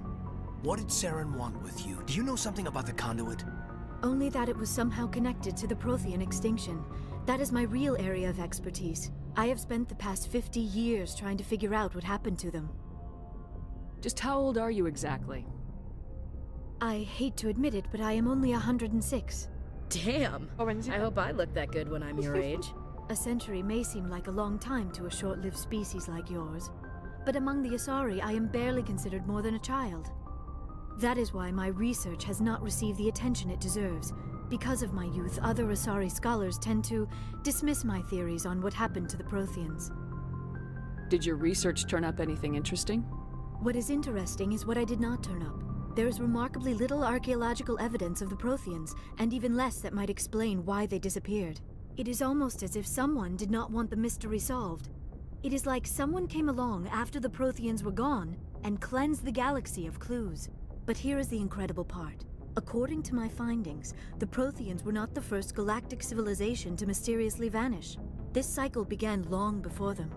What did Saren want with you? Do you know something about the conduit? Only that it was somehow connected to the Prothean extinction. That is my real area of expertise. I have spent the past 50 years trying to figure out what happened to them. Just how old are you exactly? I hate to admit it, but I am only 106. Damn! Jovencita. I hope I look that good when I'm your age. A century may seem like a long time to a short-lived species like yours. But among the Asari, I am barely considered more than a child. That is why my research has not received the attention it deserves. Because of my youth, other Asari scholars tend to dismiss my theories on what happened to the Protheans. Did your research turn up anything interesting? What is interesting is what I did not turn up. There is remarkably little archaeological evidence of the Protheans, and even less that might explain why they disappeared. It is almost as if someone did not want the mystery solved. It is like someone came along after the Protheans were gone and cleansed the galaxy of clues. But here is the incredible part. According to my findings, the Protheans were not the first galactic civilization to mysteriously vanish. This cycle began long before them.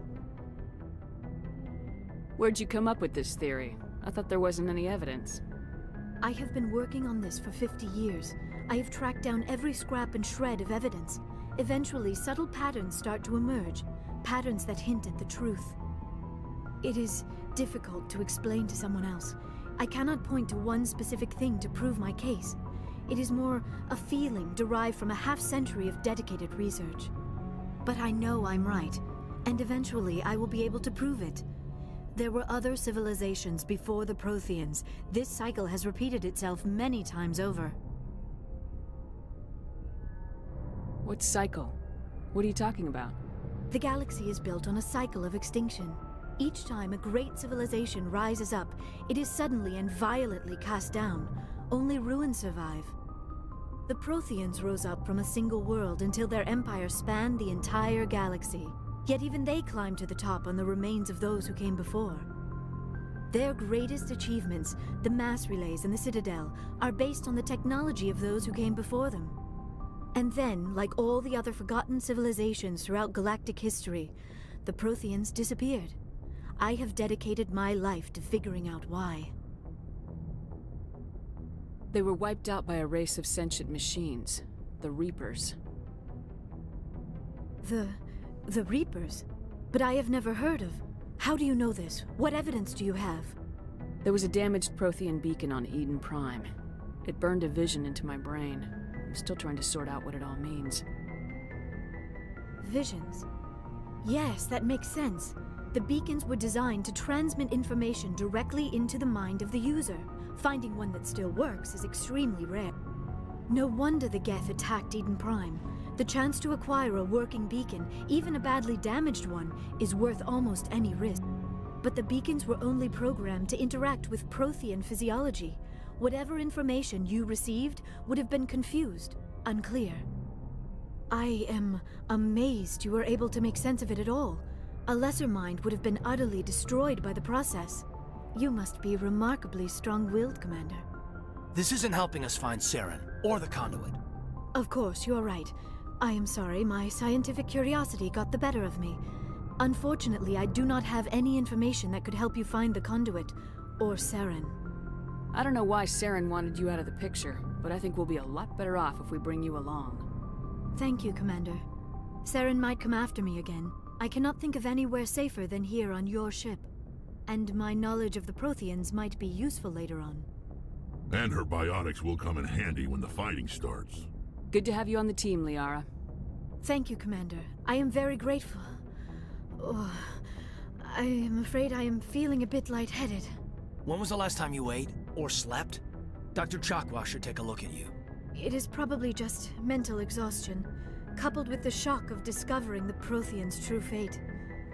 Where'd you come up with this theory? I thought there wasn't any evidence. I have been working on this for 50 years. I have tracked down every scrap and shred of evidence. Eventually, subtle patterns start to emerge, patterns that hint at the truth. It is difficult to explain to someone else. I cannot point to one specific thing to prove my case. It is more a feeling derived from a half-century of dedicated research. But I know I'm right, and eventually I will be able to prove it. There were other civilizations before the Protheans. This cycle has repeated itself many times over. What cycle? What are you talking about? The galaxy is built on a cycle of extinction. Each time a great civilization rises up, it is suddenly and violently cast down. Only ruins survive. The Protheans rose up from a single world until their empire spanned the entire galaxy. Yet even they climbed to the top on the remains of those who came before. Their greatest achievements, the mass relays and the Citadel, are based on the technology of those who came before them. And then, like all the other forgotten civilizations throughout galactic history, the Protheans disappeared. I have dedicated my life to figuring out why. They were wiped out by a race of sentient machines, the Reapers. The Reapers? But I have never heard of. How do you know this? What evidence do you have? There was a damaged Prothean beacon on Eden Prime. It burned a vision into my brain. I'm still trying to sort out what it all means. Visions? Yes, that makes sense. The beacons were designed to transmit information directly into the mind of the user. Finding one that still works is extremely rare. No wonder the Geth attacked Eden Prime. The chance to acquire a working beacon, even a badly damaged one, is worth almost any risk. But the beacons were only programmed to interact with Prothean physiology. Whatever information you received would have been confused, unclear. I am amazed you were able to make sense of it at all. A lesser mind would have been utterly destroyed by the process. You must be remarkably strong-willed, Commander. This isn't helping us find Saren, or the conduit. Of course, you're right. I am sorry, my scientific curiosity got the better of me. Unfortunately, I do not have any information that could help you find the conduit, or Saren. I don't know why Saren wanted you out of the picture, but I think we'll be a lot better off if we bring you along. Thank you, Commander. Saren might come after me again. I cannot think of anywhere safer than here on your ship. And my knowledge of the Protheans might be useful later on. And her biotics will come in handy when the fighting starts. Good to have you on the team, Liara. Thank you, Commander. I am very grateful. Oh, I am afraid I am feeling a bit lightheaded. When was the last time you ate, or slept? Dr. Chakwa should take a look at you. It is probably just mental exhaustion, coupled with the shock of discovering the Protheans' true fate.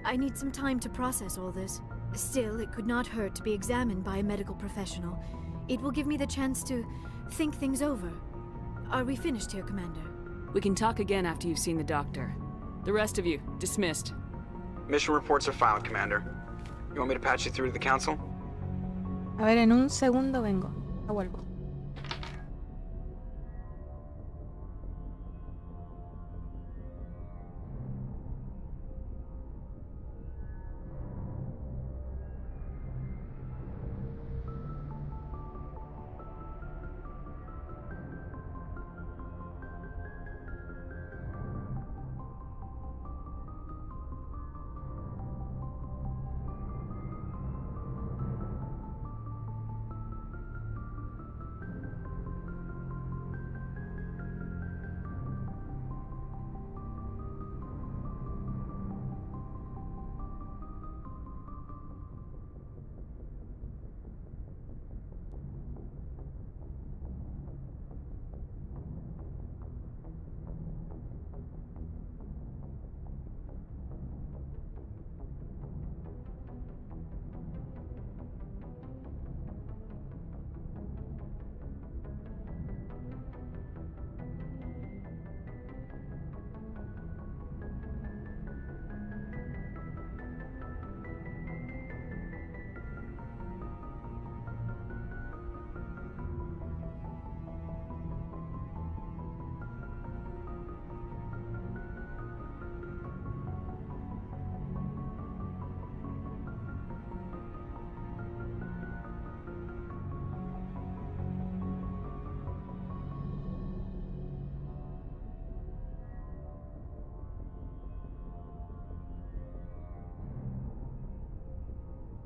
I need some time to process all this. Still, it could not hurt to be examined by a medical professional. It will give me the chance to think things over. Are we finished here, Commander? We can talk again after you've seen the doctor. The rest of you, dismissed. Mission reports are filed, Commander. You want me to patch you through to the Council? A ver, en un segundo vengo. Ya vuelvo.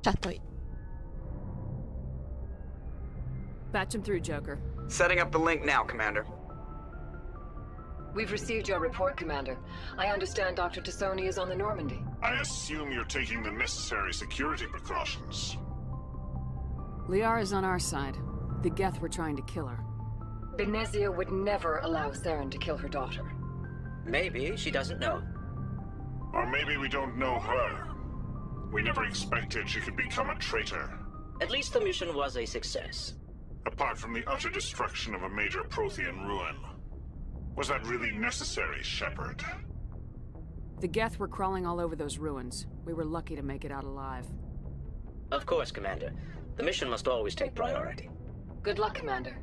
Ya estoy. Patch him through, Joker. Setting up the link now, Commander. We've received your report, Commander. I understand Dr. Tassoni is on the Normandy. I assume you're taking the necessary security precautions. Liara's on our side. The Geth were trying to kill her. Benezia would never allow Saren to kill her daughter. Maybe she doesn't know. Or maybe we don't know her. We never expected she could become a traitor. At least the mission was a success. Apart from the utter destruction of a major Prothean ruin. Was that really necessary, Shepard? The Geth were crawling all over those ruins. We were lucky to make it out alive. Of course, Commander. The mission must always take priority. Good luck, Commander.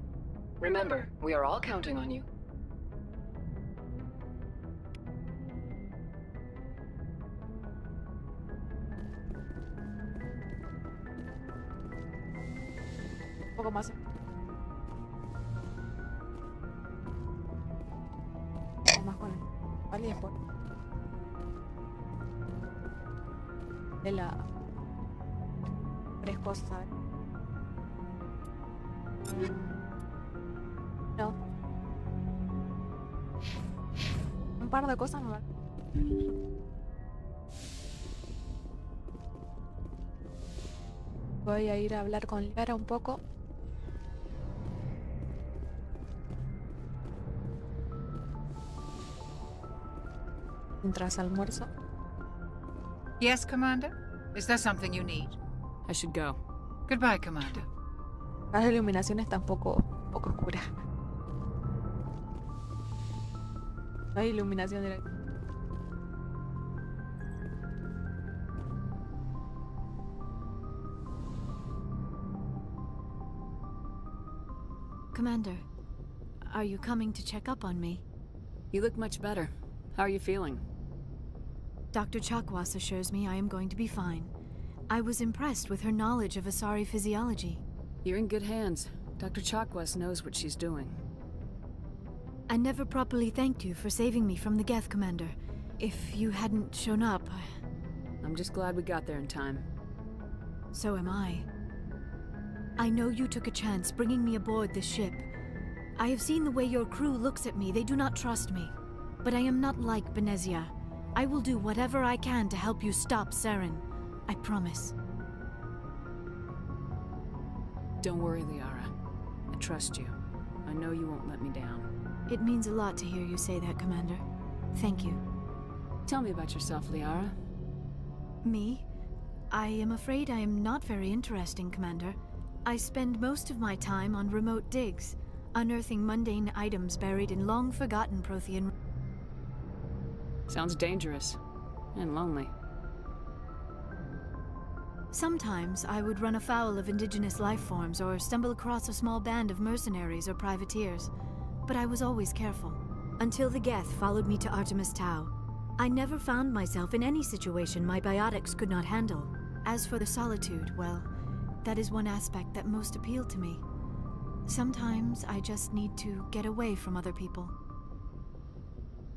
Remember, we are all counting on you. Un poco más. O más con él. Vale, y después. De la frescosa, ¿sabes? No. Un par de cosas me van. Voy a ir a hablar con Liara un poco. Mientras almuerzo. Yes, Commander? Is there something you need? I should go. Goodbye, Commander. La iluminación está un poco oscura. No hay iluminación de la... Commander, are you coming to check up on me? You look much better. How are you feeling? Dr. Chakwas assures me I am going to be fine. I was impressed with her knowledge of Asari physiology. You're in good hands. Dr. Chakwas knows what she's doing. I never properly thanked you for saving me from the Geth, Commander. If you hadn't shown up... I'm just glad we got there in time. So am I. I know you took a chance bringing me aboard this ship. I have seen the way your crew looks at me. They do not trust me. But I am not like Benezia. I will do whatever I can to help you stop Saren. I promise. Don't worry, Liara. I trust you. I know you won't let me down. It means a lot to hear you say that, Commander. Thank you. Tell me about yourself, Liara. Me? I am afraid I am not very interesting, Commander. I spend most of my time on remote digs, unearthing mundane items buried in long-forgotten Prothean... Sounds dangerous. And lonely. Sometimes I would run afoul of indigenous life forms or stumble across a small band of mercenaries or privateers. But I was always careful. Until the Geth followed me to Artemis Tau. I never found myself in any situation my biotics could not handle. As for the solitude, well, that is one aspect that most appealed to me. Sometimes I just need to get away from other people.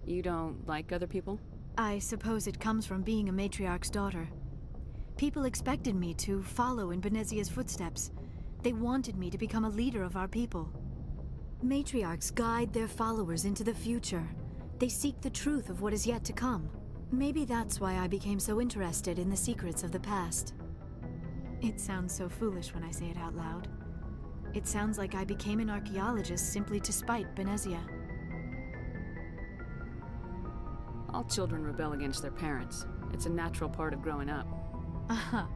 You don't like other people? I suppose it comes from being a matriarch's daughter. People expected me to follow in Benezia's footsteps. They wanted me to become a leader of our people. Matriarchs guide their followers into the future. They seek the truth of what is yet to come. Maybe that's why I became so interested in the secrets of the past. It sounds so foolish when I say it out loud. It sounds like I became an archaeologist simply to spite Benezia. All children rebel against their parents. It's a natural part of growing up. Aha,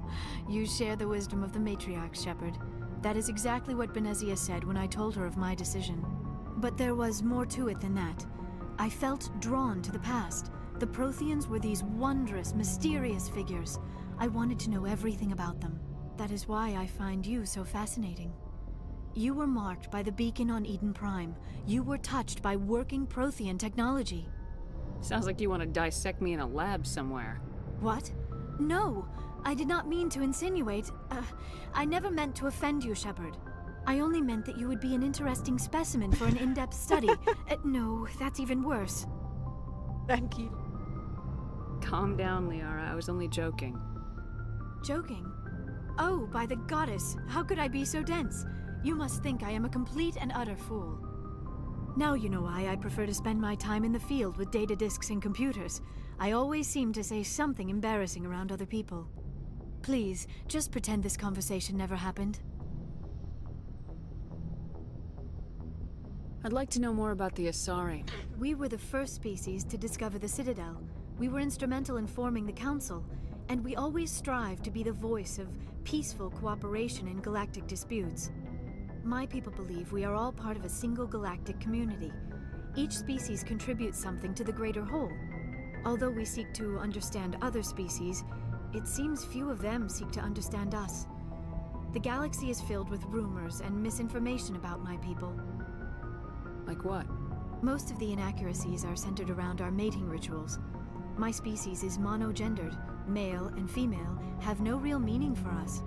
you share the wisdom of the matriarch, Shepard. That is exactly what Benezia said when I told her of my decision. But there was more to it than that. I felt drawn to the past. The Protheans were these wondrous, mysterious figures. I wanted to know everything about them. That is why I find you so fascinating. You were marked by the beacon on Eden Prime. You were touched by working Prothean technology. Sounds like you want to dissect me in a lab somewhere. What? No! I did not mean to insinuate. I never meant to offend you, Shepard. I only meant that you would be an interesting specimen for an in-depth study. No, that's even worse. Tranquilo. Calm down, Liara. I was only joking. Joking? Oh, by the goddess, how could I be so dense? You must think I am a complete and utter fool. Now you know why I prefer to spend my time in the field with data disks and computers. I always seem to say something embarrassing around other people. Please, just pretend this conversation never happened. I'd like to know more about the Asari. We were the first species to discover the Citadel. We were instrumental in forming the Council, and we always strive to be the voice of peaceful cooperation in galactic disputes. My people believe we are all part of a single galactic community. Each species contributes something to the greater whole. Although we seek to understand other species, it seems few of them seek to understand us. The galaxy is filled with rumors and misinformation about my people. Like what? Most of the inaccuracies are centered around our mating rituals. My species is monogendered. Male and female have no real meaning for us.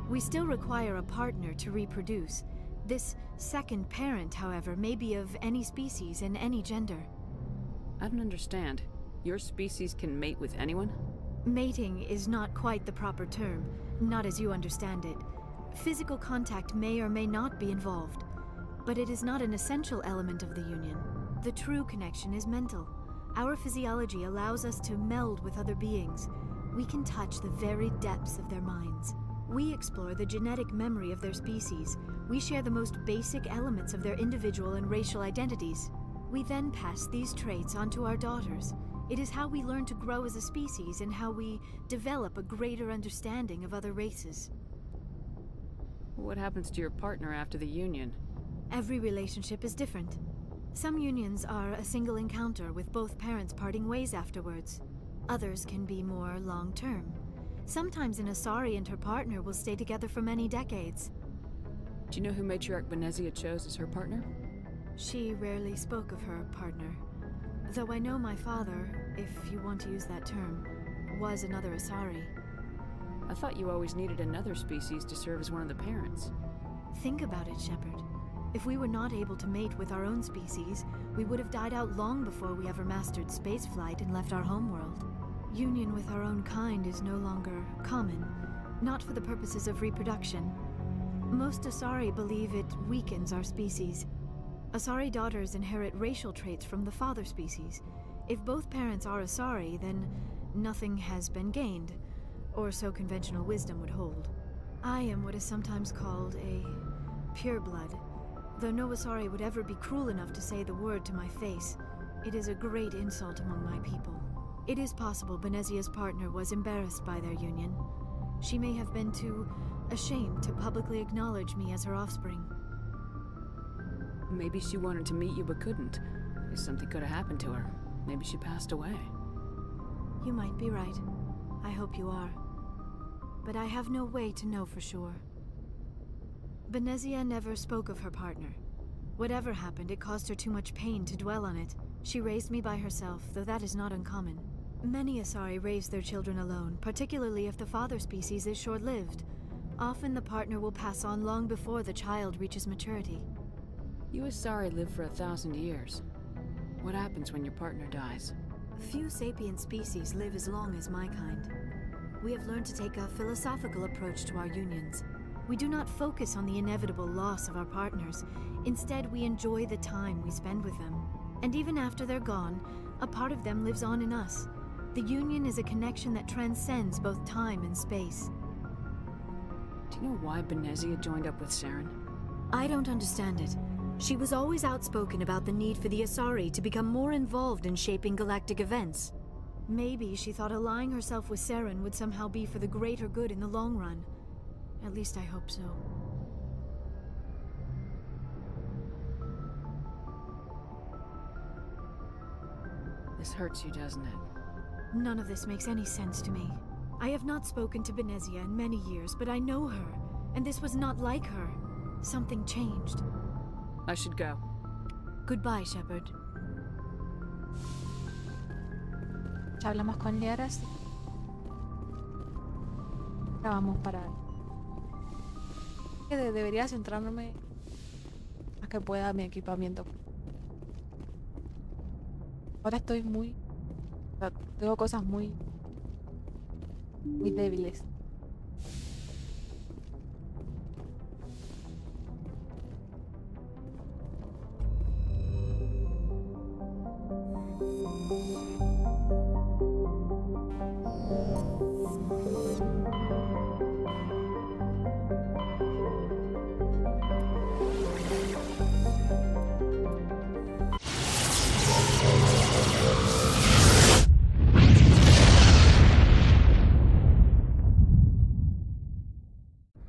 We still require a partner to reproduce. This second parent, however, may be of any species and any gender. I don't understand. Your species can mate with anyone? Mating is not quite the proper term, not as you understand it. Physical contact may or may not be involved, but it is not an essential element of the union. The true connection is mental. Our physiology allows us to meld with other beings. We can touch the very depths of their minds. We explore the genetic memory of their species. We share the most basic elements of their individual and racial identities. We then pass these traits onto our daughters. It is how we learn to grow as a species and how we develop a greater understanding of other races. What happens to your partner after the union? Every relationship is different. Some unions are a single encounter with both parents parting ways afterwards. Others can be more long-term. Sometimes an Asari and her partner will stay together for many decades. Do you know who Matriarch Benezia chose as her partner? She rarely spoke of her partner. Though I know my father, if you want to use that term, was another Asari. I thought you always needed another species to serve as one of the parents. Think about it, Shepard. If we were not able to mate with our own species, we would have died out long before we ever mastered spaceflight and left our homeworld. Union with our own kind is no longer common, not for the purposes of reproduction. Most Asari believe it weakens our species. Asari daughters inherit racial traits from the father species. If both parents are Asari, then nothing has been gained, or so conventional wisdom would hold. I am what is sometimes called a pureblood. Though no Asari would ever be cruel enough to say the word to my face, it is a great insult among my people. It is possible Benezia's partner was embarrassed by their union. She may have been too ashamed to publicly acknowledge me as her offspring. Maybe she wanted to meet you but couldn't. Something could have happened to her. Maybe she passed away. You might be right. I hope you are. But I have no way to know for sure. Benezia never spoke of her partner. Whatever happened, it caused her too much pain to dwell on it. She raised me by herself, though that is not uncommon. Many Asari raise their children alone, particularly if the father species is short-lived. Often the partner will pass on long before the child reaches maturity. You Asari live for 1,000 years. What happens when your partner dies? Few sapient species live as long as my kind. We have learned to take a philosophical approach to our unions. We do not focus on the inevitable loss of our partners. Instead, we enjoy the time we spend with them. And even after they're gone, a part of them lives on in us. The union is a connection that transcends both time and space. Do you know why Benezia joined up with Saren? I don't understand it. She was always outspoken about the need for the Asari to become more involved in shaping galactic events. Maybe she thought allying herself with Saren would somehow be for the greater good in the long run. At least I hope so. This hurts you, doesn't it? None of this makes any sense to me. I have not spoken to Benezia in many years, but I know her, and this was not like her. Something changed. I should go. Goodbye, Shepard. Ya hablamos con Liaras. Ahora vamos para... Debería centrarme a que pueda mi equipamiento. Ahora estoy muy... o sea, tengo cosas muy débiles.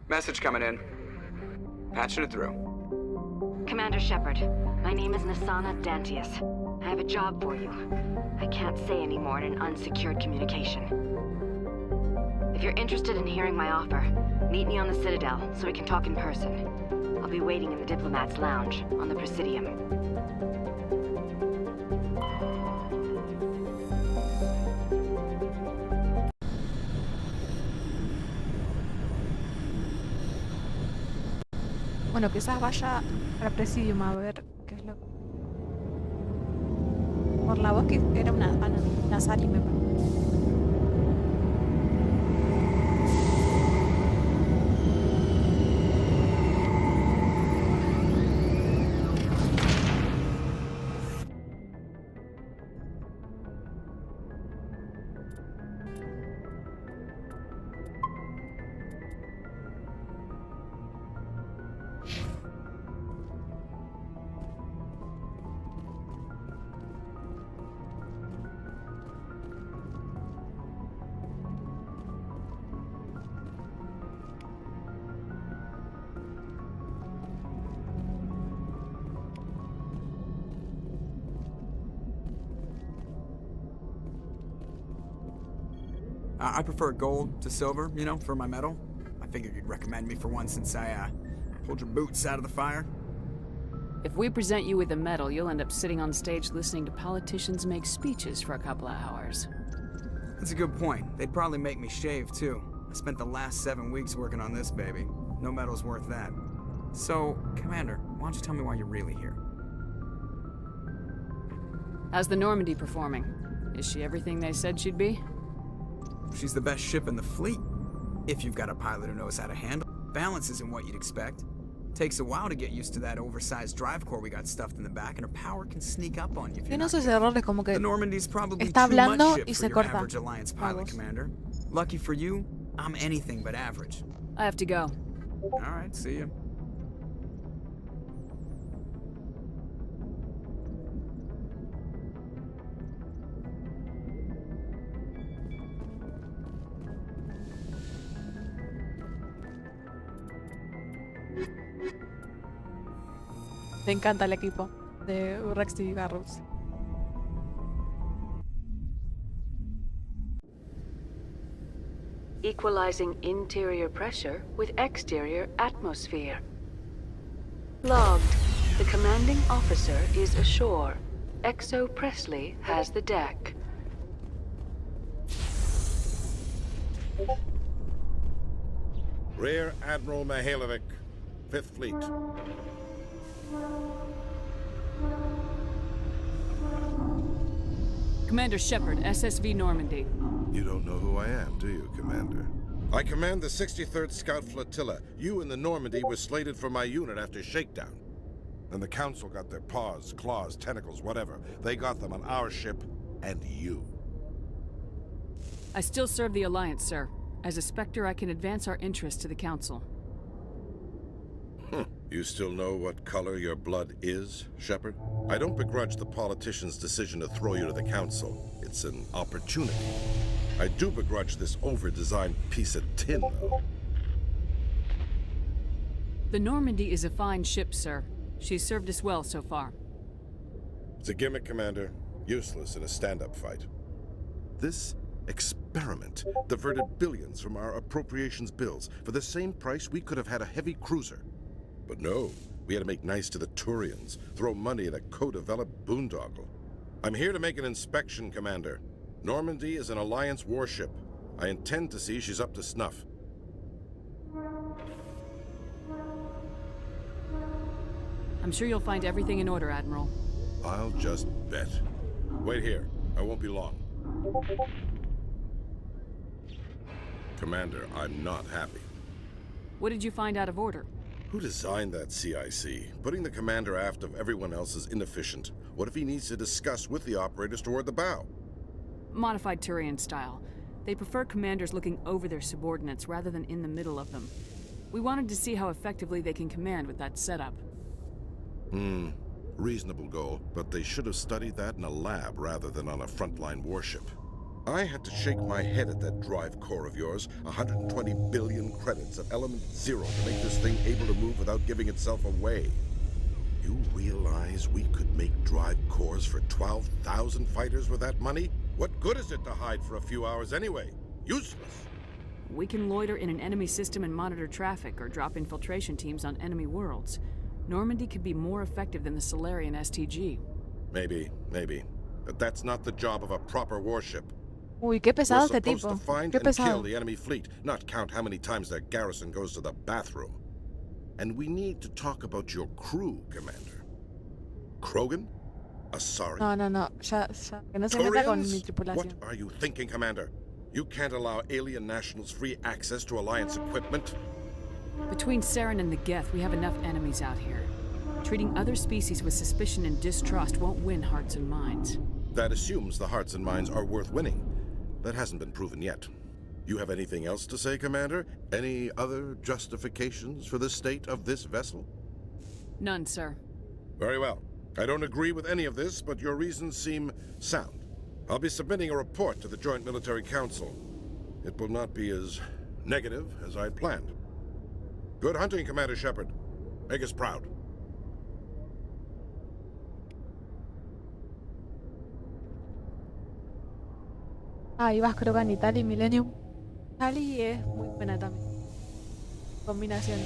Message coming in. Patching it through. Commander Shepard, my name is Nasana Dantius. I have a job for you. I can't say any more in an unsecured communication. If you're interested in hearing my offer, meet me on the Citadel so we can talk in person. I'll be waiting in the Diplomat's Lounge on the Presidium. Bueno, quizás vaya al Presidium a ver qué es lo... Por la voz que era una Nazari, me parece. I prefer gold to silver, you know, for my medal. I figured you'd recommend me for one since I, pulled your boots out of the fire. If we present you with a medal, you'll end up sitting on stage listening to politicians make speeches for a couple of hours. That's a good point. They'd probably make me shave, too. I spent the last 7 weeks working on this baby. No medal's worth that. So, Commander, why don't you tell me why you're really here? How's the Normandy performing? Is she everything they said she'd be? She's the best ship in the fleet. If you've got a pilot who knows how to handle. Balance isn't what you'd expect. Takes a while to get used to that oversized drive core we got stuffed in the back, and her power can sneak up on you if you're not careful. The Normandy's probably está too much hablando ship y for se your corta average Alliance la pilot, voz. Commander. Lucky for you, I'm anything but average. I have to go. All right, see ya. Me encanta el equipo de Rex y Garrus. Equalizing interior pressure with exterior atmosphere. Logged. The commanding officer is ashore. Exo Presley has the deck. Rear Admiral Mihailovic, 5th Fleet. Commander Shepard, SSV Normandy. You don't know who I am, do you, Commander? I command the 63rd Scout Flotilla. You and the Normandy were slated for my unit after shakedown. And the Council got their paws, claws, tentacles, whatever. They got them on our ship, and you. I still serve the Alliance, sir. As a Spectre, I can advance our interests to the Council. You still know what color your blood is, Shepard? I don't begrudge the politician's decision to throw you to the Council. It's an opportunity. I do begrudge this over-designed piece of tin, though. The Normandy is a fine ship, sir. She's served us well so far. It's a gimmick, Commander. Useless in a stand-up fight. This experiment diverted billions from our appropriations bills. For the same price, we could have had a heavy cruiser. But no, we had to make nice to the Turians, throw money at a co-developed boondoggle. I'm here to make an inspection, Commander. Normandy is an Alliance warship. I intend to see she's up to snuff. I'm sure you'll find everything in order, Admiral. I'll just bet. Wait here. I won't be long. Commander, I'm not happy. What did you find out of order? Who designed that CIC? Putting the commander aft of everyone else is inefficient. What if he needs to discuss with the operators toward the bow? Modified Turian style. They prefer commanders looking over their subordinates rather than in the middle of them. We wanted to see how effectively they can command with that setup. Reasonable goal, but they should have studied that in a lab rather than on a frontline warship. I had to shake my head at that drive core of yours. 120 billion credits at element 0 to make this thing able to move without giving itself away. You realize we could make drive cores for 12,000 fighters with that money? What good is it to hide for a few hours anyway? Useless. We can loiter in an enemy system and monitor traffic or drop infiltration teams on enemy worlds. Normandy could be more effective than the Solarian STG. Maybe. But that's not the job of a proper warship. Uy, qué pesado este We're supposed tipo. to find Qué and kill pesado. the enemy fleet, not count how many times their garrison goes to the bathroom. And we need to talk about your crew, Commander. Krogan? Asari? No. Ya. Que no se meta con mi Turians? tripulación. What are you thinking, Commander? You can't allow alien nationals free access to Alliance equipment? Between Saren and the Geth, we have enough enemies out here. Treating other species with suspicion and distrust won't win hearts and minds. That assumes the hearts and minds are worth winning. That hasn't been proven yet. You have anything else to say, Commander? Any other justifications for the state of this vessel? None, sir. Very well. I don't agree with any of this, but your reasons seem sound. I'll be submitting a report to the Joint Military Council. It will not be as negative as I'd planned. Good hunting, Commander Shepard. Make us proud. Ibas Krogan y Tali Millennium. Tali es muy buena también. Combinación.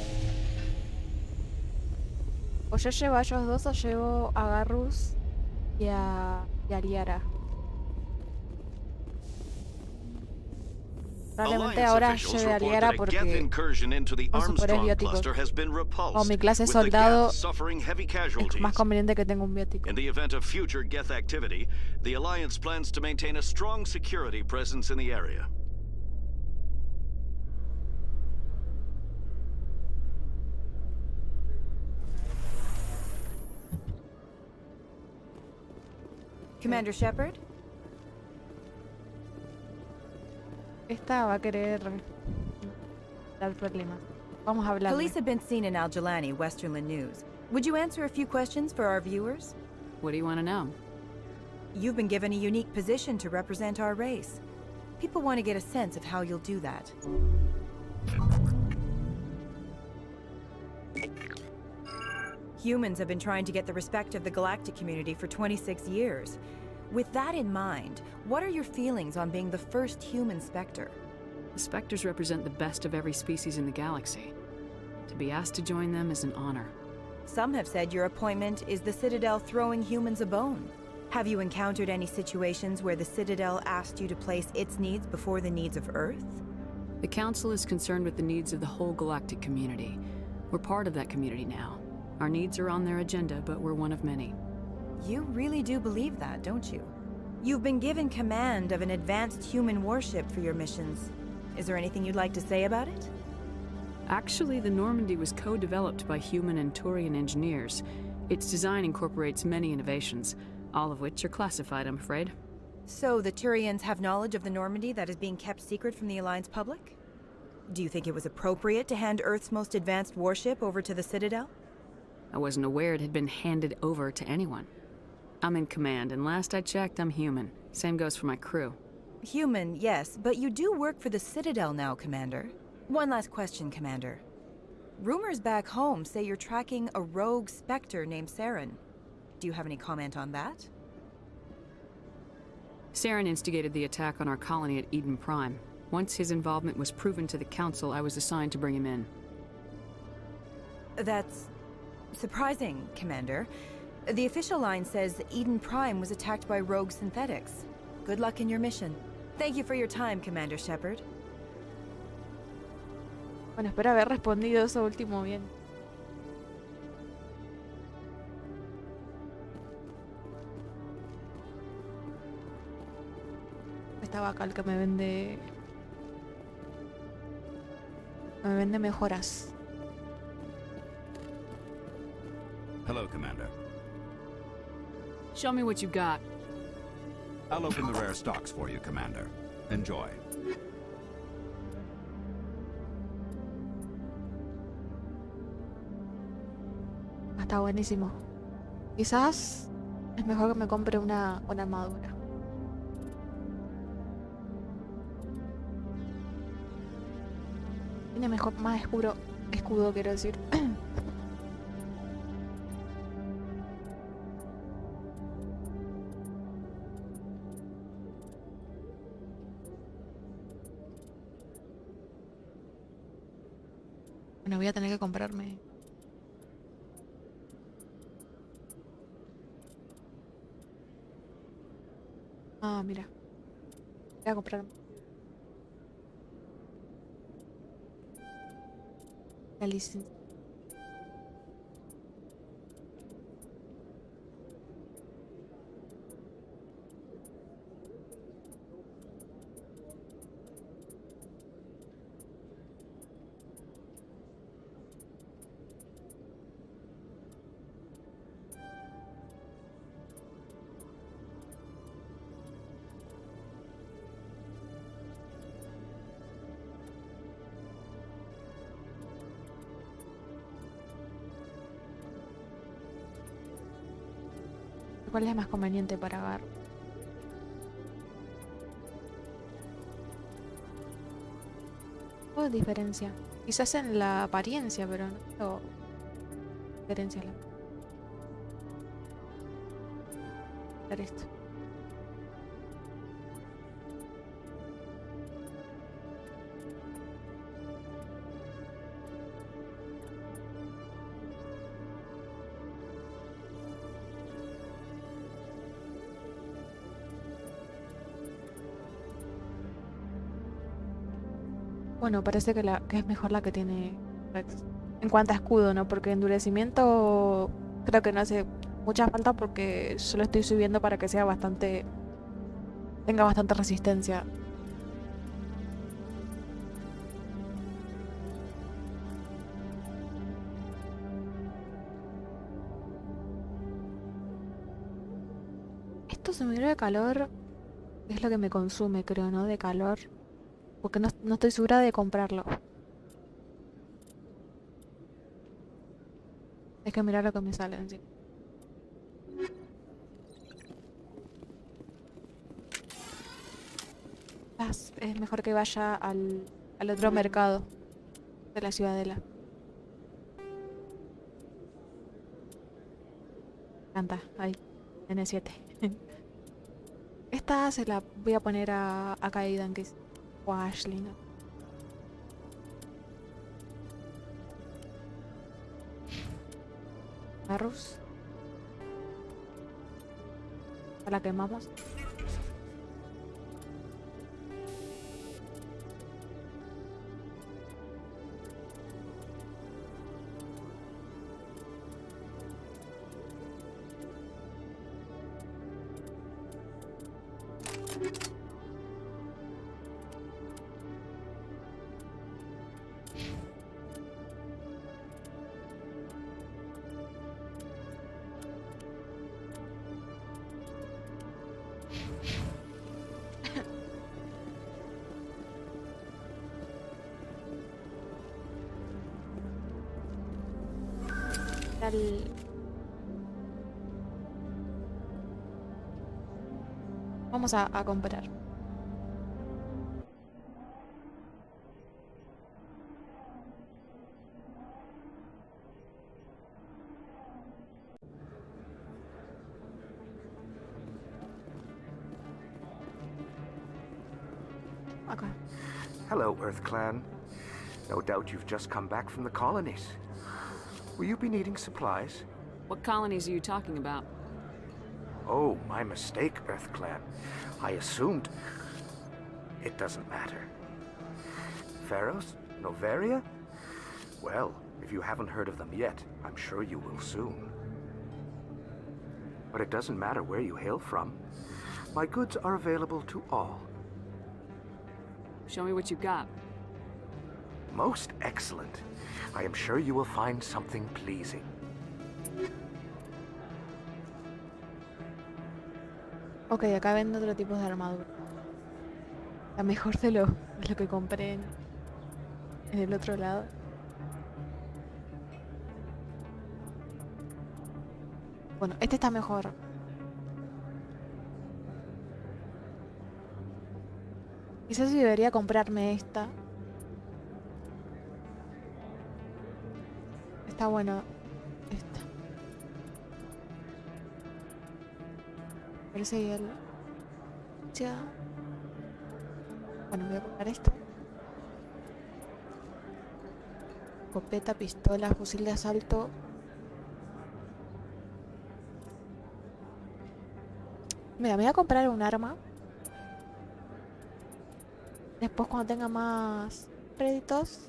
O yo llevo a ellos dos o llevo a Garrus y a Liara. Probablemente ahora lleve a Liara porque con superes bióticos. Como mi clase soldado es más conveniente que tenga un biótico. In the event of future Geth activity, the Alliance plans to maintain a strong security presence in the area. Commander Shepard? Esta va a querer dar problemas. Vamos a hablar. Police have been seen in Al-Jalani, Westerland News. Would you answer a few questions for our viewers? What do you want to know? You've been given a unique position to represent our race. People want to get a sense of how you'll do that. Humans have been trying to get the respect of the galactic community for 26 years. With that in mind, what are your feelings on being the first human Spectre? The Spectres represent the best of every species in the galaxy. To be asked to join them is an honor. Some have said your appointment is the Citadel throwing humans a bone. Have you encountered any situations where the Citadel asked you to place its needs before the needs of Earth? The Council is concerned with the needs of the whole galactic community. We're part of that community now. Our needs are on their agenda, but we're one of many. You really do believe that, don't you? You've been given command of an advanced human warship for your missions. Is there anything you'd like to say about it? Actually, the Normandy was co-developed by human and Turian engineers. Its design incorporates many innovations, all of which are classified, I'm afraid. So the Turians have knowledge of the Normandy that is being kept secret from the Alliance public? Do you think it was appropriate to hand Earth's most advanced warship over to the Citadel? I wasn't aware it had been handed over to anyone. I'm in command, and last I checked, I'm human. Same goes for my crew. Human, yes, but you do work for the Citadel now, Commander. One last question, Commander. Rumors back home say you're tracking a rogue Spectre named Saren. Do you have any comment on that? Saren instigated the attack on our colony at Eden Prime. Once his involvement was proven to the Council, I was assigned to bring him in. That's surprising, Commander. The official line says Eden Prime was attacked by rogue synthetics. Good luck in your mission. Thank you for your time, Commander Shepard. Bueno, espero haber respondido eso último bien. Estaba acá el que me vende... Me vende mejoras. Hello, Commander. Show me what you got. I'll open the rare stocks for you, Commander. Enjoy. Está buenísimo. Quizás es mejor que me compre una armadura. Tiene mejor, más escudo quiero decir. Bueno, voy a tener que comprarme. Ah, mira. Voy a comprar la licencia. ¿Cuál es más conveniente para agarrar? ¿Cuál diferencia? Quizás en la apariencia, pero no veo diferencia en la... Ver esto. Bueno, parece que es mejor la que tiene Rex. En cuanto a escudo, ¿no? Porque endurecimiento creo que no hace mucha falta porque solo estoy subiendo para que sea bastante... tenga bastante resistencia. Esto se me dio de calor. Es lo que me consume, creo, ¿no? De calor. Porque no estoy segura de comprarlo. Es que mirar lo que me sale encima. Es mejor que vaya al otro mercado de la ciudadela. Canta, ahí, N7. Esta se la voy a poner a Kaidan, que es... o a Ashley, ¿no? Arroz. La quemamos. Vamos a comprar. Acá. Hello, Earth Clan. No doubt you've just come back from the colonies. Will you be needing supplies? What colonies are you talking about? Oh, my mistake, Earth Clan. I assumed... It doesn't matter. Pharos? Noveria? Well, if you haven't heard of them yet, I'm sure you will soon. But it doesn't matter where you hail from. My goods are available to all. Show me what you've got. Most excellent. I am sure you will find something pleasing. Ok, acá venden otro tipo de armadura. La mejor de lo que compré en el otro lado. Bueno, este está mejor. Quizás si debería comprarme esta. Está bueno esta. Parece el... Ya. Bueno, voy a comprar esto. Escopeta, pistola, fusil de asalto. Mira, me voy a comprar un arma. Después cuando tenga más créditos.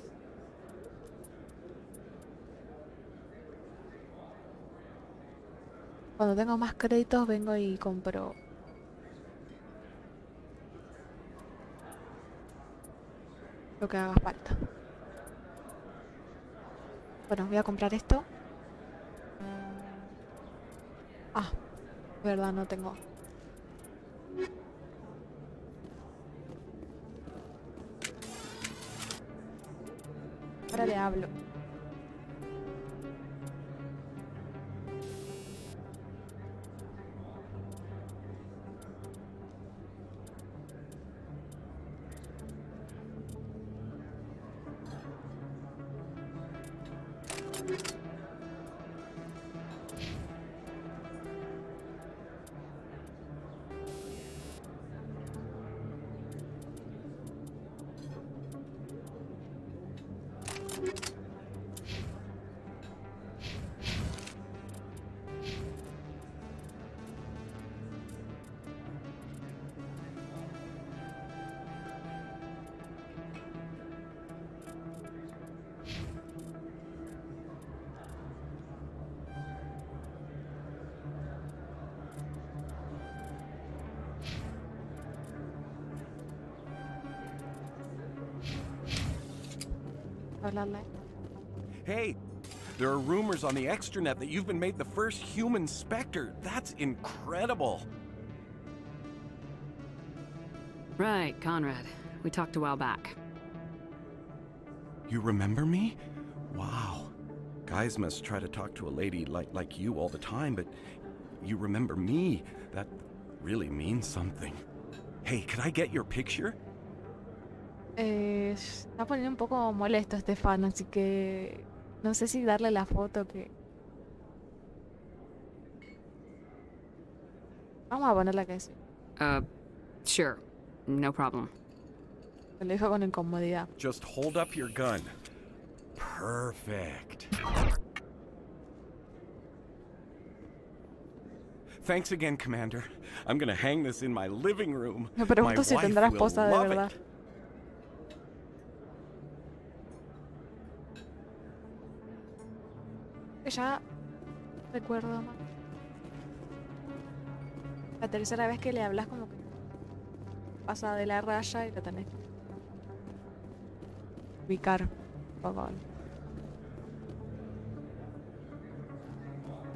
Cuando tenga más créditos vengo y compro. Lo que haga falta. Bueno, voy a comprar esto. Ah, de verdad no tengo. Ahora le hablo. Hablarle. Hey, there are rumors on the extranet that you've been made the first human Spectre. That's incredible. Right, Conrad. We talked a while back. You remember me? Wow. Guys must try to talk to a lady like you all the time, but you remember me. That really means something. Hey, could I get your picture? Está poniendo un poco molesto este fan, así que no sé si darle la foto que... Vamos a ponerla que sí. Sure. No problem. Lo dijo con incomodidad. Just hold up your gun. Perfect. Thanks again, Commander. I'm gonna hang this in my living room. Me pregunto si tendrá esposa de verdad. Ya recuerdo más. La tercera vez que le hablas como que pasa de la raya y lo tenés que ubicar un poco.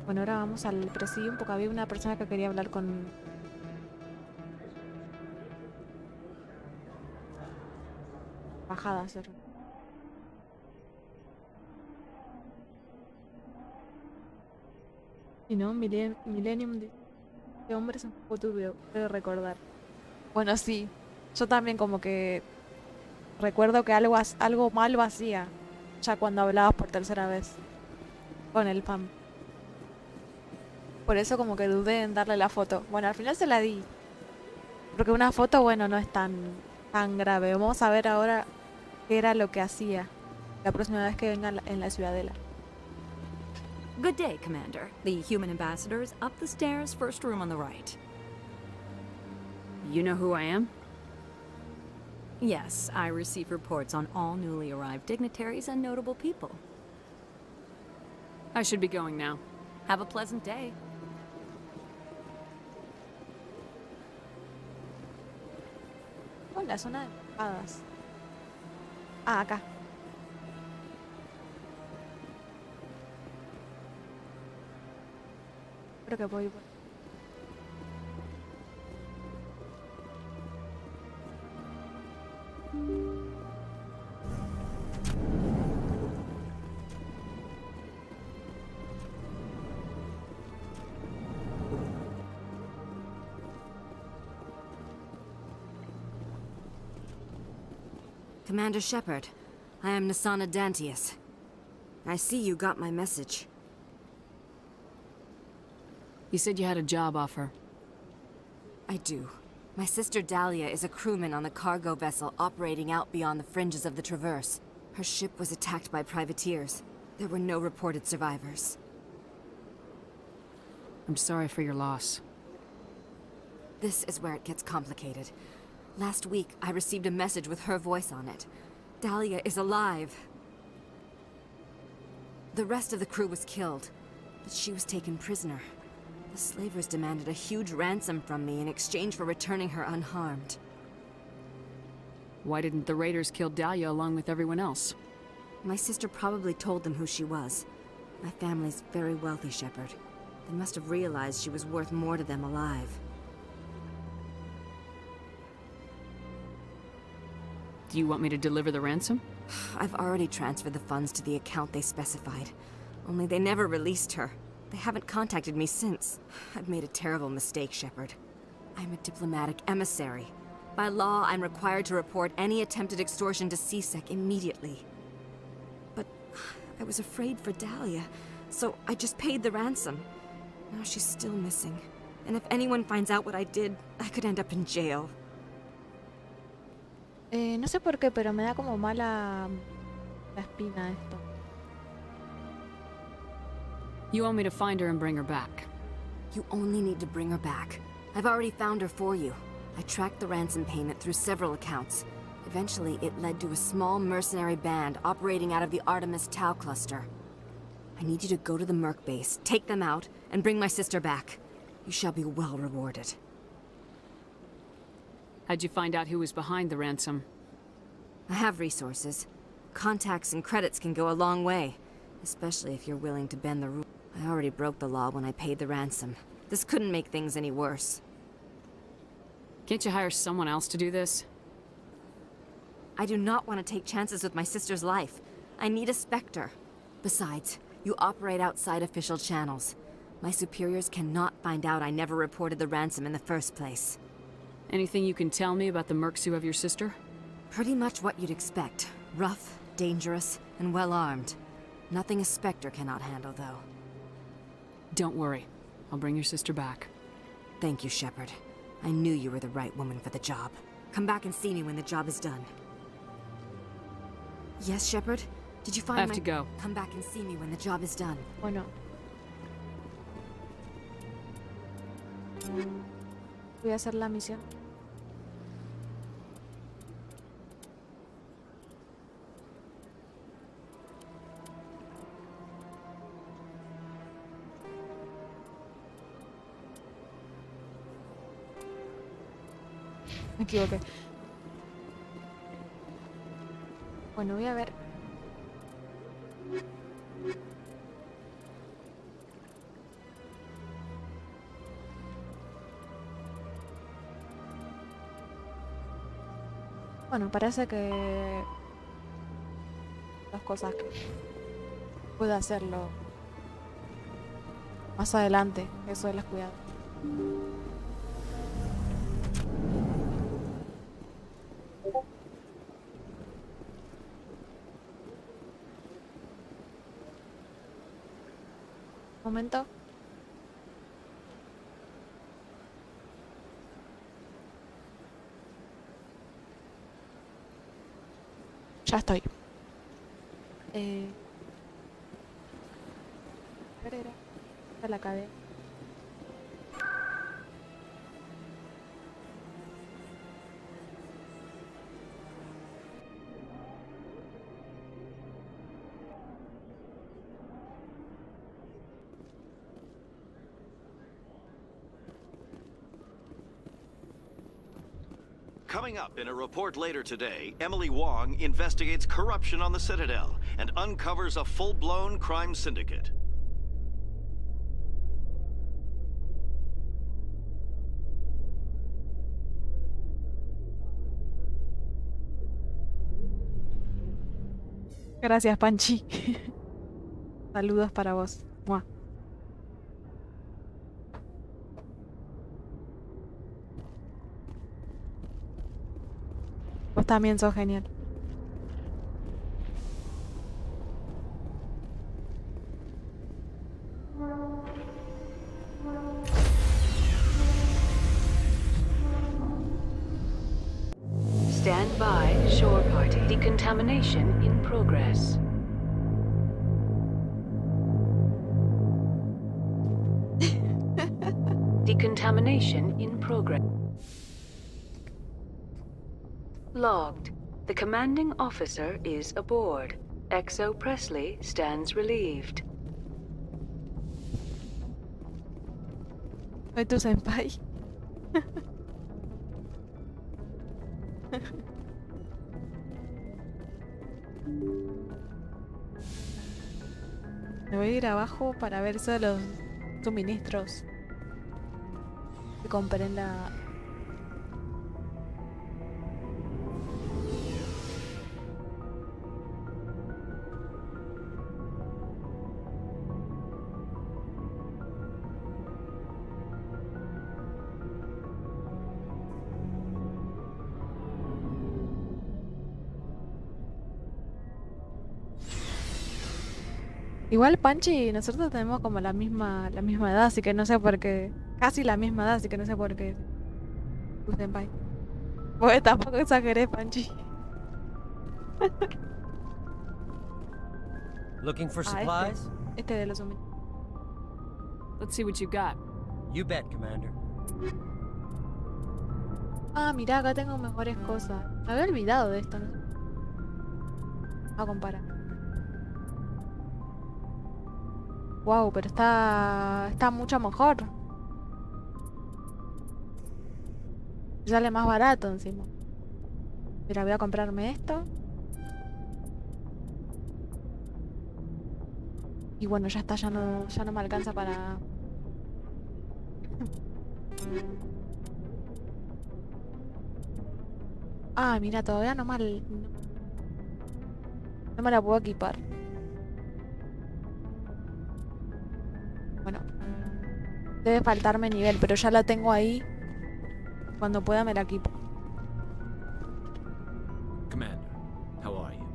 Bueno, ahora vamos al presidium porque había una persona que quería hablar con... Bajada, hacer. Y no, Millennium de este hombre es un poco turbio, puedo recordar. Bueno, sí, yo también como que recuerdo que algo malo hacía ya cuando hablabas por tercera vez con el fan. Por eso como que dudé en darle la foto. Bueno, al final se la di. Porque una foto, bueno, no es tan grave. Vamos a ver ahora qué era lo que hacía la próxima vez que venga en la ciudadela. Good day, Commander. The human ambassador is up the stairs, first room on the right. You know who I am? Yes, I receive reports on all newly arrived dignitaries and notable people. I should be going now. Have a pleasant day. Oh, la zona de espadas. Ah, acá. Creo que voy. Commander Shepard, I am Nasana Dantius. I see you got my message. You said you had a job offer. I do. My sister Dahlia is a crewman on the cargo vessel operating out beyond the fringes of the Traverse. Her ship was attacked by privateers. There were no reported survivors. I'm sorry for your loss. This is where it gets complicated. Last week, I received a message with her voice on it. Dahlia is alive. The rest of the crew was killed, but she was taken prisoner. The slavers demanded a huge ransom from me in exchange for returning her unharmed. Why didn't the raiders kill Dahlia along with everyone else? My sister probably told them who she was. My family's very wealthy, Shepard. They must have realized she was worth more to them alive. Do you want me to deliver the ransom? I've already transferred the funds to the account they specified. Only they never released her. They haven't contacted me since. I've made a terrible mistake, Shepard. I'm a diplomatic emissary. By law, I'm required to report any attempted extortion to CSEC immediately. But I was afraid for Dahlia, so I just paid the ransom. Now she's still missing. And if anyone finds out what I did, I could end up in jail. No sé por qué, pero me da como mala la espina esto. You want me to find her and bring her back? You only need to bring her back. I've already found her for you. I tracked the ransom payment through several accounts. Eventually, it led to a small mercenary band operating out of the Artemis Tau cluster. I need you to go to the Merc base, take them out, and bring my sister back. You shall be well rewarded. How'd you find out who was behind the ransom? I have resources. Contacts and credits can go a long way, especially if you're willing to bend the rules. I already broke the law when I paid the ransom. This couldn't make things any worse. Can't you hire someone else to do this? I do not want to take chances with my sister's life. I need a Spectre. Besides, you operate outside official channels. My superiors cannot find out I never reported the ransom in the first place. Anything you can tell me about the mercs who have your sister? Pretty much what you'd expect. Rough, dangerous, and well-armed. Nothing a Spectre cannot handle, though. Don't worry. I'll bring your sister back. Thank you, Shepard. I knew you were the right woman for the job. Come back and see me when the job is done. Yes, Shepard? Did you find I have to go. Come back and see me when the job is done. Bueno. Voy a hacer la misión. Me equivoqué. Bueno, voy a ver. Bueno, parece que las cosas que puedo hacerlo más adelante, eso de los cuidados. Momento. Ya estoy. Carrera. Ya la cadena. Coming up in a report later today, Emily Wong investigates corruption on the Citadel and uncovers a full-blown crime syndicate. Gracias, Panchi. Saludos para vos. Mua. Vos también sos genial. Stand by, shore party. Decontamination in progress. Decontamination in progress. Logged. The commanding officer is aboard. XO Presley stands relieved. Soy tu senpai. Me voy a ir abajo para ver eso de los suministros que compré en la... Igual Panchi y nosotros tenemos como la misma edad, así que no sé por qué. Casi la misma edad, así que no sé por qué. Tu senpai. Pues tampoco exageré, Panchi. Looking for supplies? Este de los suministros. Let's see what you got. You bet, Commander. Ah, mirá, acá tengo mejores cosas. Me había olvidado de esto, ¿no? A comparar. Wow, pero está mucho mejor. Sale más barato encima. Mira, voy a comprarme esto. Y bueno, ya está, ya no me alcanza para... Ah, mira, todavía no me la puedo equipar. Bueno, debe faltarme nivel, pero ya la tengo ahí. Cuando pueda me la equipo. Commander, how are you?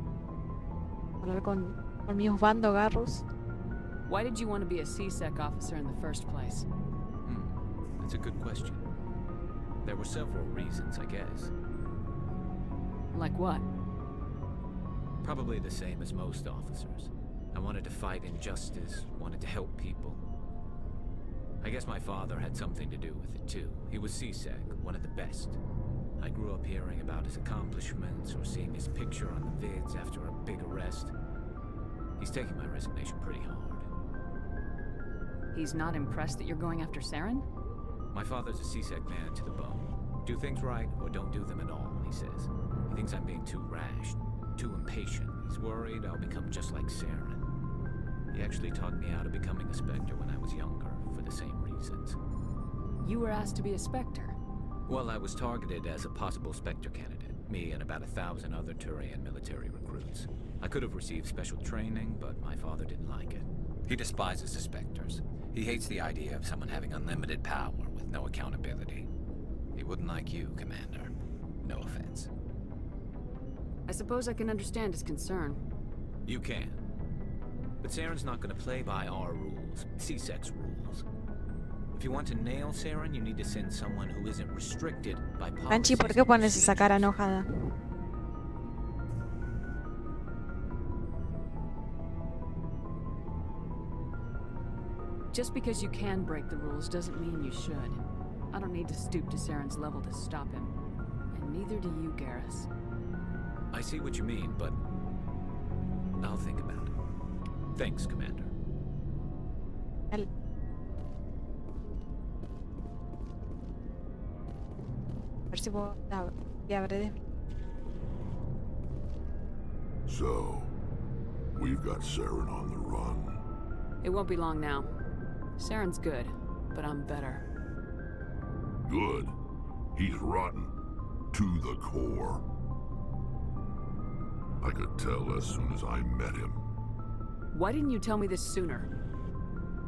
Hablar con mi Osvaldo Garrus. Why did you want to be a CSEC officer in the first place? That's a good question. There were several reasons, I guess. Like what? Probably the same as most officers. I wanted to fight injustice, wanted to help people. I guess my father had something to do with it too. He was CSEC, one of the best. I grew up hearing about his accomplishments or seeing his picture on the vids after a big arrest. He's taking my resignation pretty hard. He's not impressed that you're going after Saren? My father's a CSEC man to the bone. Do things right or don't do them at all, he says. He thinks I'm being too rash, too impatient. He's worried I'll become just like Saren. He actually talked me out of becoming a Spectre when I was younger, for the same reasons. You were asked to be a Spectre? Well, I was targeted as a possible Spectre candidate. Me and about 1,000 other Turian military recruits. I could have received special training, but my father didn't like it. He despises the Spectres. He hates the idea of someone having unlimited power with no accountability. He wouldn't like you, Commander. No offense. I suppose I can understand his concern. You can. But Saren's not going to play by our rules, CSEC's rules. If you want to nail Saren, you need to send someone who isn't restricted by policies. Panchi, ¿por qué pones esa cara enojada? Just because you can break the rules doesn't mean you should. I don't need to stoop to Saren's level to stop him. And neither do you, Garrus. I see what you mean, but I'll think about it. Thanks, Commander. So, we've got Saren on the run. It won't be long now. Saren's good, but I'm better. Good. He's rotten. To the core. I could tell as soon as I met him. Why didn't you tell me this sooner?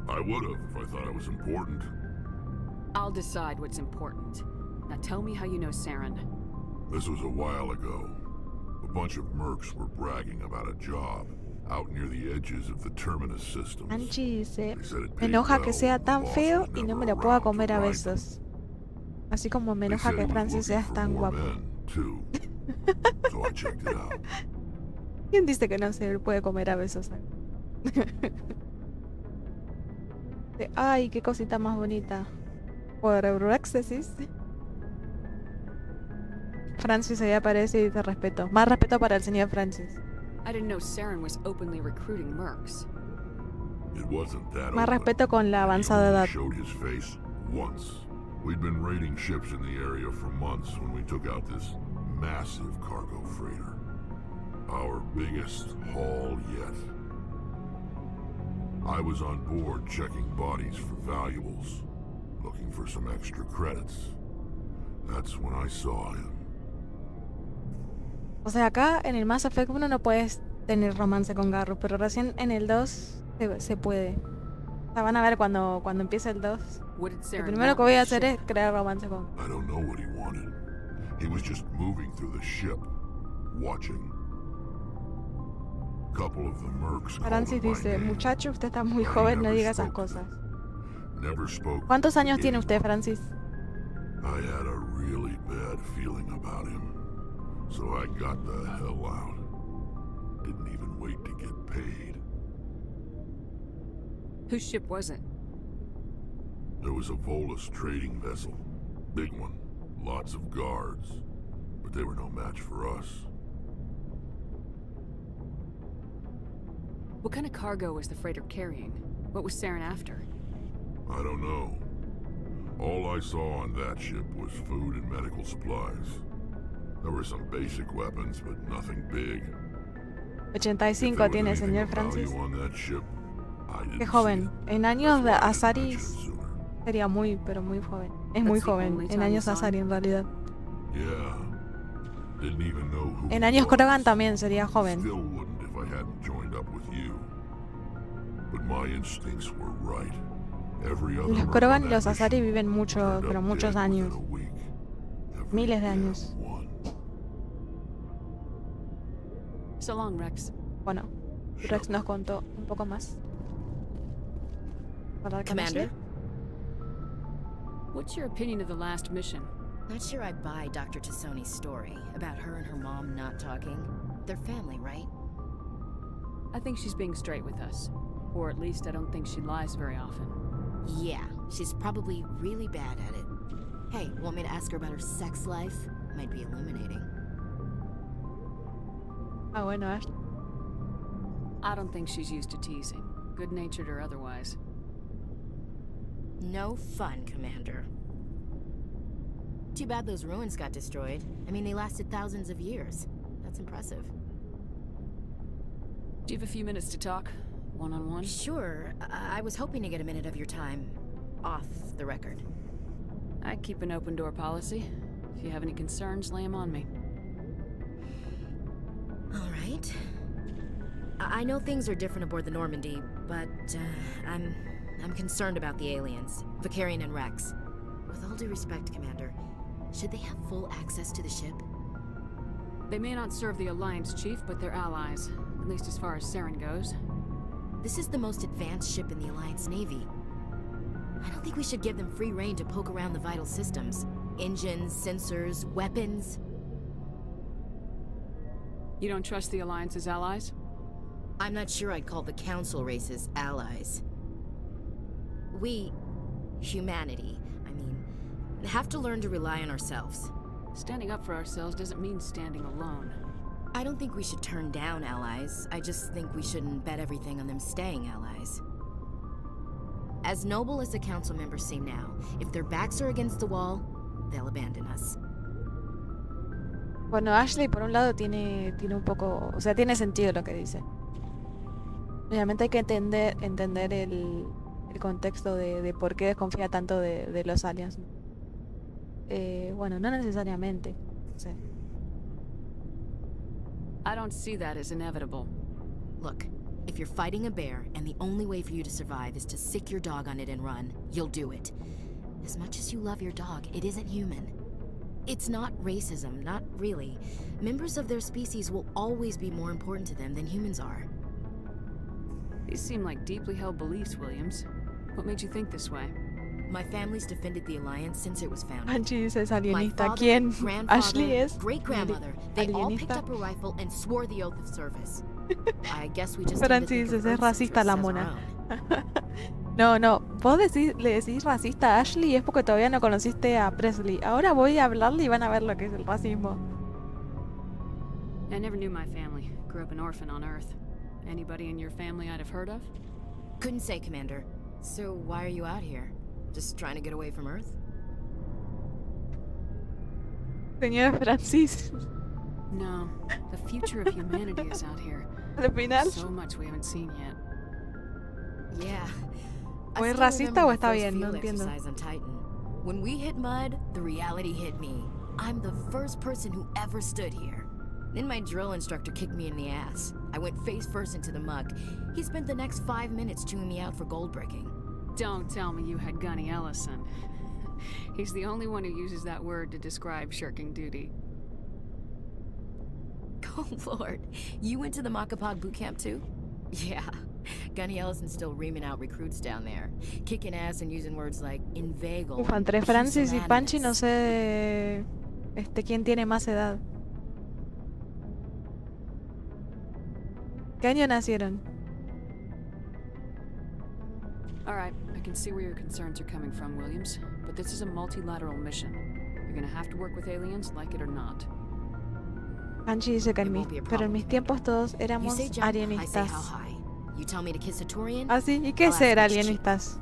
I would've if I thought it was important. I'll decide what's important. Now tell me how you know Saren. This was a while ago. A bunch of mercs were bragging about a job. out near the edges of the terminus systems. Anchi dice, They said it me paid enoja well que sea if the tan boss feo was y no never me lo pueda around to comer a ride them. besos. Así como me They enoja said que he was Francis looking seas for tan more guapo. men, too. So I checked it out. ¿Quién dice que no se puede comer a besos? Ay, qué cosita más bonita. Por Rex decís. Francis ahí aparece y dice respeto. Más respeto para el señor Francis. I didn't know Saren was openly recruiting mercs. It wasn't that Más open. respeto con la He avanzada only edad. showed his face once. We'd been raiding ships in the area for months when we took out this massive cargo freighter. Our biggest haul yet. I was on board checking bodies for valuables, looking for some extra credits. That's when I saw him. O sea, acá en el Mass Effect 1 no puedes tener romance con Garrus, pero recién en el 2 se puede. O sea, van a ver cuando empiece el 2. Lo primero que voy a hacer es crear romance con... I don't know what he wanted. He was just moving through the ship, watching. Couple of the mercs called Francis him by dice, name. muchacho, usted está muy joven, no diga esas cosas. Never spoke. ¿Cuántos años tiene usted, Francis? I had a really bad feeling about him, so I got the hell out. Didn't even wait to get paid. Whose ship was it? There was a Volus trading vessel. Big one. Lots of guards. But they were no match for us. What kind of cargo was the freighter carrying? What was Saren after? I don't know. All I saw on that ship was food and medical supplies. There were some basic weapons, but nothing big. 85 tiene el señor Francis. On that ship, I didn't Qué joven. En años de mention Azaris sería muy, pero muy joven. Es muy joven. En años Azari, en realidad. Yeah. Didn't even know who En he años was. Krogan también sería joven. Still wouldn't if I hadn't joined up with you. But my instincts were right. Every other Los merc Krogan on y los that Azari mission viven mucho, turned pero up muchos dead within años. a week. Miles de años. So long, Rex. Bueno, Rex nos contó un poco más. ¿Verdad, Commander? What's your opinion of the last mission? Not sure I buy Dr. Tassoni's story about her and her mom not talking. They're family, right? I think she's being straight with us. Or at least I don't think she lies very often. Yeah, she's probably really bad at it. Hey, want me to ask her about her sex life? Might be illuminating. Ah, bueno, Ash. I don't think she's used to teasing, good-natured or otherwise. No fun, Commander. Too bad those ruins got destroyed. I mean, they lasted thousands of years. That's impressive. Do you have a few minutes to talk? One-on-one? Sure. I was hoping to get a minute of your time off the record. I keep an open-door policy. If you have any concerns, lay them on me. All right. I know things are different aboard the Normandy, but I'm concerned about the aliens, Vicarian and Rex. With all due respect, Commander, should they have full access to the ship? They may not serve the Alliance, Chief, but they're allies, at least as far as Saren goes. This is the most advanced ship in the Alliance Navy. I don't think we should give them free rein to poke around the vital systems. Engines, sensors, weapons. You don't trust the Alliance's allies? I'm not sure I'd call the Council races allies. We, humanity, I mean, have to learn to rely on ourselves. Standing up for ourselves doesn't mean standing alone. I don't think we should turn down allies. I just think we shouldn't bet everything on them staying allies. As noble as the Council members seem now, if their backs are against the wall, they'll abandon us. Bueno, Ashley por un lado tiene un poco, o sea, tiene sentido lo que dice. Obviamente hay que entender el contexto de por qué desconfía tanto de los aliens. Bueno, no necesariamente. No sé. I don't see that as inevitable. Look, if you're fighting a bear and the only way for you to survive is to sick your dog on it and run, you'll do it. As much as you love your dog, it isn't human. It's not racism, not really. Members of their species will always be more important to them than humans are. These seem like deeply held beliefs, Williams. What made you think this way? My family's defended the Alliance since it was founded. Angie es My alienista. father, ¿Quién? grandfather, Ashley es great-grandmother, they all picked alienista. up a rifle and swore the oath of service. I guess we just Pero tend to Angie think dices, of es Earth's racista la interests as mona. our own. No, no. Vos le decís racista a Ashley y es porque todavía no conociste a Presley. Ahora voy a hablarle y van a ver lo que es el racismo. I never knew my family. Grew up an orphan on Earth. Anybody in your family I'd have heard of? Couldn't say, Commander. So why are you out here? Just trying to get away from Earth? Señora Francis. No. The future of humanity is out here. Al final. So much we haven't seen yet. Yeah. ¿O es I still racista o remember está my first bien? No field entiendo. exercise on Titan. When we hit mud, the reality hit me. I'm the first person who ever stood here. Then my drill instructor kicked me in the ass. I went face first into the muck. He spent the next 5 minutes chewing me out for gold breaking. Don't tell me you had Gunny Ellison. He's the only one who uses that word to describe shirking duty. Oh, Lord. You went to the Macapog boot camp, too? Yeah. Gunny Ellison's still reaming out recruits down there. Kicking ass and using words like inveigle. Uf, entre Francis y Panchi no sé quién tiene más edad. ¿Qué año nacieron? Alright, I can see where your concerns are coming from, Williams. But this is a multilateral mission. You're gonna have to work with aliens, like it or not. Panchi dice que pero en mis tiempos todos éramos alienistas. ¿Ah, sí? ¿Y qué es ser alienistas?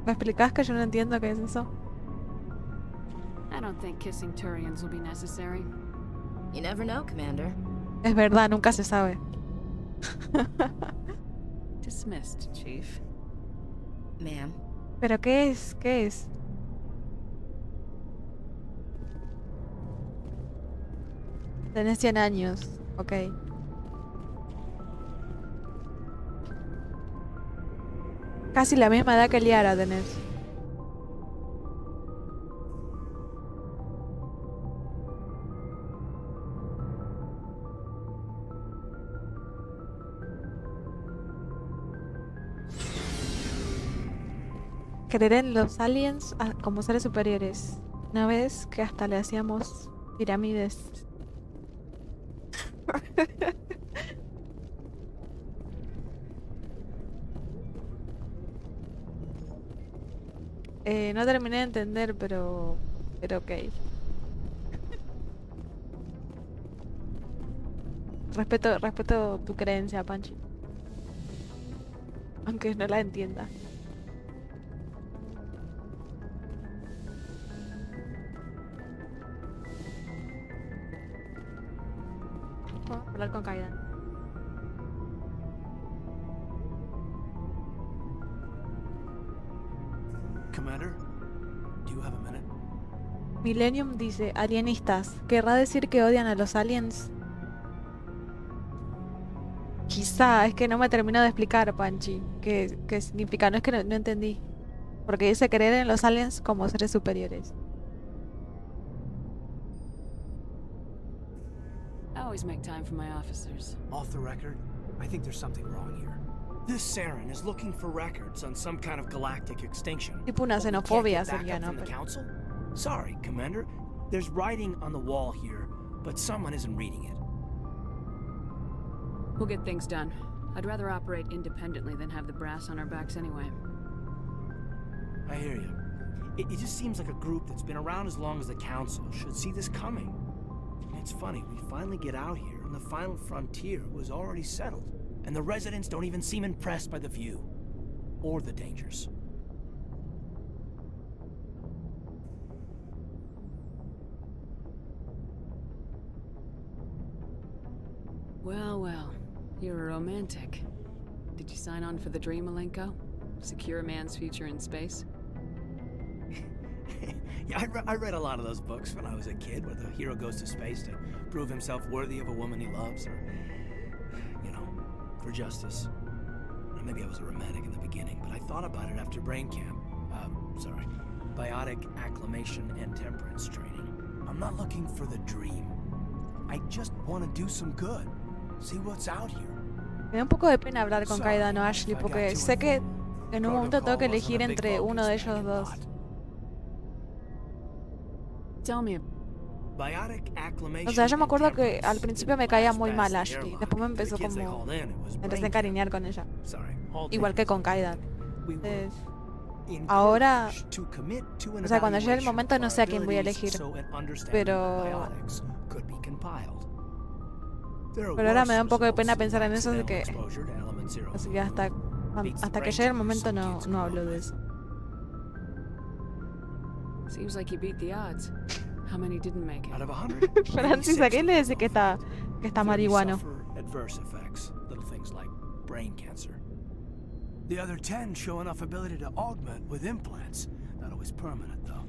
¿Me explicás que yo no entiendo qué es eso? I don't think kissing Turians will be necessary. You never know, Commander. Es verdad, nunca se sabe. Dismissed, Chief. Ma'am. ¿Pero qué es? ¿Qué es? Tenés 100 años. Ok. Casi la misma edad que Liara tenés. Creer en los aliens como seres superiores. Una vez que hasta le hacíamos pirámides. No terminé de entender, pero ok. Respeto tu creencia, Panchi. Aunque no la entienda. Vamos a hablar con Kaidan. Commander, do you have a minute? Millennium dice, alienistas. ¿Querrá decir que odian a los aliens? Quizá, es que no me terminó de explicar, Panchi. ¿Qué significa? No es que no entendí. Porque dice creer en los aliens como seres superiores. I always make time for my officers. Off the record, I think there's something wrong here. This Saren is looking for records on some kind of galactic extinction. Tipo una xenofobia sería, ¿no? The council? Sorry, Commander. There's writing on the wall here, but someone isn't reading it. We'll get things done. I'd rather operate independently than have the brass on our backs anyway. I hear you. It just seems like a group that's been around as long as the council should see this coming. It's funny, we finally get out here and the final frontier was already settled. And the residents don't even seem impressed by the view. Or the dangers. Well, well. You're a romantic. Did you sign on for the dream, Malenko? Secure a man's future in space? Yeah, I read a lot of those books when I was a kid, where the hero goes to space to prove himself worthy of a woman he loves, or, you know, for justice. Maybe I was a romantic in the beginning, but I thought about it after brain camp. Biotic acclimation and temperance training. I'm not looking for the dream. I just want to do some good. See what's out here. Me da un poco de pena hablar con Kaidan o Ashley porque sé que en un momento tengo que elegir entre uno de ellos dos. Tell me. O sea, yo me acuerdo que al principio me caía muy mal Ashley. Después me empezó como... Me empecé a encariñar con ella. Igual que con Kaidan. Entonces, ahora... O sea, cuando llegue el momento no sé a quién voy a elegir. Pero ahora me da un poco de pena pensar en eso, así que hasta que llegue el momento no hablo de eso. Seems like you beat the odds. How many didn't make it? Francis, ¿a quién le dice que está marihuano? The other 10 show enough ability to augment with implants. Not always permanent though.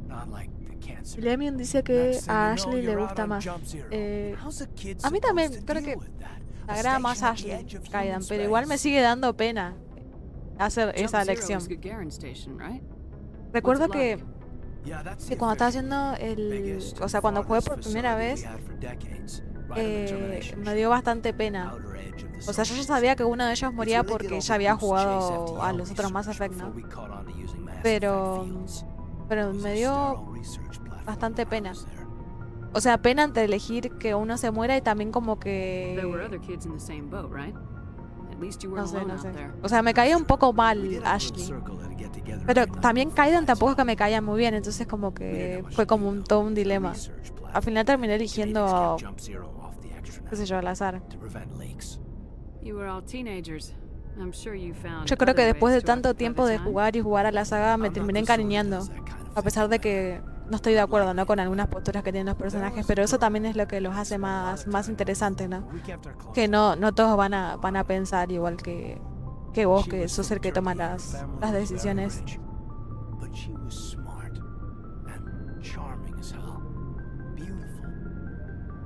Not like the cancer. Lemion dice que a Ashley le gusta más. A mí también creo que me agrada más Ashley Kaidan, pero igual me sigue dando pena hacer esa elección. Recuerdo que cuando estaba haciendo o sea, cuando jugué por primera vez, me dio bastante pena. O sea, yo ya sabía que uno de ellos moría porque ya había jugado a los otros Mass Effect, ¿no? Pero me dio bastante pena. O sea, pena ante elegir que uno se muera y también como que... No sé. O sea, me caía un poco mal Ashley. Pero también Kaidan tampoco es que me caía muy bien, entonces como que fue como todo un dilema. Al final terminé eligiendo, qué sé yo, al azar. Yo creo que después de tanto tiempo de jugar y jugar a la saga me terminé encariñando. A pesar de que no estoy de acuerdo, ¿no?, con algunas posturas que tienen los personajes, pero eso también es lo que los hace más interesantes, ¿no? Que no todos van a pensar igual que vos, que sos el que toma las decisiones.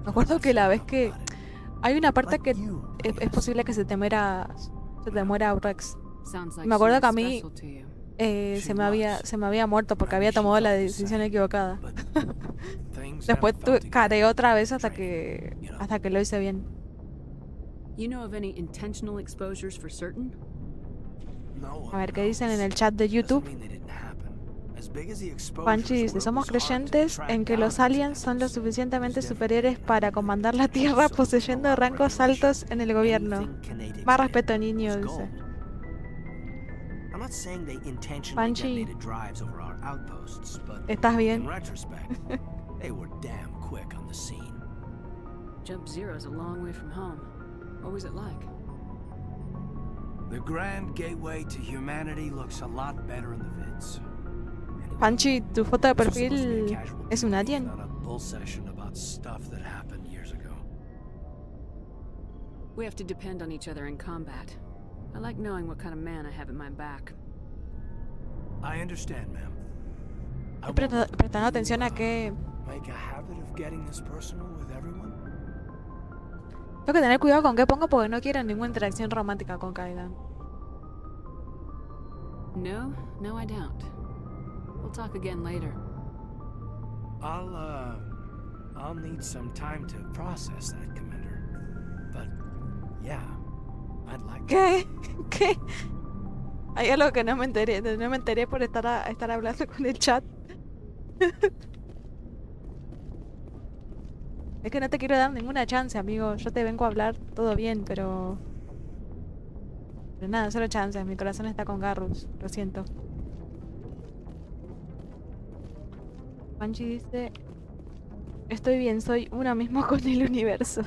Me acuerdo que la vez que hay una parte que es posible que se te muera Rex. Me acuerdo que a mí se me había muerto porque había tomado la decisión equivocada. Después careé otra vez hasta que lo hice bien. A ver qué dicen en el chat de YouTube. Panchi dice: somos creyentes en que los aliens son lo suficientemente superiores para comandar la Tierra, poseyendo rangos altos en el gobierno. Más respeto, niño, dice. Panchi, ¿estás bien? Jump Zero's a long way from home. What was it like? The grand gateway to humanity looks a lot better in the vids. Panchi, tu foto de perfil es un alien. We have to depend on each other in combat. I like knowing what kind of man I have in my back. I understand, ma'am. Prestando atención a que Make a habit of getting this personal with everyone. tengo que tener cuidado con qué pongo porque no quiero ninguna interacción romántica con Kaidan. No, I don't. We'll talk again later. I'll need some time to process that, Commander. But yeah, I'd like. ¿Qué? Hay algo que no me enteré por estar hablando con el chat. Es que no te quiero dar ninguna chance, amigo. Yo te vengo a hablar todo bien, pero nada, solo chances. Mi corazón está con Garrus. Lo siento. Panchi dice: estoy bien, soy uno mismo con el universo.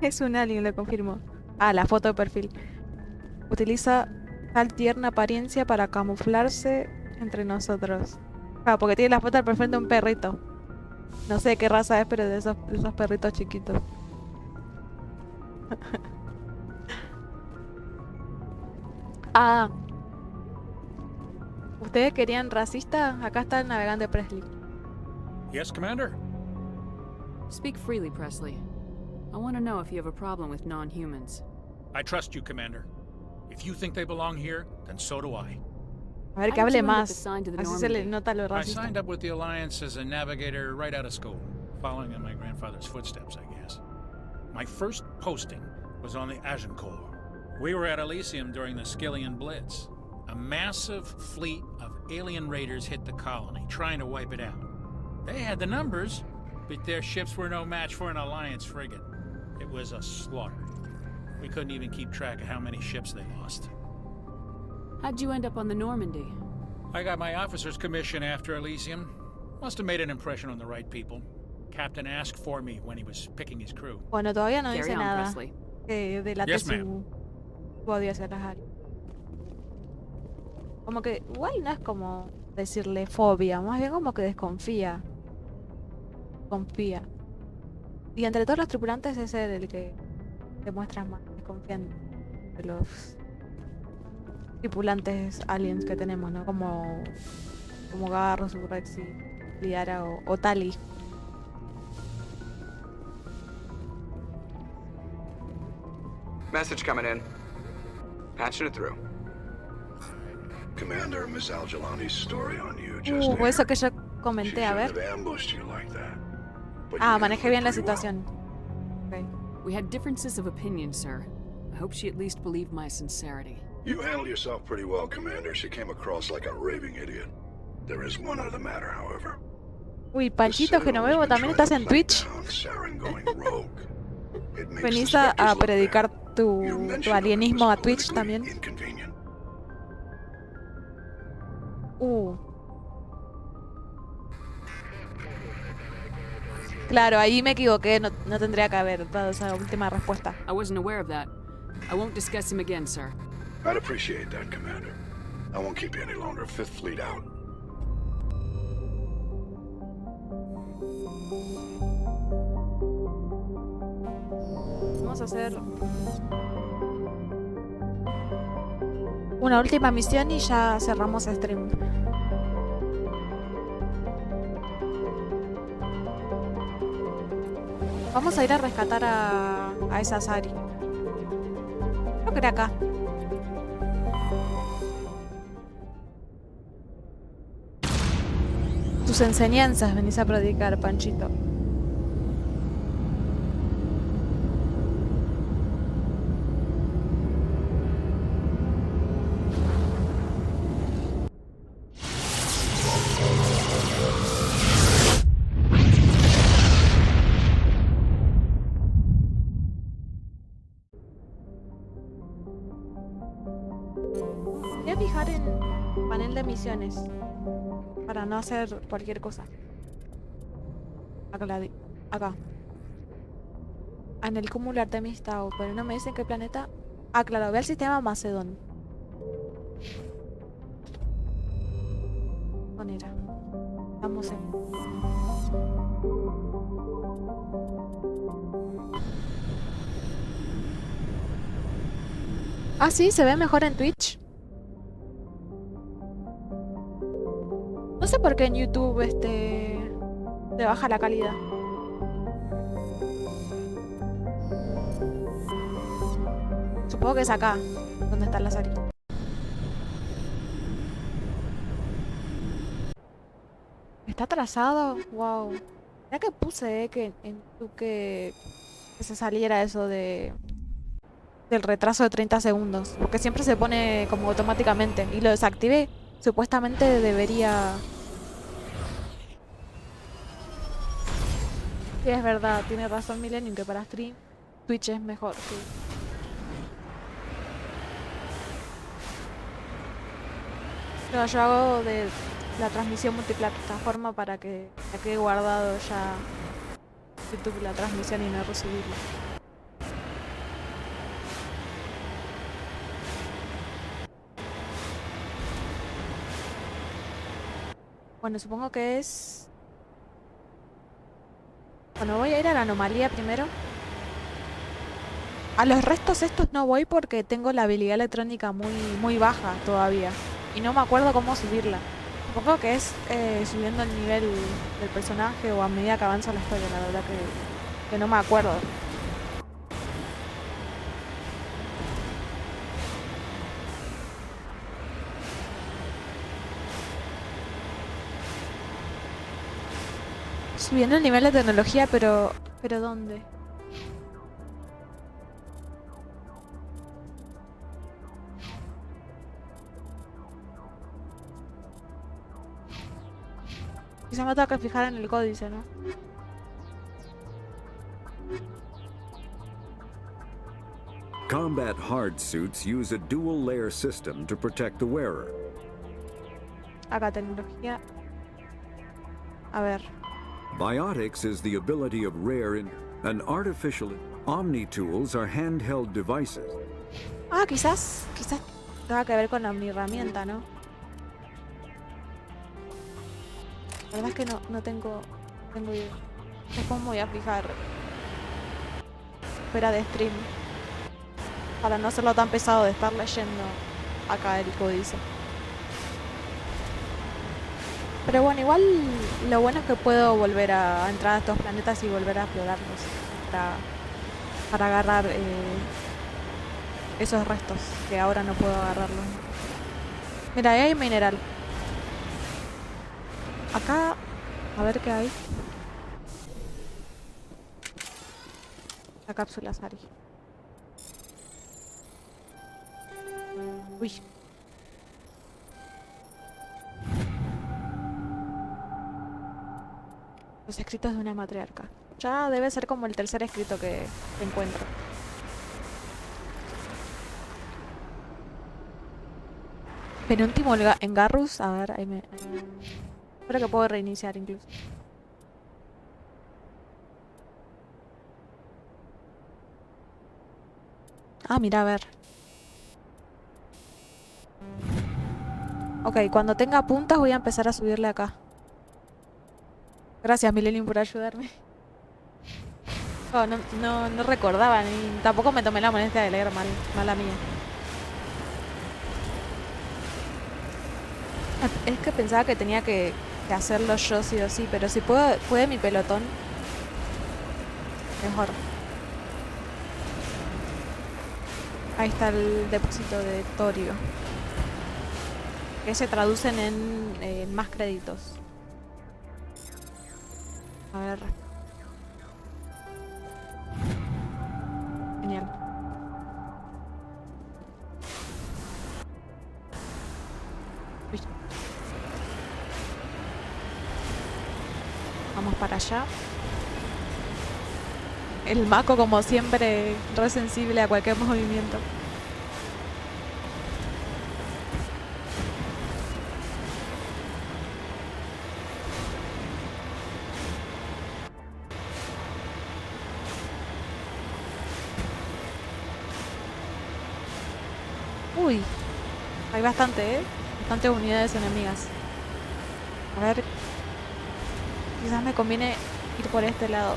Es un alien, lo confirmo. Ah, la foto de perfil. Utiliza tal tierna apariencia para camuflarse entre nosotros. Claro, porque tiene la foto de perfil de un perrito. No sé qué raza es, pero de esos perritos chiquitos. Ah. ¿Ustedes querían racista? Acá está el navegante Presley. Yes, Commander? Speak freely, Presley. I want to know if you have a problem with non-humans. I trust you, Commander. If you think they belong here, then so do I. A ver, que hable más. Así se le nota lo I racista. signed up with the Alliance as a navigator right out of school, following in my grandfather's footsteps, I guess. My first posting was on the Agincourt. We were at Elysium during the Skillian Blitz. A massive fleet of alien raiders hit the colony, trying to wipe it out. They had the numbers, but their ships were no match for an Alliance frigate. It was a slaughter. We couldn't even keep track of how many ships they lost. How'd you end up on the Normandy? I got my officer's commission after Elysium. Must have made an impression on the right people. Captain asked for me when he was picking his crew. Bueno, todavía no Carry dice on, nada Presley. que delate Yes, su ma'am. odio hacia las áreas. Como que igual no es como decirle fobia, más bien como que desconfía. Confía. Y entre todos los tripulantes ese es el que demuestra más desconfian de los tripulantes aliens que tenemos, ¿no? Como Garrus, Rexy, Liara o Tali. Message coming in. Patching it through. Commander, Miss Al-Jalani's story on you just Eso que yo comenté, a ver. have ambushed you like that. But Ah, you manejé handled bien la it pretty well. situación. Okay. We had differences of opinion, sir. I hope she at least believed my sincerity. You handled yourself pretty well, Commander. She came across like a raving idiot. There is one other matter, however. Uy, Panchito, que no veo, también estás en Twitch. Saren going rogue. It makes Venís the a Spectres look predicar bad. tu alienismo a Twitch politically también. Inconvenient. Claro, ahí me equivoqué, no tendría que haber dado esa última respuesta. I wasn't aware of that. I won't discuss him again, sir. I'd appreciate that, Commander. I won't keep you any longer. Fifth Fleet out. Vamos a hacer una última misión y ya cerramos el stream. Vamos a ir a rescatar a esa Sari. Creo que era acá. Tus enseñanzas venís a predicar, Panchito. Voy a fijar en panel de misiones para no hacer cualquier cosa. Acá. En el cúmulo Artemis Tau, pero no me dicen qué planeta. Ah, claro, ve el sistema Macedón. Manera. Estamos en. Ah, sí, se ve mejor en Twitch. No sé por qué en YouTube te baja la calidad. Supongo que es acá, donde está la Sari. ¿Está atrasado? Wow. Ya que puse que en YouTube que se saliera eso del retraso de 30 segundos. Porque siempre se pone como automáticamente. Y lo desactivé. Supuestamente debería... Sí, es verdad. Tiene razón Millennium que para stream Twitch es mejor. Sí. No, yo hago de la transmisión multiplataforma para que me quede guardado ya YouTube la transmisión y no recibirla. Bueno, supongo que es... Bueno, voy a ir a la anomalía primero. A los restos estos no voy porque tengo la habilidad electrónica muy baja todavía. Y no me acuerdo cómo subirla. Supongo que es subiendo el nivel del personaje o a medida que avanza la historia, la verdad que no me acuerdo. Subiendo el nivel de tecnología, pero ¿dónde? Quizá me tengo que fijar en el códice, ¿no? Combat hard suits use a dual layer system to protect the wearer. Acá tecnología. A ver. Biotics is the ability of rare and artificial. Omni tools are handheld devices. Ah, quizás tenga que ver con mi herramienta, ¿no? La verdad es que no tengo idea. Después me voy a fijar fuera de stream para no hacerlo tan pesado de estar leyendo acá el códice. Pero bueno, igual lo bueno es que puedo volver a entrar a estos planetas y volver a explorarlos para agarrar esos restos que ahora no puedo agarrarlos. Mira, ahí hay mineral. Acá, a ver qué hay. La cápsula Sari. Uy. Los escritos de una matriarca. Ya debe ser como el tercer escrito que encuentro. Penúltimo en Garrus. A ver, ahí me... Creo que puedo reiniciar incluso. Ah, mira, a ver. Ok, cuando tenga puntas voy a empezar a subirle acá. Gracias, Millennium, por ayudarme. No recordaba, ni tampoco me tomé la molestia de leer mala mía. Es que pensaba que tenía que hacerlo yo sí o sí, pero si puede mi pelotón, mejor. Ahí está el depósito de torio, que se traducen en más créditos. A ver. Genial. Uy. Vamos para allá. El Mako, como siempre, re sensible a cualquier movimiento. Uy, hay bastante, ¿eh? Bastantes unidades enemigas. A ver, quizás me conviene ir por este lado.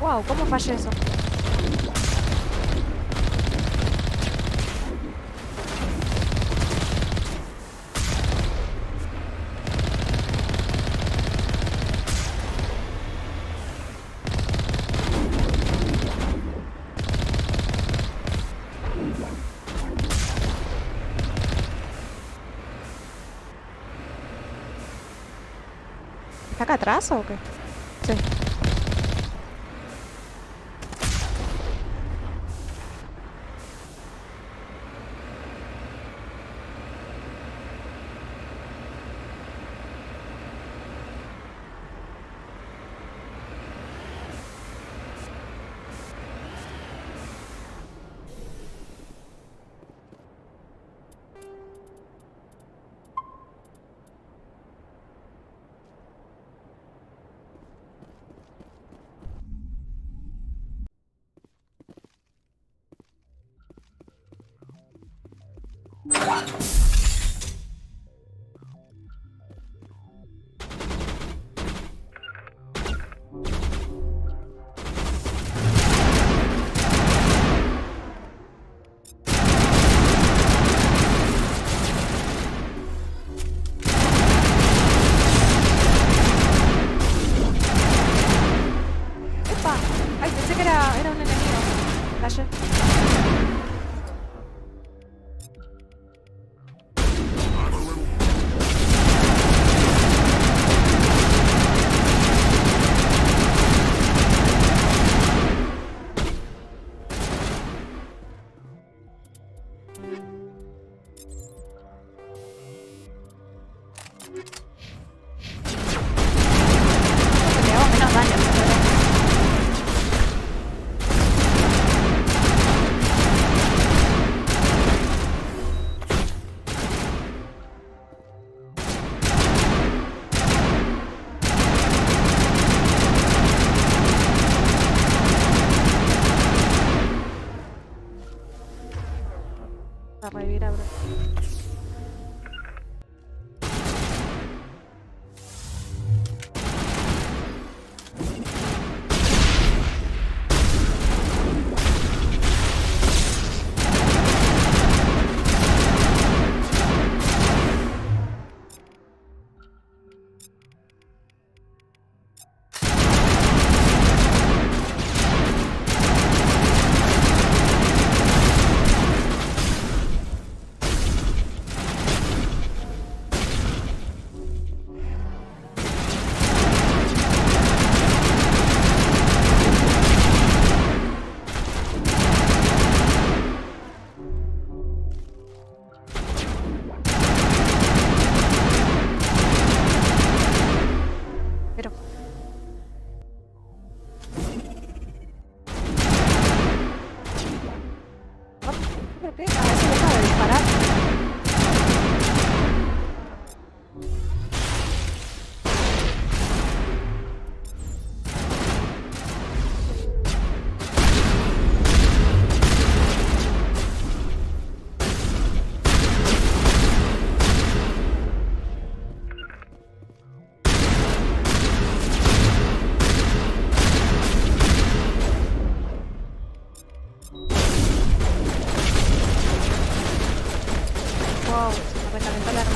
Wow, ¿cómo fallé eso? ¿Está acá atrás o qué? Sí. recalentó la arma.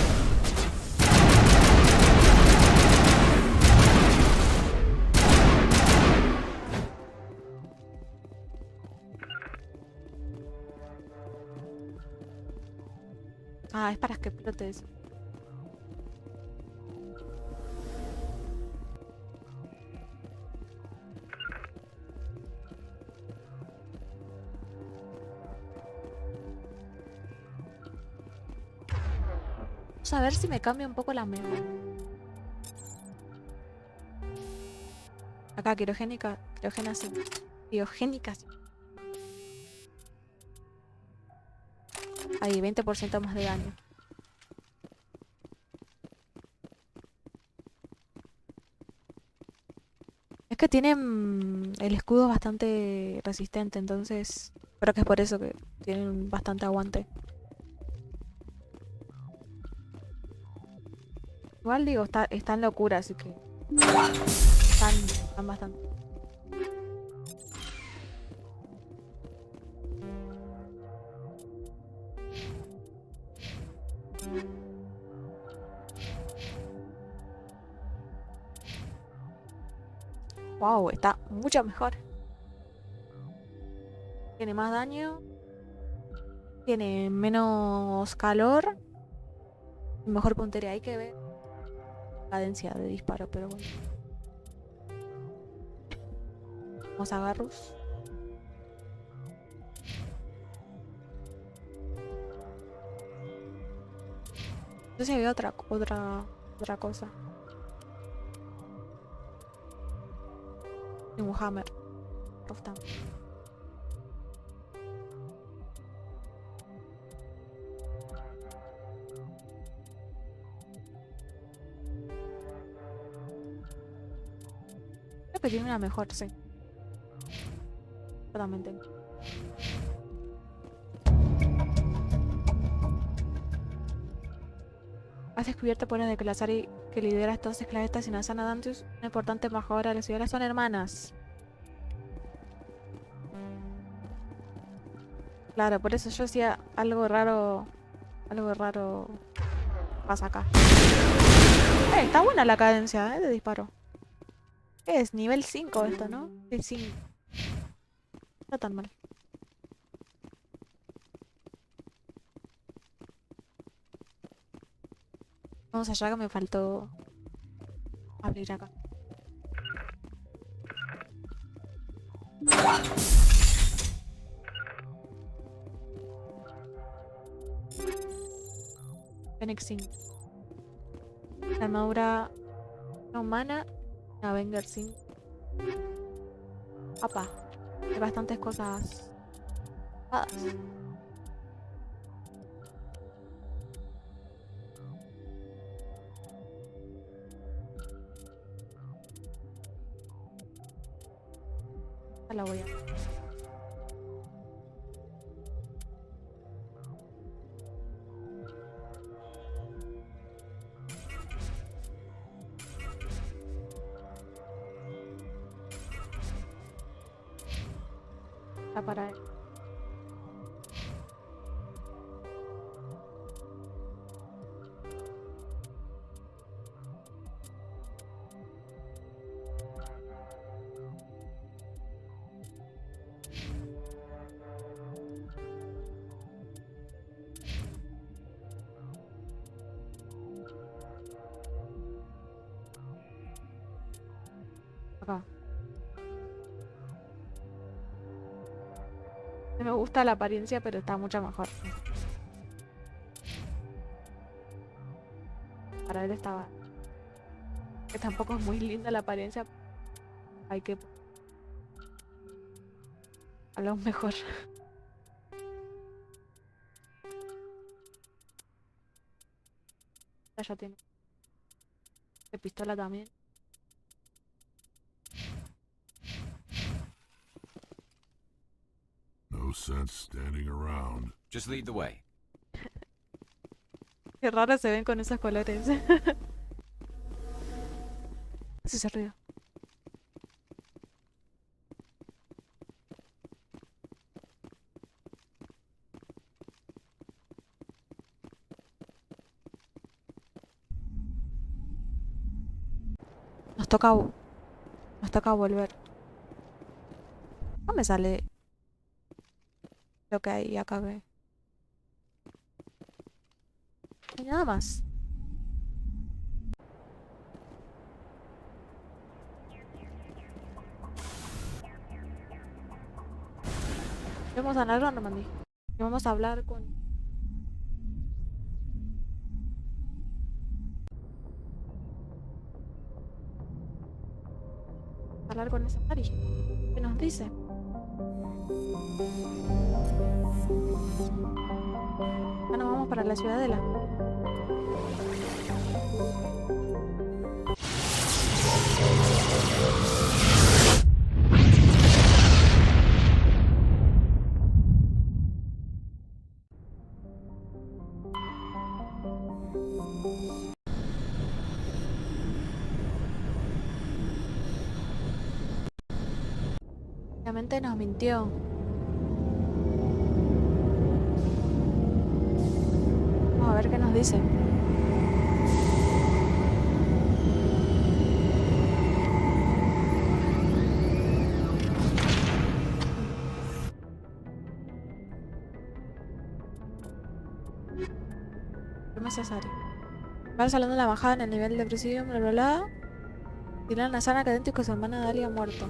Ah, es para que explote eso. Vamos a ver si me cambia un poco la mesa. Acá, criogénica sí. Criogénica sí. Ahí, 20% más de daño. Es que tienen el escudo bastante resistente, entonces creo que es por eso que tienen bastante aguante. Igual digo, está en locura, así que están bastante. Wow, está mucho mejor. Tiene más daño. Tiene menos calor. Mejor puntería. Hay que ver cadencia de disparo, pero bueno. Vamos a Garrus. No sé si había otra cosa. Un hammer. Roftan. Creo que tiene una mejor, sí. Totalmente. Has descubierto por de que la Sari que lidera a estos esclavistas sin Asana Dantius, una importante embajadora de la ciudad, son hermanas. Claro, por eso yo decía algo raro pasa acá. Está buena la cadencia, de disparo. ¿Qué es? Nivel 5 esto, ¿no? Sí, 5. No está tan mal. Vamos allá que me faltó abrir acá. Fenixing. La armadura humana. Avenger Sin. Apa. Hay bastantes cosas. La voy a... Está para él. Acá. No me gusta la apariencia, pero está mucho mejor. Para él estaba... Que tampoco es muy linda la apariencia. Hay que... Algo mejor. Ya tiene. De pistola también. No sense standing around. Just lead the way. Qué raro se ven con esos colores. Así se ríe. toca volver. No me sale lo que hay acá. No hay nada más. Vamos a la Normandy. Y vamos a hablar con... hablar con esa Mari. ¿Qué nos dice? Bueno, vamos para la ciudadela. Obviamente nos mintió. Vamos a ver qué nos dice. No es necesario. Va al salón de la embajada en el nivel de presidio, bla bla bla. Tiene una sana cadente que su hermana Dalia ha muerto.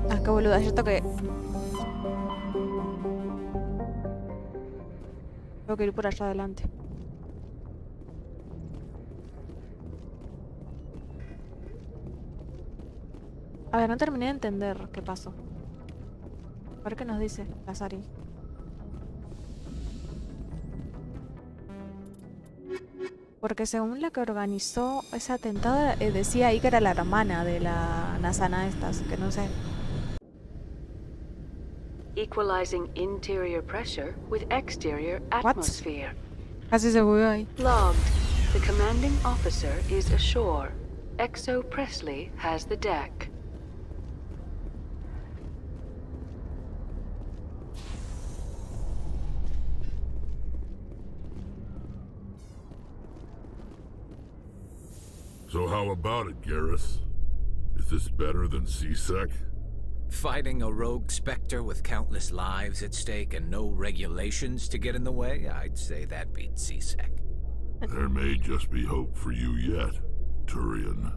Ah, qué boluda, es cierto que... tengo que ir por allá adelante. A ver, no terminé de entender qué pasó. A ver qué nos dice Lazari. Porque según la que organizó ese atentado, decía ahí que era la hermana de la Nazana estas, que no sé. Equalizing interior pressure with exterior atmosphere. Casi se bugueó ahí. Logged. The commanding officer is ashore. Exo Presley has the deck. So how about it, Garrus? Is this better than C-Sec? Fighting a rogue specter with countless lives at stake and no regulations to get in the way? I'd say that beats C-Sec. There may just be hope for you yet, Turian.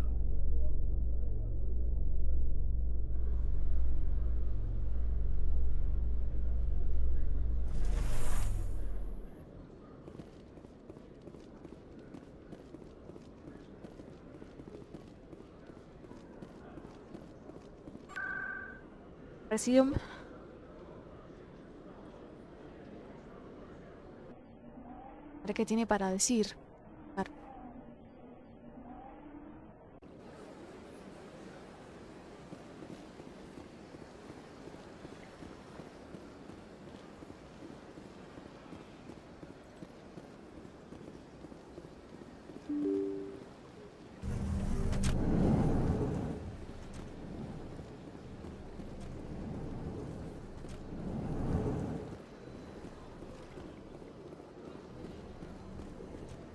Presidium. A ver qué tiene para decir.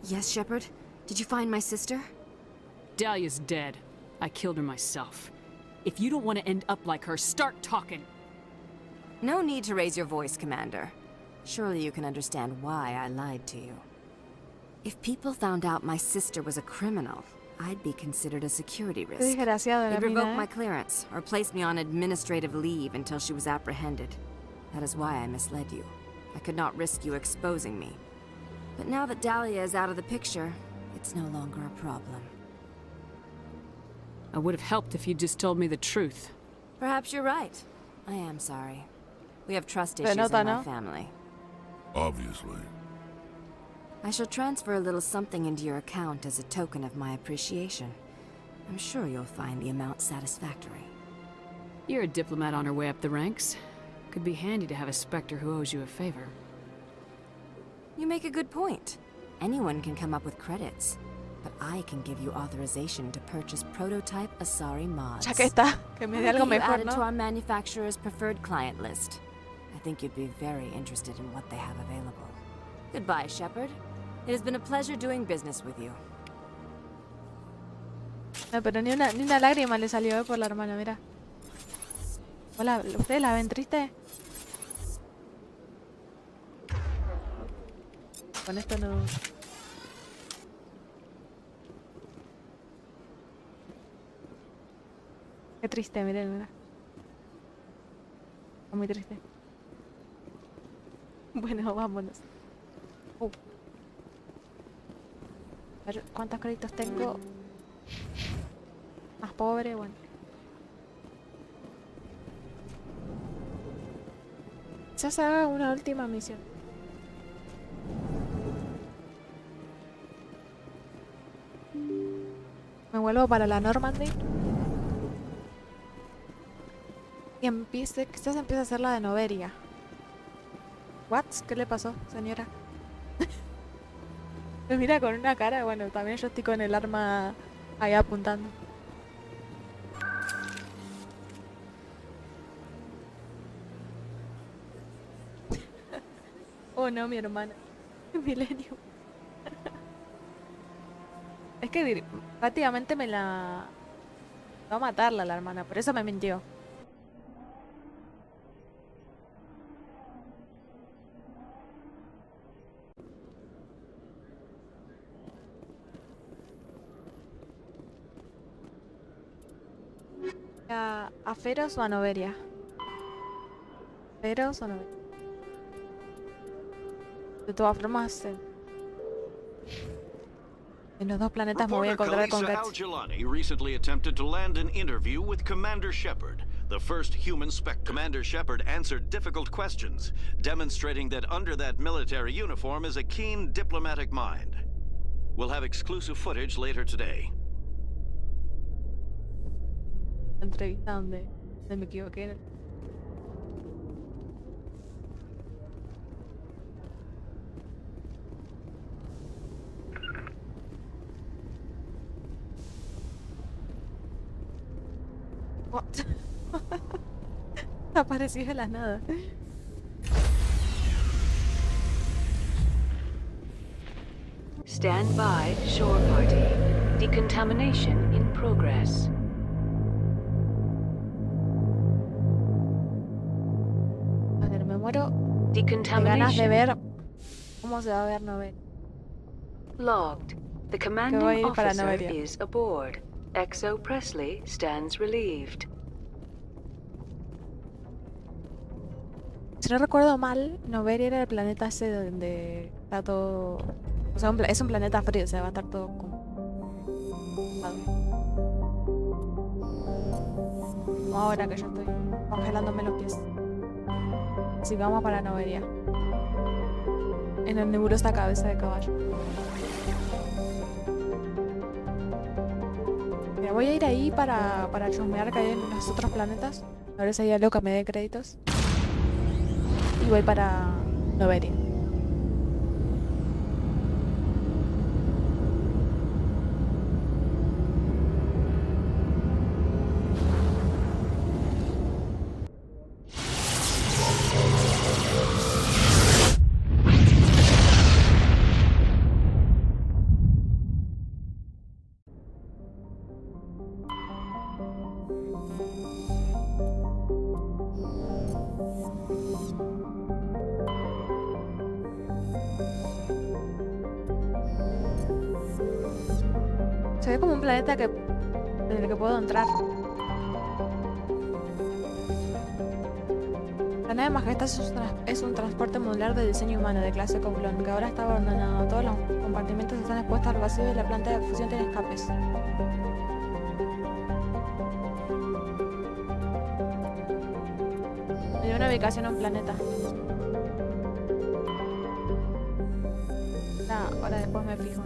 Yes, Shepard? Did you find my sister? Dahlia's dead. I killed her myself. If you don't want to end up like her, start talking! No need to raise your voice, Commander. Surely you can understand why I lied to you. If people found out my sister was a criminal, I'd be considered a security risk. They'd revoke my clearance, or place me on administrative leave until she was apprehended. That is why I misled you. I could not risk you exposing me. But now that Dahlia is out of the picture, it's no longer a problem. I would have helped if you'd just told me the truth. Perhaps you're right. I am sorry. We have trust issues in my family. Obviously. I shall transfer a little something into your account as a token of my appreciation. I'm sure you'll find the amount satisfactory. You're a diplomat on her way up the ranks. Could be handy to have a Spectre who owes you a favor. You make a good point. Anyone can come up with credits. but I can give you authorization to purchase prototype Asari mods. Ya que está, que me dé algo mejor, added to ¿no? our manufacturer's preferred client list. I think you'd be very interested in what they have available. Goodbye, Shepard. It has been a pleasure doing business with you. No, pero ni una lágrima le salió por la hermana, mira. Hola, ¿ustedes la ven triste? Con esto no... Qué triste, miren, mira. Está muy triste. Bueno, vámonos. A ver, ¿cuántos créditos tengo? Más pobre, bueno. Quizás haga una última misión. Me vuelvo para la Normandy. Y quizás empiece a hacer la de Noveria. ¿What? ¿Qué le pasó, señora? Me mira con una cara, bueno, también yo estoy con el arma ahí apuntando. Oh no, mi hermana. Milenio. Es que prácticamente me la... va a matarla la hermana, por eso me mintió. ¿A Feroz o a Noveria? ¿Feroz o Noveria? De todas formas, en los dos planetas me voy a encontrar con Kalisa Guts. Al-Jilani recently attempted to land an interview with Commander Shepard. The first human spec. Commander Shepard answered difficult questions, demonstrating that under that military uniform is a keen diplomatic mind. We'll have exclusive footage later today. Entrevista donde me equivoqué. What? Apareció de la nada. Stand by, shore party. Decontamination in progress. A ver, me muero de ganas de ver cómo se va a ver Noveria. Logged. The commanding voy a ir para officer Noveria. is aboard. XO Presley stands relieved. Si no recuerdo mal, Noveria era el planeta ese donde está todo... O sea, es un planeta frío, o sea, va a estar todo como ahora que yo estoy congelándome los pies. Así que vamos para Noveria. En el nebulosa cabeza de caballo. Mira, voy a ir ahí para chusmear que hay en los otros planetas. A ver si hay algo que me dé créditos. Y voy para Noveria. Se ve como un planeta en el que puedo entrar. La nave Majestad es un transporte modular de diseño humano de clase Coulon, que ahora está abandonado. Todos los compartimentos están expuestos al vacío y la planta de fusión tiene escapes. Me dio una ubicación a un planeta. Ahora después me fijo.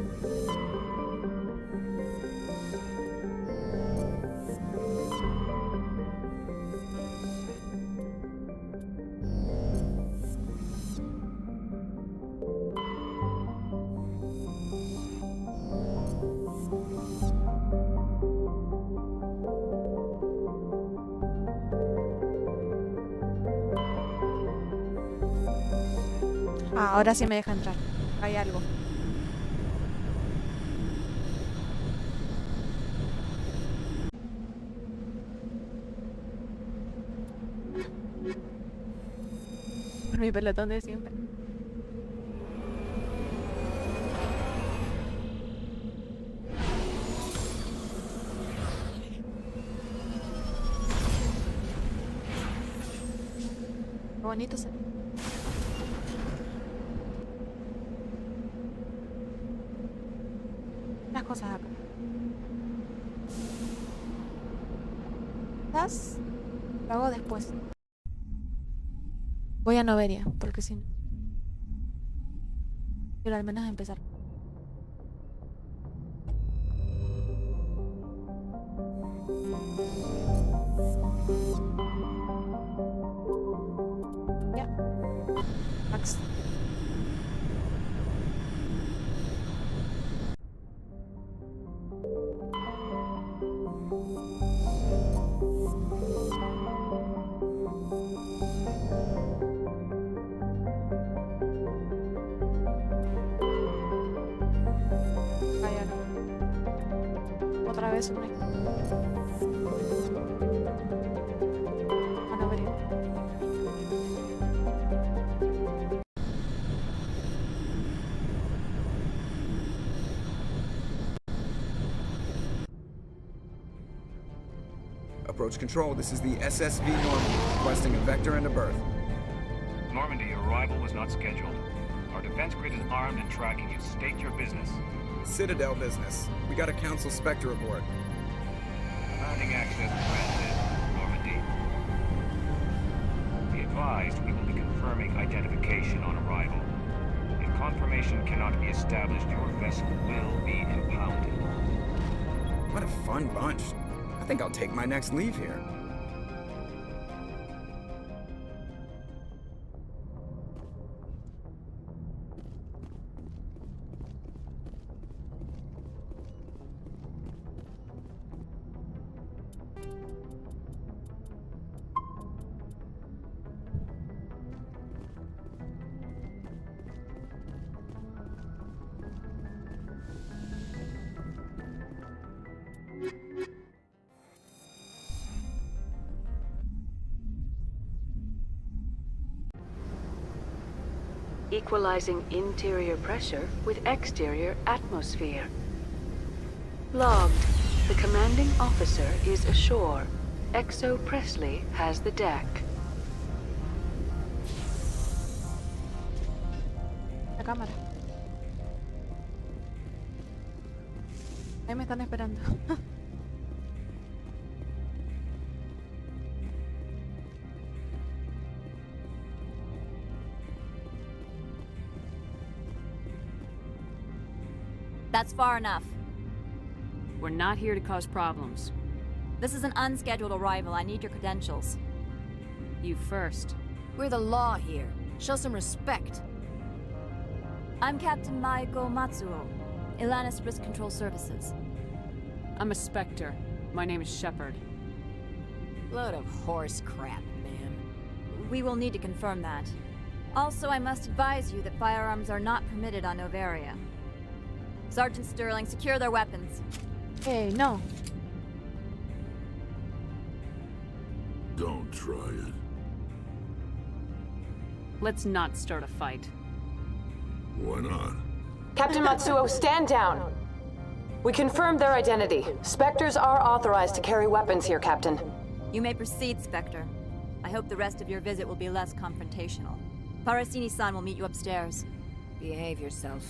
Ah, ahora sí me deja entrar. Hay algo. Por mi pelotón de siempre. Qué bonito se... Las cosas acá. Quizás lo hago después. Voy a Noveria, porque si no... Quiero al menos empezar. Ya. Max. Otra vez una... Bueno, veré. Approach control, this is the SSV Normandy, requesting a vector and a berth. Normandy, your arrival was not scheduled. Our defense grid is armed and tracking you. State your business. Citadel business. We got a Council Spectre aboard. Landing access granted, Normandy. Be advised, we will be confirming identification on arrival. If confirmation cannot be established, your vessel will be impounded. What a fun bunch. I think I'll take my next leave here. Equalizing interior pressure with exterior atmosphere. Logged. The commanding officer is ashore. Exo Presley has the deck. La cámara. Ahí me están esperando. That's far enough. We're not here to cause problems. This is an unscheduled arrival. I need your credentials. You first. We're the law here. Show some respect. I'm Captain Maiko Matsuo, Ilanis Risk Control Services. I'm a Spectre. My name is Shepard. Load of horse crap, man. We will need to confirm that. Also, I must advise you that firearms are not permitted on Noveria. Sergeant Sterling, secure their weapons. Hey, no. Don't try it. Let's not start a fight. Why not? Captain Matsuo, stand down. We confirmed their identity. Spectres are authorized to carry weapons here, Captain. You may proceed, Spectre. I hope the rest of your visit will be less confrontational. Parasini-san will meet you upstairs. Behave yourself.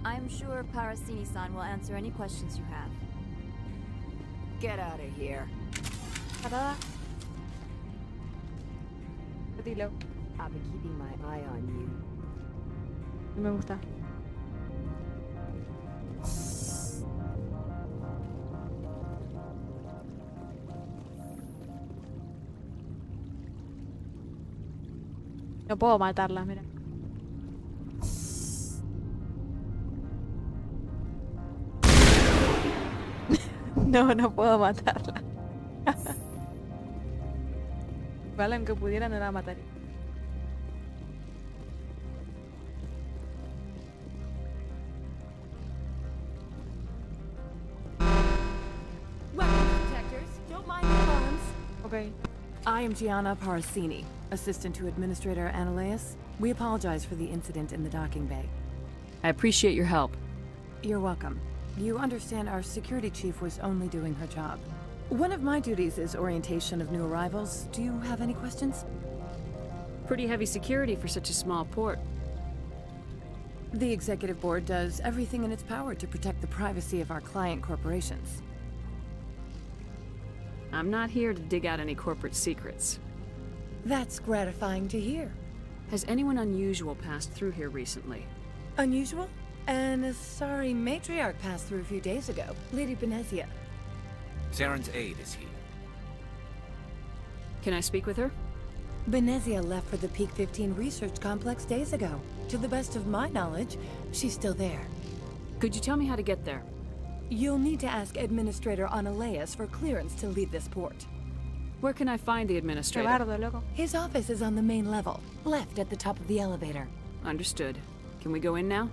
I'm sure Parasini-san will answer any questions you have. Get out of here. Parada. Dilo. I'll be keeping my eye on you. No me gusta. No puedo matarla, mira. No, no puedo matarla. Igual aunque pudiera no la mataría. Weapons detectors. Don't mind the alarms. Okay. I am Gianna Parasini, assistant to Administrator Ananias. We apologize for the incident in the docking bay. I appreciate your help. You're welcome. You understand our security chief was only doing her job. One of my duties is orientation of new arrivals. Do you have any questions? Pretty heavy security for such a small port. The executive board does everything in its power to protect the privacy of our client corporations. I'm not here to dig out any corporate secrets. That's gratifying to hear. Has anyone unusual passed through here recently? Unusual? An Asari matriarch passed through a few days ago. Lady Benezia. Zaren's aide is here. Can I speak with her? Benezia left for the Peak 15 research complex days ago. To the best of my knowledge, she's still there. Could you tell me how to get there? You'll need to ask Administrator Ananias for clearance to leave this port. Where can I find the administrator? Qué bardo, loco. His office is on the main level, left at the top of the elevator. Understood. Can we go in now?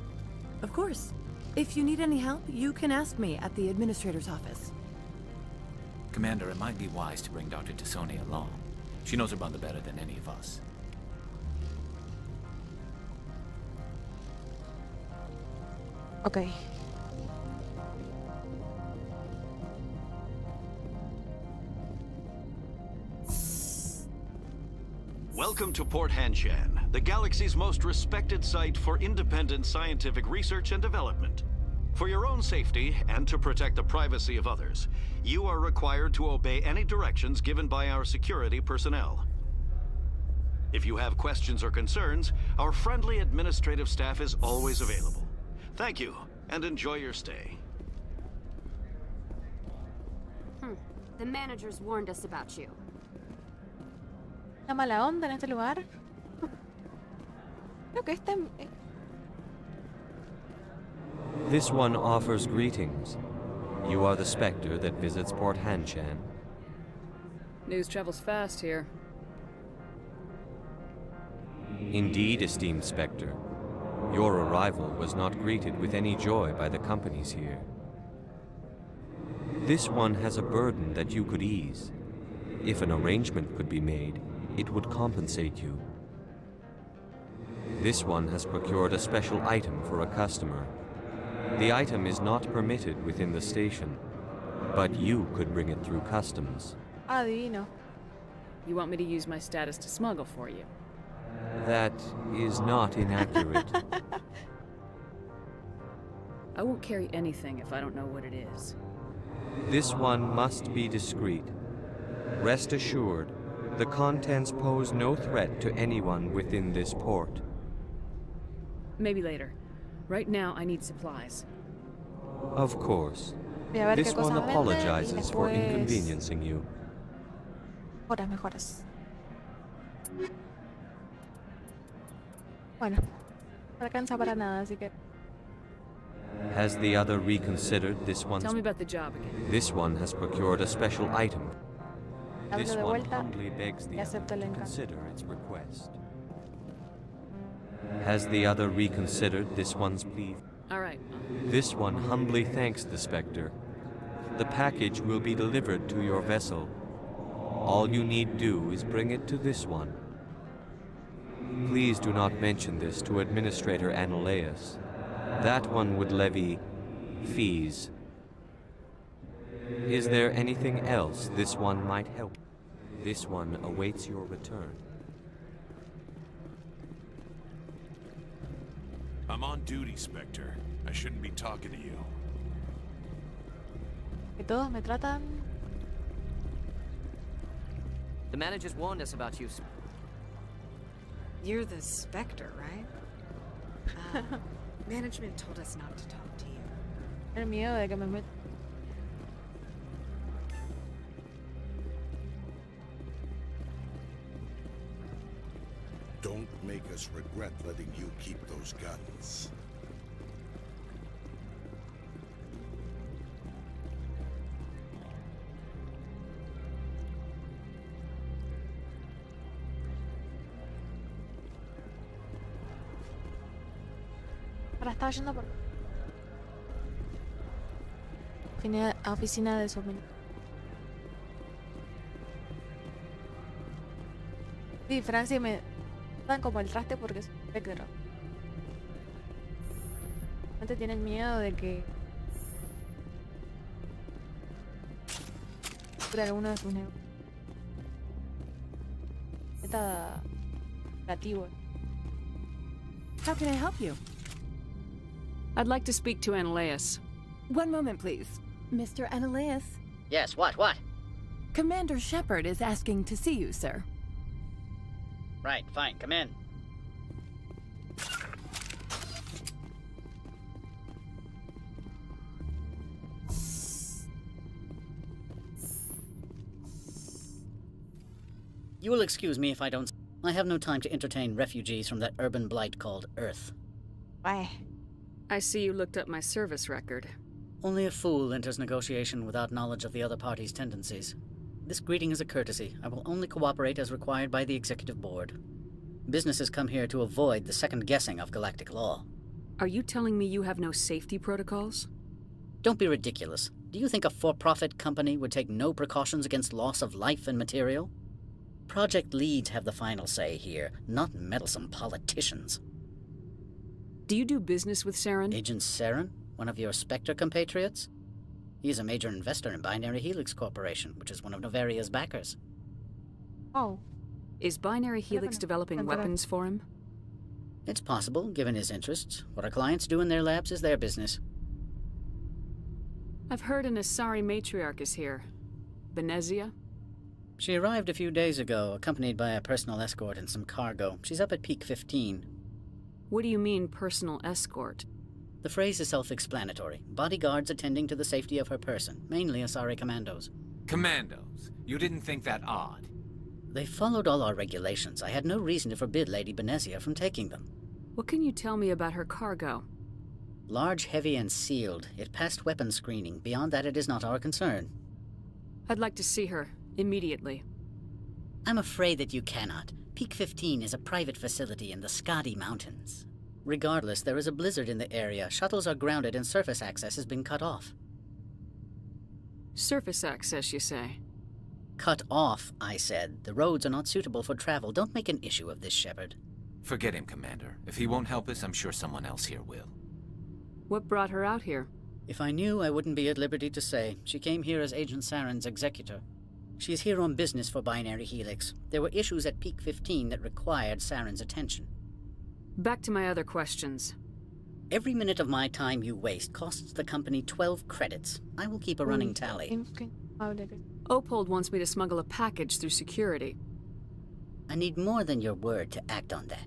Of course. If you need any help, you can ask me at the administrator's office. Commander, it might be wise to bring Dr. Tassoni along. She knows her mother better than any of us. Okay. Welcome to Port Hanshan, the galaxy's most respected site for independent scientific research and development. For your own safety and to protect the privacy of others, you are required to obey any directions given by our security personnel. If you have questions or concerns, our friendly administrative staff is always available. Thank you, and enjoy your stay. The managers warned us about you. Una mala onda en este lugar. Creo que This one offers greetings. You are the Spectre that visits Port Hanshan. News travels fast here. Indeed, esteemed Spectre. Your arrival was not greeted with any joy by the companies here. This one has a burden that you could ease. If an arrangement could be made, it would compensate you. This one has procured a special item for a customer. The item is not permitted within the station, but you could bring it through customs. Adivino. You want me to use my status to smuggle for you? That is not inaccurate. I won't carry anything if I don't know what it is. This one must be discreet. Rest assured, the contents pose no threat to anyone within this port. Maybe later. Right now, I need supplies. Of course. Voy a ver This qué cosas one vende y apologizes for después- inconveniencing you. Mejoras. Bueno, no alcanza para nada, así que... Has the other reconsidered this one's... Tell me about the job again. This one has procured a special item. Hablo This de one vuelta humbly begs the y other acepto el to encargo. consider its request. Has the other reconsidered this one's plea? All right. This one humbly thanks the Spectre. The package will be delivered to your vessel. All you need do is bring it to this one. Please do not mention this to Administrator Ananias. That one would levy fees. Is there anything else this one might help? This one awaits your return. I'm on duty, Spectre. I shouldn't be talking to you. Que todos me tratan... The managers warned us about you. You're the Spectre, right? Management told us not to talk to you. El miedo de que me met... Don't make us regret letting you keep those guns. Ahora estaba yendo por... Oficina de suministro. Sí, Francia me dan como el traste porque es un espectro. Antes tienen miedo de que alguno de sus negocios. Está creativo. How can I help you? I'd like to speak to Ananias. One moment, please. Mr. Ananias? Yes, what? Commander Shepard is asking to see you, sir. Right, fine, come in. You will excuse me if I don't... I have no time to entertain refugees from that urban blight called Earth. Why? I see you looked up my service record. Only a fool enters negotiation without knowledge of the other party's tendencies. This greeting is a courtesy. I will only cooperate as required by the Executive Board. Businesses come here to avoid the second guessing of galactic law. Are you telling me you have no safety protocols? Don't be ridiculous. Do you think a for-profit company would take no precautions against loss of life and material? Project leads have the final say here, not meddlesome politicians. Do you do business with Saren? Agent Saren? One of your Spectre compatriots? He is a major investor in Binary Helix Corporation, which is one of Novaria's backers. Oh. Is Binary Helix developing weapons for him? It's possible, given his interests. What our clients do in their labs is their business. I've heard an Asari matriarch is here. Benezia? She arrived a few days ago, accompanied by a personal escort and some cargo. She's up at Peak 15. What do you mean, personal escort? The phrase is self-explanatory. Bodyguards attending to the safety of her person, mainly Asari commandos. Commandos? You didn't think that odd? They followed all our regulations. I had no reason to forbid Lady Benezia from taking them. What can you tell me about her cargo? Large, heavy, and sealed. It passed weapons screening. Beyond that, it is not our concern. I'd like to see her. Immediately. I'm afraid that you cannot. Peak 15 is a private facility in the Skadi Mountains. Regardless, there is a blizzard in the area. Shuttles are grounded and surface access has been cut off. Surface access, you say? Cut off, I said. The roads are not suitable for travel. Don't make an issue of this, Shepard. Forget him, Commander. If he won't help us, I'm sure someone else here will. What brought her out here? If I knew, I wouldn't be at liberty to say. She came here as Agent Saren's executor. She's here on business for Binary Helix. There were issues at Peak 15 that required Saren's attention. Back to my other questions. Every minute of my time you waste costs the company 12 credits. I will keep a running tally. Opold wants me to smuggle a package through security. I need more than your word to act on that.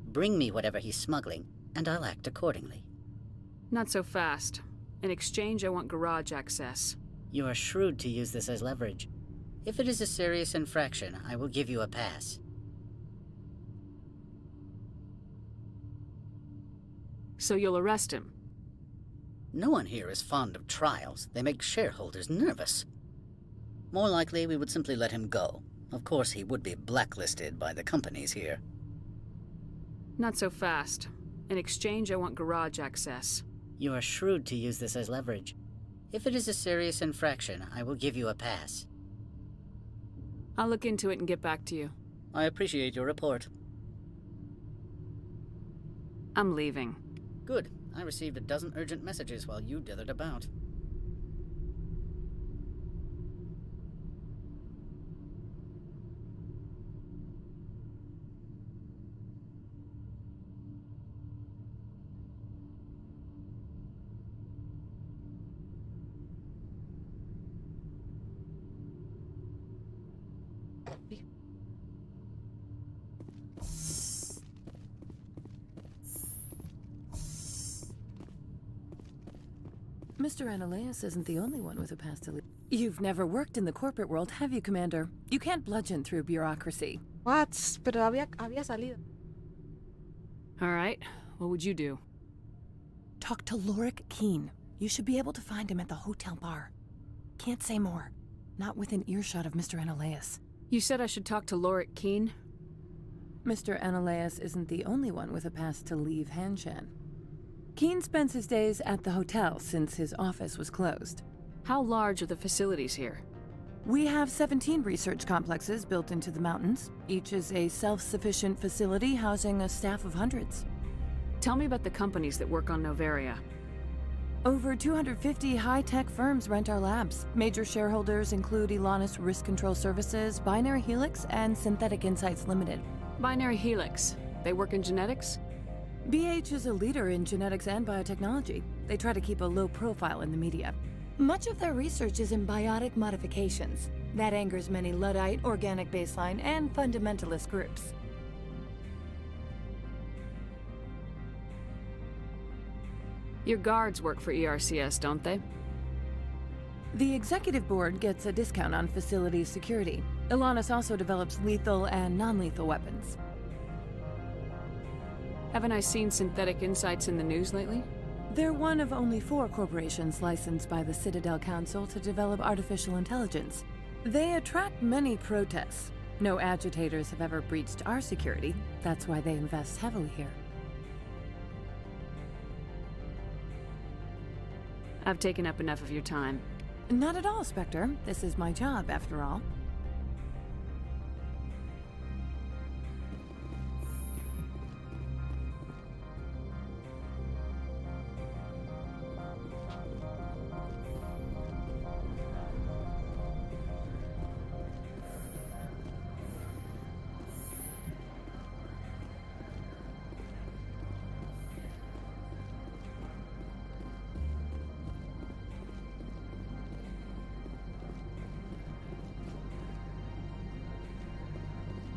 Bring me whatever he's smuggling, and I'll act accordingly. Not so fast. In exchange, I want garage access. You are shrewd to use this as leverage. If it is a serious infraction, I will give you a pass. So you'll arrest him? No one here is fond of trials. They make shareholders nervous. More likely, we would simply let him go. Of course, he would be blacklisted by the companies here. Not so fast. In exchange, I want garage access. You are shrewd to use this as leverage. If it is a serious infraction, I will give you a pass. I'll look into it and get back to you. I appreciate your report. I'm leaving. Good. I received a dozen urgent messages while you dithered about. Mr. Ananias isn't the only one with a past to leave. You've never worked in the corporate world, have you, Commander? You can't bludgeon through bureaucracy. What? Pero había salido. All right. What would you do? Talk to Lorik Keene. You should be able to find him at the hotel bar. Can't say more. Not within earshot of Mr. Ananias. You said I should talk to Lorik Keene? Mr. Ananias isn't the only one with a past to leave Hanshan. Keen spends his days at the hotel since his office was closed. How large are the facilities here? We have 17 research complexes built into the mountains. Each is a self-sufficient facility housing a staff of hundreds. Tell me about the companies that work on Noveria. Over 250 high-tech firms rent our labs. Major shareholders include Elanus Risk Control Services, Binary Helix, and Synthetic Insights Limited. Binary Helix. They work in genetics? BH is a leader in genetics and biotechnology. They try to keep a low profile in the media. Much of their research is in biotic modifications. That angers many Luddite, organic baseline, and fundamentalist groups. Your guards work for ERCS, don't they? The executive board gets a discount on facility security. Elanus also develops lethal and non-lethal weapons. Haven't I seen Synthetic Insights in the news lately? They're one of only 4 corporations licensed by the Citadel Council to develop artificial intelligence. They attract many protests. No agitators have ever breached our security. That's why they invest heavily here. I've taken up enough of your time. Not at all, Spectre. This is my job, after all.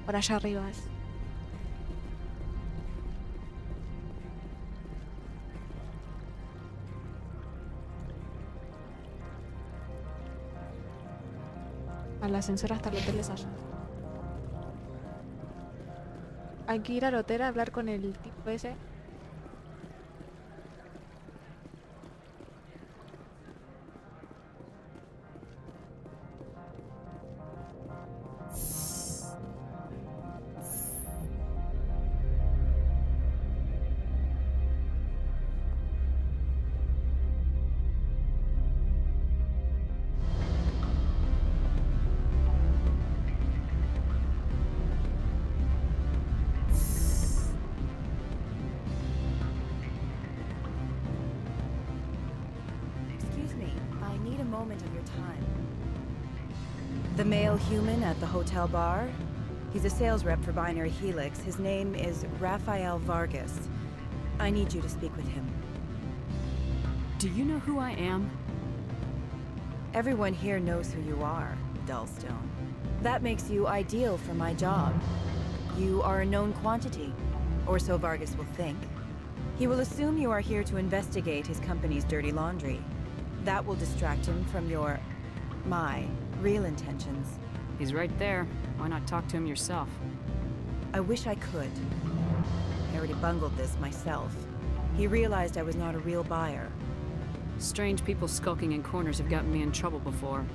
Por allá arriba es. Al ascensor hasta el hotel es allá. Hay que ir al hotel a hablar con el tipo ese. Moment of your time. The male human at the hotel bar? He's a sales rep for Binary Helix. His name is Rafael Vargas. I need you to speak with him. Do you know who I am? Everyone here knows who you are, Dullstone. That makes you ideal for my job. You are a known quantity, or so Vargas will think. He will assume you are here to investigate his company's dirty laundry. That will distract him from my real intentions. He's right there. Why not talk to him yourself? I wish I could. I already bungled this myself. He realized I was not a real buyer. Strange people skulking in corners have gotten me in trouble before.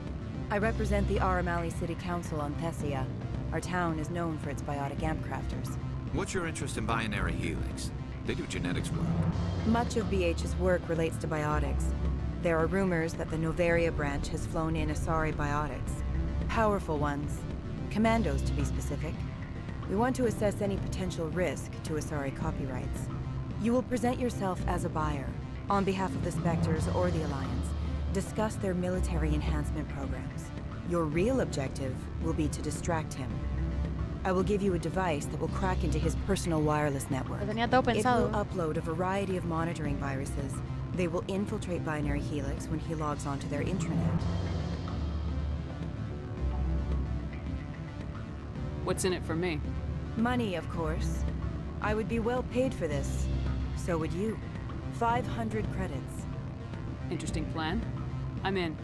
I represent the Aramali City Council on Thessia. Our town is known for its biotic amp crafters. What's your interest in Binary Helix? They do genetics work. Much of BH's work relates to biotics. There are rumors that the Noveria branch has flown in Asari biotics. Powerful ones. Commandos, to be specific. We want to assess any potential risk to Asari copyrights. You will present yourself as a buyer, on behalf of the Spectres or the Alliance. Discuss their military enhancement programs. Your real objective will be to distract him. I will give you a device that will crack into his personal wireless network. It will upload a variety of monitoring viruses. They will infiltrate Binary Helix when he logs onto their intranet. What's in it for me? Money, of course. I would be well paid for this. So would you. 500 credits. Interesting plan. I'm in.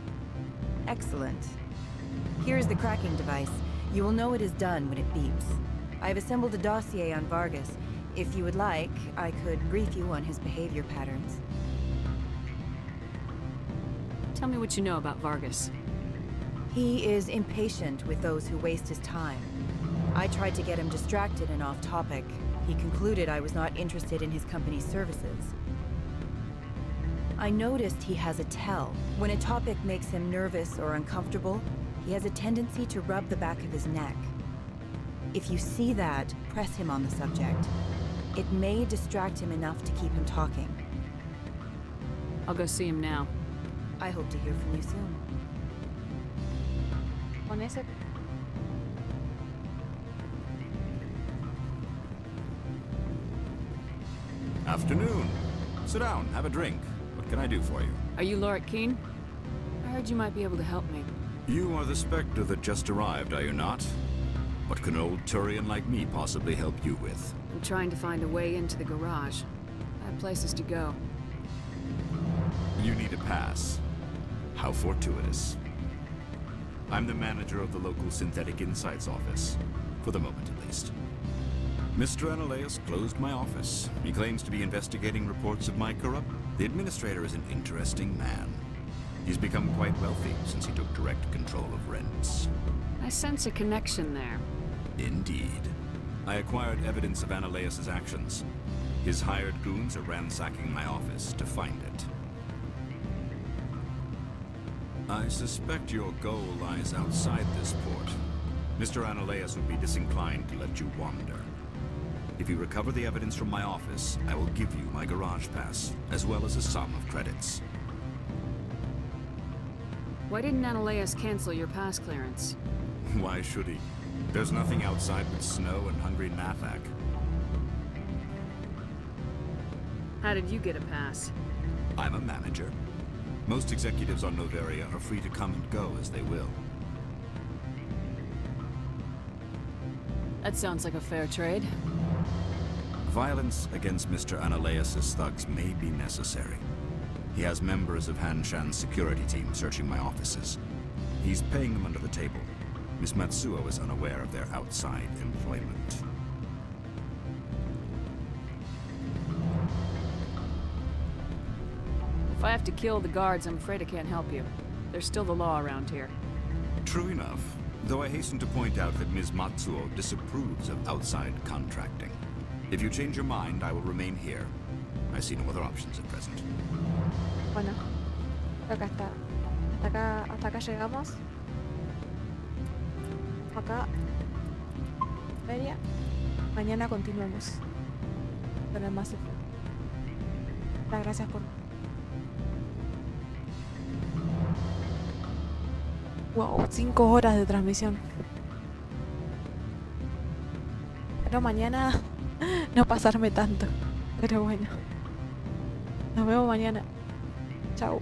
Excellent. Here's the cracking device. You will know it is done when it beeps. I've assembled a dossier on Vargas. If you would like, I could brief you on his behavior patterns. Tell me what you know about Vargas. He is impatient with those who waste his time. I tried to get him distracted and off topic. He concluded I was not interested in his company's services. I noticed he has a tell. When a topic makes him nervous or uncomfortable, he has a tendency to rub the back of his neck. If you see that, press him on the subject. It may distract him enough to keep him talking. I'll go see him now. I hope to hear from you soon. Con ese... Afternoon. Sit down, have a drink. What can I do for you? Are you Lorik Keen? I heard you might be able to help me. You are the Spectre that just arrived, are you not? What can an old Turian like me possibly help you with? I'm trying to find a way into the garage. I have places to go. You need a pass. How fortuitous. I'm the manager of the local Synthetic Insights office. For the moment, at least. Mr. Analaeus closed my office. He claims to be investigating reports of my corruption. The administrator is an interesting man. He's become quite wealthy since he took direct control of rents. I sense a connection there. Indeed. I acquired evidence of Analaeus' actions. His hired goons are ransacking my office to find it. I suspect your goal lies outside this port. Mr. Analaeus would be disinclined to let you wander. If you recover the evidence from my office, I will give you my garage pass, as well as a sum of credits. Why didn't Analaeus cancel your pass clearance? Why should he? There's nothing outside but snow and hungry Nathak. How did you get a pass? I'm a manager. Most executives on Noveria are free to come and go as they will. That sounds like a fair trade. Violence against Mr. Analaeus' thugs may be necessary. He has members of Hanshan's security team searching my offices. He's paying them under the table. Miss Matsuo is unaware of their outside employment. If I have to kill the guards, I'm afraid I can't help you. There's still the law around here. True enough, though I hasten to point out that Ms. Matsuo disapproves of outside contracting. If you change your mind, I will remain here. I see no other options at present. Bueno, acá está. Hasta acá llegamos. Acá. Feria. Mañana continuemos con el Mass Effect. Muchas gracias por... Wow, 5 horas de transmisión. Pero mañana no pasarme tanto. Pero bueno. Nos vemos mañana. Chao.